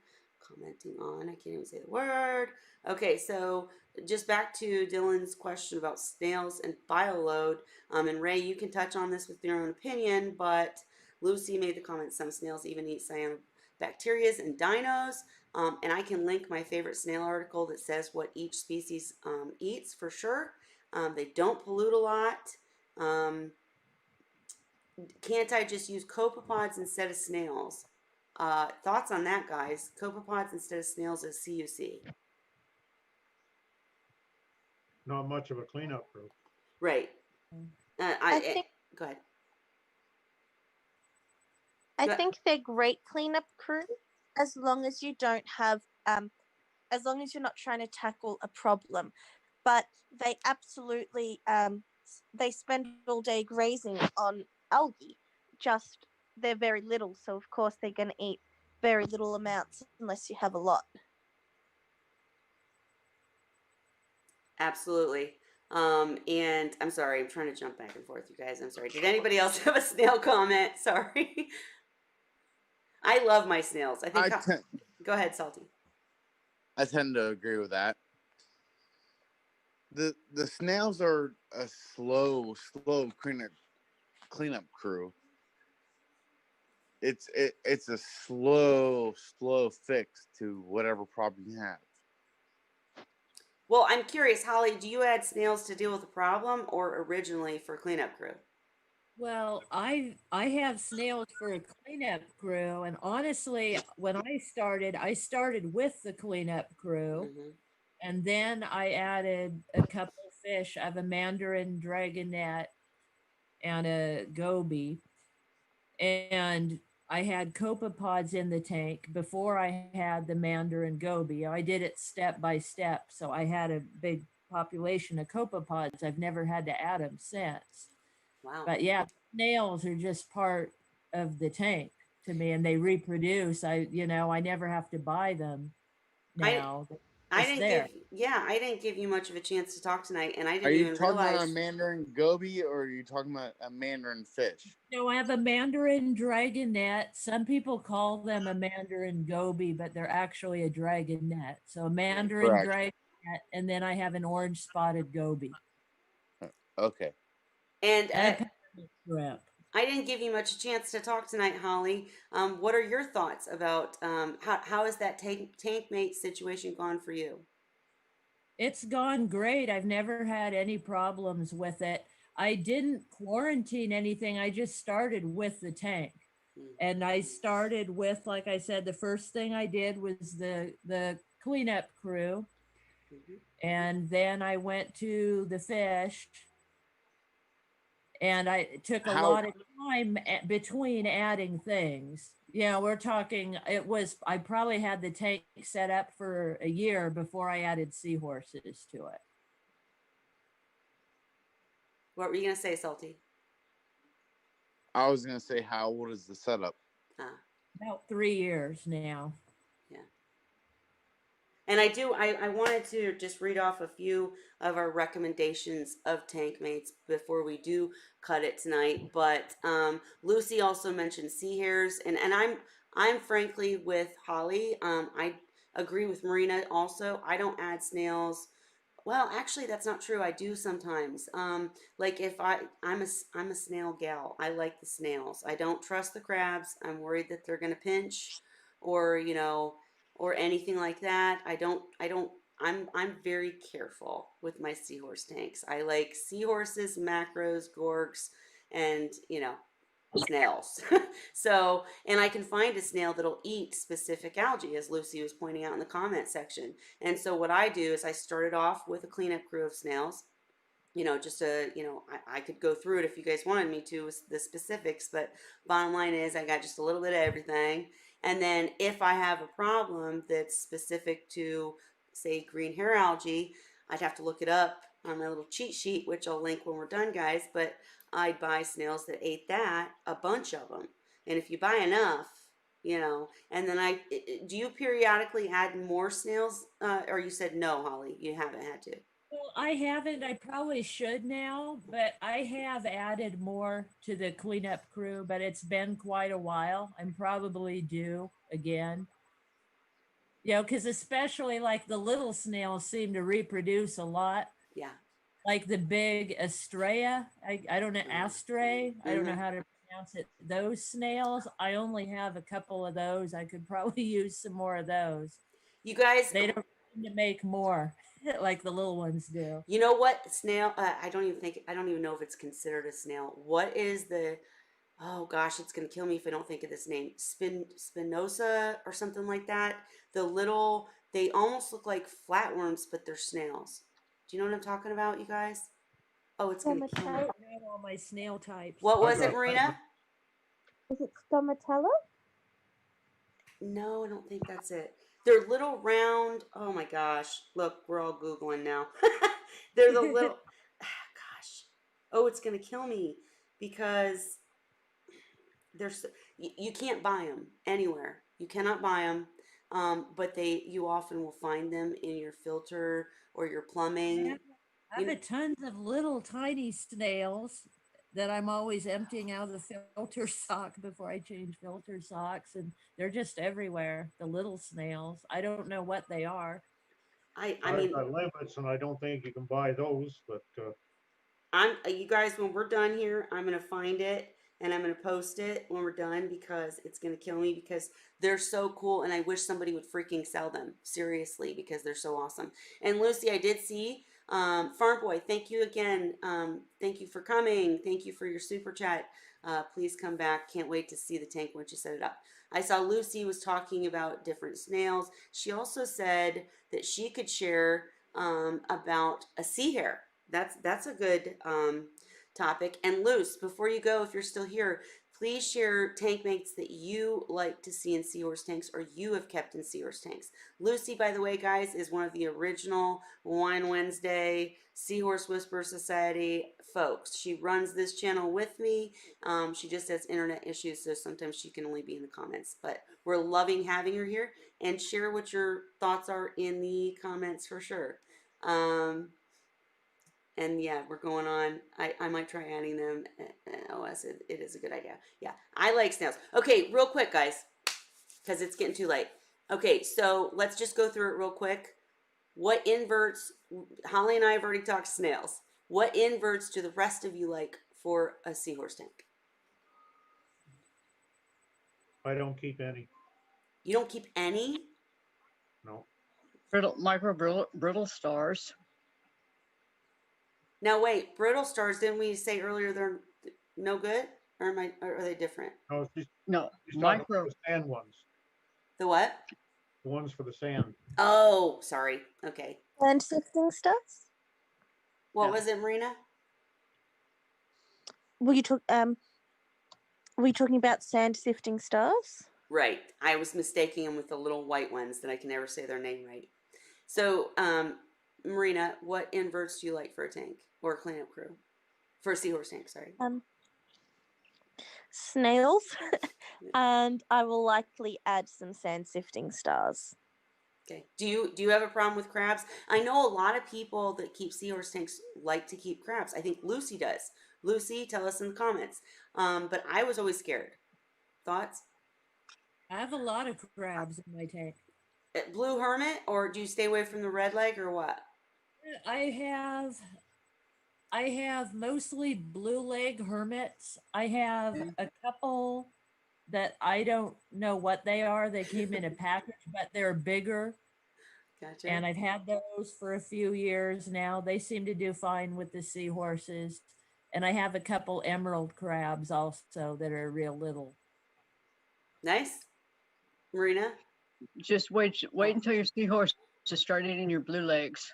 I can't even say the word. Okay, so just back to Dylan's question about snails and Bioload. And Ray, you can touch on this with your own opinion, but Lucy made the comment, some snails even eat cyanobacterias and dinos. And I can link my favorite snail article that says what each species eats for sure. They don't pollute a lot. Can't I just use copepods instead of snails? Thoughts on that, guys? Copepods instead of snails is CUC. Not much of a cleanup crew. Right. I think Go ahead. I Go- think they're great cleanup crew as long as you don't have as long as you're not trying to tackle a problem. But they absolutely they spend all day grazing on algae. Just they're very little, so of course they're going to eat very little amounts unless you have a lot. Absolutely. And I'm sorry, I'm trying to jump back and forth, you guys. I'm sorry. Did anybody else have a snail comment? Sorry. I love my snails. I think. Go ahead, Salty. I tend to agree with that. The snails are a slow cleanup crew. It's a slow fix to whatever problem you have. Well, I'm curious, Holly, do you add snails to deal with a problem or originally for cleanup crew? Well, I have snails for a cleanup crew, and honestly, when I started with the cleanup crew, Mm-hmm. and then I added a couple of fish. I have a mandarin dragonet and a goby, and I had copepods in the tank before I had the mandarin goby. I did it step by step, so I had a big population of copepods. I've never had to add them since. Wow. But yeah, snails are just part of the tank to me, and they reproduce. I never have to buy them. now. I It's didn't there. I didn't give you much of a chance to talk tonight, and I Are didn't you even talking about a realize. mandarin goby or are you talking about a mandarin fish? So I have a mandarin dragonet. Some people call them a mandarin goby, but they're actually a dragonet. So a mandarin Correct. dragonet, and then I have an orange spotted goby Okay. And and a peppermint shrimp. I didn't give you much chance to talk tonight, Holly. What are your thoughts about how has that tank mate situation gone for you? It's gone great. I've never had any problems with it. I didn't quarantine anything. I just started with the tank. And I started with, like I said, the first thing I did was the cleanup crew. Mhm. And then I went to the fish. And I took a How lot of time between adding things. Yeah, we're talking, I probably had the tank set up for a year before I added seahorses to it. What were you gonna say, Salty? I was gonna say, how old is the setup? Ah, About 3 years now. yeah. And I wanted to just read off a few of our recommendations of tank mates before we do cut it tonight. But Lucy also mentioned sea hares, and I'm frankly with Holly. I agree with Marina also. I don't add snails. Well, actually, that's not true. I do sometimes. Like if I'm a snail gal. I like the snails. I don't trust the crabs. I'm worried that they're gonna pinch, or or anything like that. I'm very careful with my seahorse tanks. I like seahorses, macros, gorgs, and snails. So, and I can find a snail that'll eat specific algae, as Lucy was pointing out in the comment section. And so what I do is I started off with a cleanup crew of snails. Just I could go through it if you guys wanted me to with the specifics, but bottom line is I got just a little bit of everything. And then if I have a problem that's specific to, say, green hair algae, I'd have to look it up on my little cheat sheet, which I'll link when we're done, guys. But I'd buy snails that ate that, a bunch of them. And if you buy enough, and then do you periodically add more snails? Or you said no, Holly, you haven't had to. Well, I haven't. I probably should now, but I have added more to the cleanup crew, but it's been quite a while. I'm probably due again. Because especially like the little snails seem to reproduce a lot. Yeah. Like the big Astrea, I don't know, Astray, I don't know Mhm. how to pronounce it. Those snails, I only have a couple of those. I could probably use some more of those. You guys, They don't seem to make more like the little ones do. you know what snail? I don't even know if it's considered a snail. What is the? Oh gosh, it's gonna kill me if I don't think of this name. Spinosa or something like that. They almost look like flatworms, but they're snails. Do you know what I'm talking about, you guys? Oh, it's gonna kill I me. Stomatella. don't know all my snail types. What I was it, got, Marina? Is it stomatella? No, I don't think that's it. They're little round. Oh my gosh. Look, we're all Googling now. They're the little. Gosh. Oh, it's going to kill me because you can't buy them anywhere. You cannot buy them. But you often will find them in your filter or your Yeah, plumbing. I You have a tons of little tiny snails that I'm always emptying out of the filter sock before I change filter socks, and they're just everywhere. The little snails. I don't know what they are. I I've mean, got limits and I don't think you can buy those, but you guys, when we're done here, I'm gonna find it and I'm gonna post it when we're done because it's gonna kill me because they're so cool and I wish somebody would freaking sell them seriously because they're so awesome. And Lucy, I did see Farm Boy. Thank you again. Thank you for coming. Thank you for your super chat. Please come back. Can't wait to see the tank once you set it up. I saw Lucy was talking about different snails. She also said that she could share about a sea hare. That's a good topic. And Luce, before you go, if you're still here, please share tank mates that you like to see in seahorse tanks or you have kept in seahorse tanks. Lucy, by the way, guys, is one of the original Wine Wednesday Seahorse Whisperer Society folks. She runs this channel with me. She just has internet issues, so sometimes she can only be in the comments. But we're loving having her here, and share what your thoughts are in the comments for sure. And yeah, we're going on. I might try adding them. OS, it is a good idea. Yeah, I like snails. Okay, real quick, guys, because it's getting too late. Okay, so let's just go through it real quick. What inverts, Holly and I have already talked snails. What inverts do the rest of you like for a seahorse tank? I don't keep any. You don't keep any? No. Brittle stars. Now wait, brittle stars, didn't we say earlier they're no good? Or are they different? No, No, she's talking about micro. the sand ones. The what? The ones for the sand. Oh, sorry. Okay. Sand-sifting stars? What Yeah. was it, Marina? Were you talking about sand-sifting stars? Right. I was mistaking them with the little white ones that I can never say their name right. So, Marina, what inverts do you like for a tank or a cleanup crew? For a seahorse tank, sorry. Snails, and I will likely add some sand-sifting stars. Okay. Do you have a problem with crabs? I know a lot of people that keep seahorse tanks like to keep crabs. I think Lucy does. Lucy, tell us in the comments. But I was always scared. Thoughts? I have a lot of crabs in my tank. Blue hermit, or do you stay away from the red leg, or what? I have mostly blue leg hermits. I have a couple that I don't know what they are. They came in a package, but they're bigger. Gotcha. And I've had those for a few years now. They seem to do fine with the seahorses. And I have a couple emerald crabs also that are real little. Nice. Marina? Just wait until your seahorse to start eating your blue legs.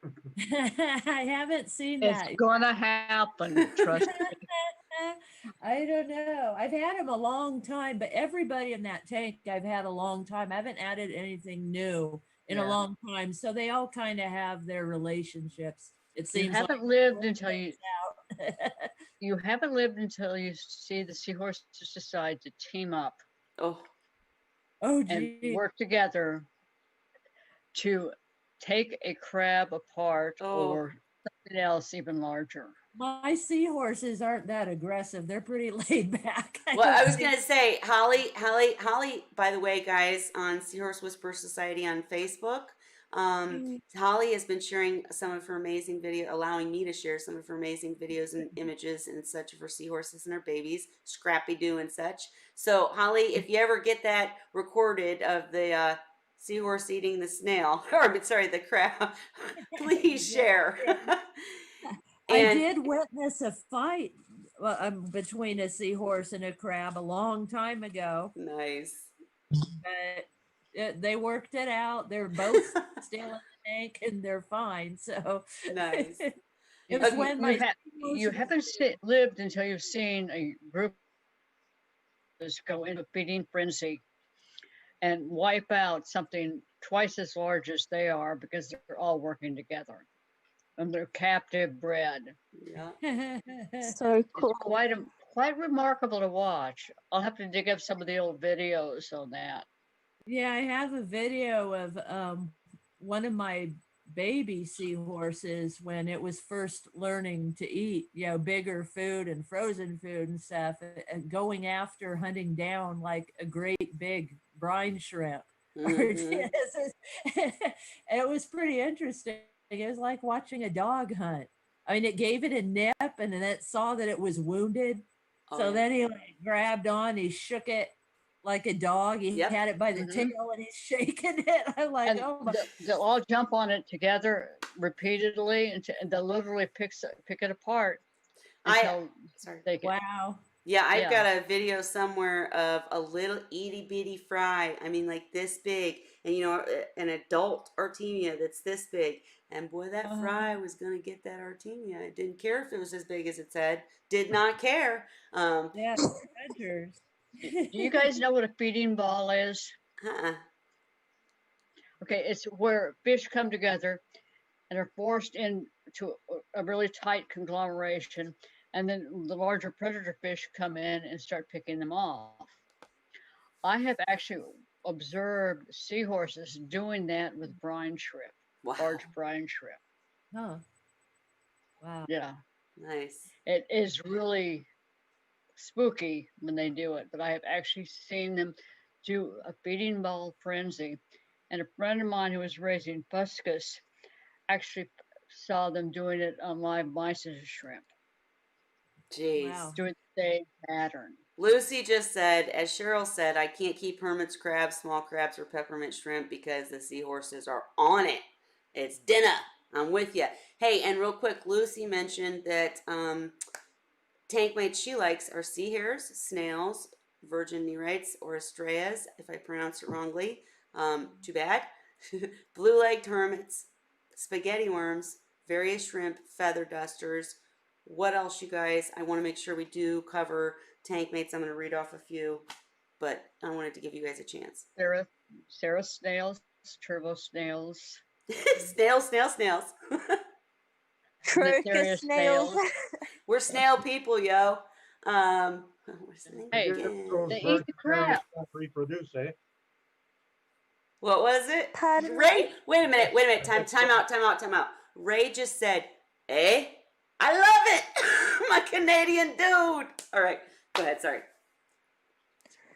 I haven't seen It's that. gonna happen. Trust me. I don't know. I've had them a long time, but everybody in that tank I've had a long time. I haven't added anything new in a Yeah. long time. So they all kind of have their relationships. It You seems haven't like lived until you out. you haven't lived until you see the seahorses decide to team up Oh, Oh, and gee. work together to take a crab apart Oh. or something else even larger. My seahorses aren't that aggressive. They're pretty laid back. well, I don't was think- gonna say, Holly. By the way, guys, on Seahorse Whisperer Society on Facebook, Holly has been sharing some of her amazing video, allowing me to share some of her amazing videos and images and such of her seahorses and her babies, Scrappy Doo and such. So, Holly, if you ever get that recorded of the seahorse eating the snail, or sorry, the crab, please share. I And- did witness a fight between a seahorse and a crab a long time ago, Nice. but they worked it out. They're both still in the tank and they're fine. So Nice. it was Okay, when my You haven't lived until you've seen a group just go into feeding frenzy and wipe out something twice as large as they are because they're all working together. And they're captive bred. Yeah. So cool. It's quite remarkable to watch. I'll have to dig up some of the old videos on that. Yeah, I have a video of one of my baby seahorses when it was first learning to eat, bigger food and frozen food and stuff, and going after hunting down like a great big brine shrimp. Mhm. It was pretty interesting. It was like watching a dog hunt. I mean, it gave it a nip and then it saw that it was wounded. Oh, So yeah. then he grabbed on, he shook it like a dog. He Yep. had it by the Mhm. tail and he's shaking it. I'm like, And oh my. they'll all jump on it together repeatedly and they'll literally pick it apart I- until Sorry. they get. Wow. Yeah, I've Yeah. got a video somewhere of a little itty bitty fry. I mean, like this big, and an adult Artemia that's this big. And boy, that Uh-huh. fry was gonna get that Artemia. It didn't care if it was as big as its head. Did not care. Yeah, predators. Do you guys know what a feeding ball is? Uh-uh. Okay, it's where fish come together and are forced into a really tight conglomeration, and then the larger predator fish come in and start picking them off. I have actually observed seahorses doing that with brine shrimp, Wow. large brine shrimp. Huh. Wow. Yeah, Nice. it is really spooky when they do it, but I have actually seen them do a feeding ball frenzy. And a friend of mine who was raising fuscus actually saw them doing it on live mice and shrimp, Jeez. Wow. doing the same pattern. Lucy just said, as Cheryl said, I can't keep hermit's crabs, small crabs, or peppermint shrimp because the seahorses are on it. It's dinner. I'm with you. Hey, and real quick, Lucy mentioned that tank mates she likes are sea hares, snails, virgin nerites, or estrellas, if I pronounced it wrongly. Too bad. Blue-legged hermits, spaghetti worms, various shrimp, feather dusters. What else, you guys? I want to make sure we do cover tank mates. I'm going to read off a few, but I wanted to give you guys a chance. Sarah snails, turbo snails, Snails. Crocus Nectaria snails. snails. We're snail people, yo. What's the name Hey, again? Those they eat birds the crab. don't reproduce, eh? What was it? Pardon Ray, me? wait a minute. Time out. Ray just said, eh? I love it. My Canadian dude. All right, go ahead. Sorry.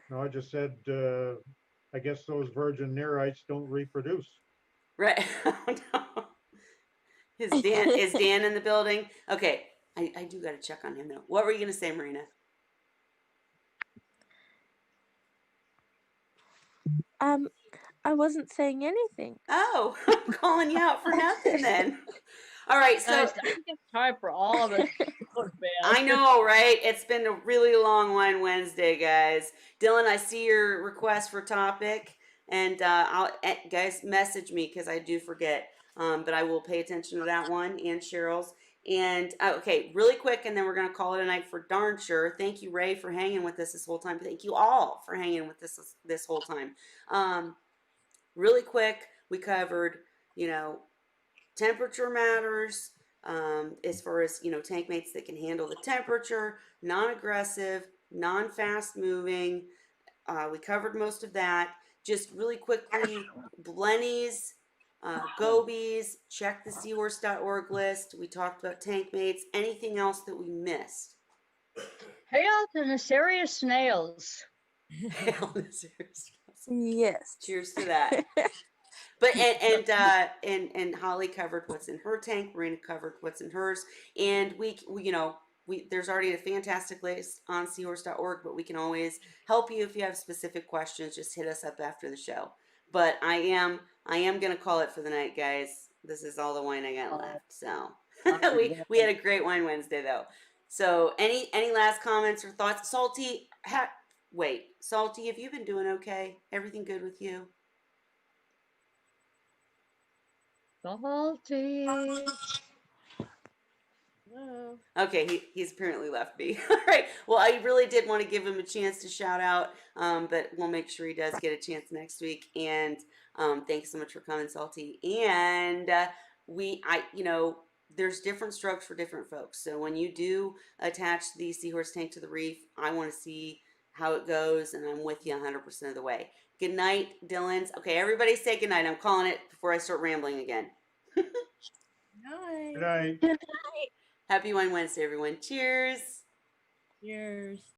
No, I just said, I guess those virgin nerites don't reproduce. Right. Oh, no. Is Dan in the building? Okay, I do got to check on him though. What were you gonna say, Marina? I wasn't saying anything. Oh, I'm calling you out for nothing then. All right, so Guys, I think it's time for all of us to go to bed. I know, right? It's been a really long one Wednesday, guys. Dylan, I see your request for topic, and guys message me because I do forget. But I will pay attention to that one and Cheryl's. And okay, really quick, and then we're gonna call it a night for darn sure. Thank you, Ray, for hanging with us this whole time. Thank you all for hanging with us this whole time. Really quick, we covered, temperature matters, as far as, tank mates that can handle the temperature, non-aggressive, non-fast moving. We covered most of that. Just really quickly, blennies, gobies, check the seahorse.org list. We talked about tank mates. Anything else that we missed? Hey, out the Nesaria snails. Hell, seriously. Yes. Cheers to that. But and Holly covered what's in her tank. Marina covered what's in hers, and we there's already a fantastic list on seahorse.org, but we can always help you if you have specific questions. Just hit us up after the show. But I am gonna call it for the night, guys. This is all the wine I got left. So we had a great wine Wednesday though. So any last comments or thoughts? Salty, Salty, have you been doing okay? Everything good with you? Salty. Hello. Okay, he's apparently left me. All right. Well, I really did want to give him a chance to shout out, but we'll make sure he does get a chance next week. And thanks so much for coming, Salty. And there's different strokes for different folks. So when you do attach the seahorse tank to the reef, I want to see how it goes, and I'm with you 100% of the way. Good night, Dylan's. Okay, everybody say good night. I'm calling it before I start rambling again. Night. Good night. Good night. Happy Wine Wednesday, everyone. Cheers. Cheers.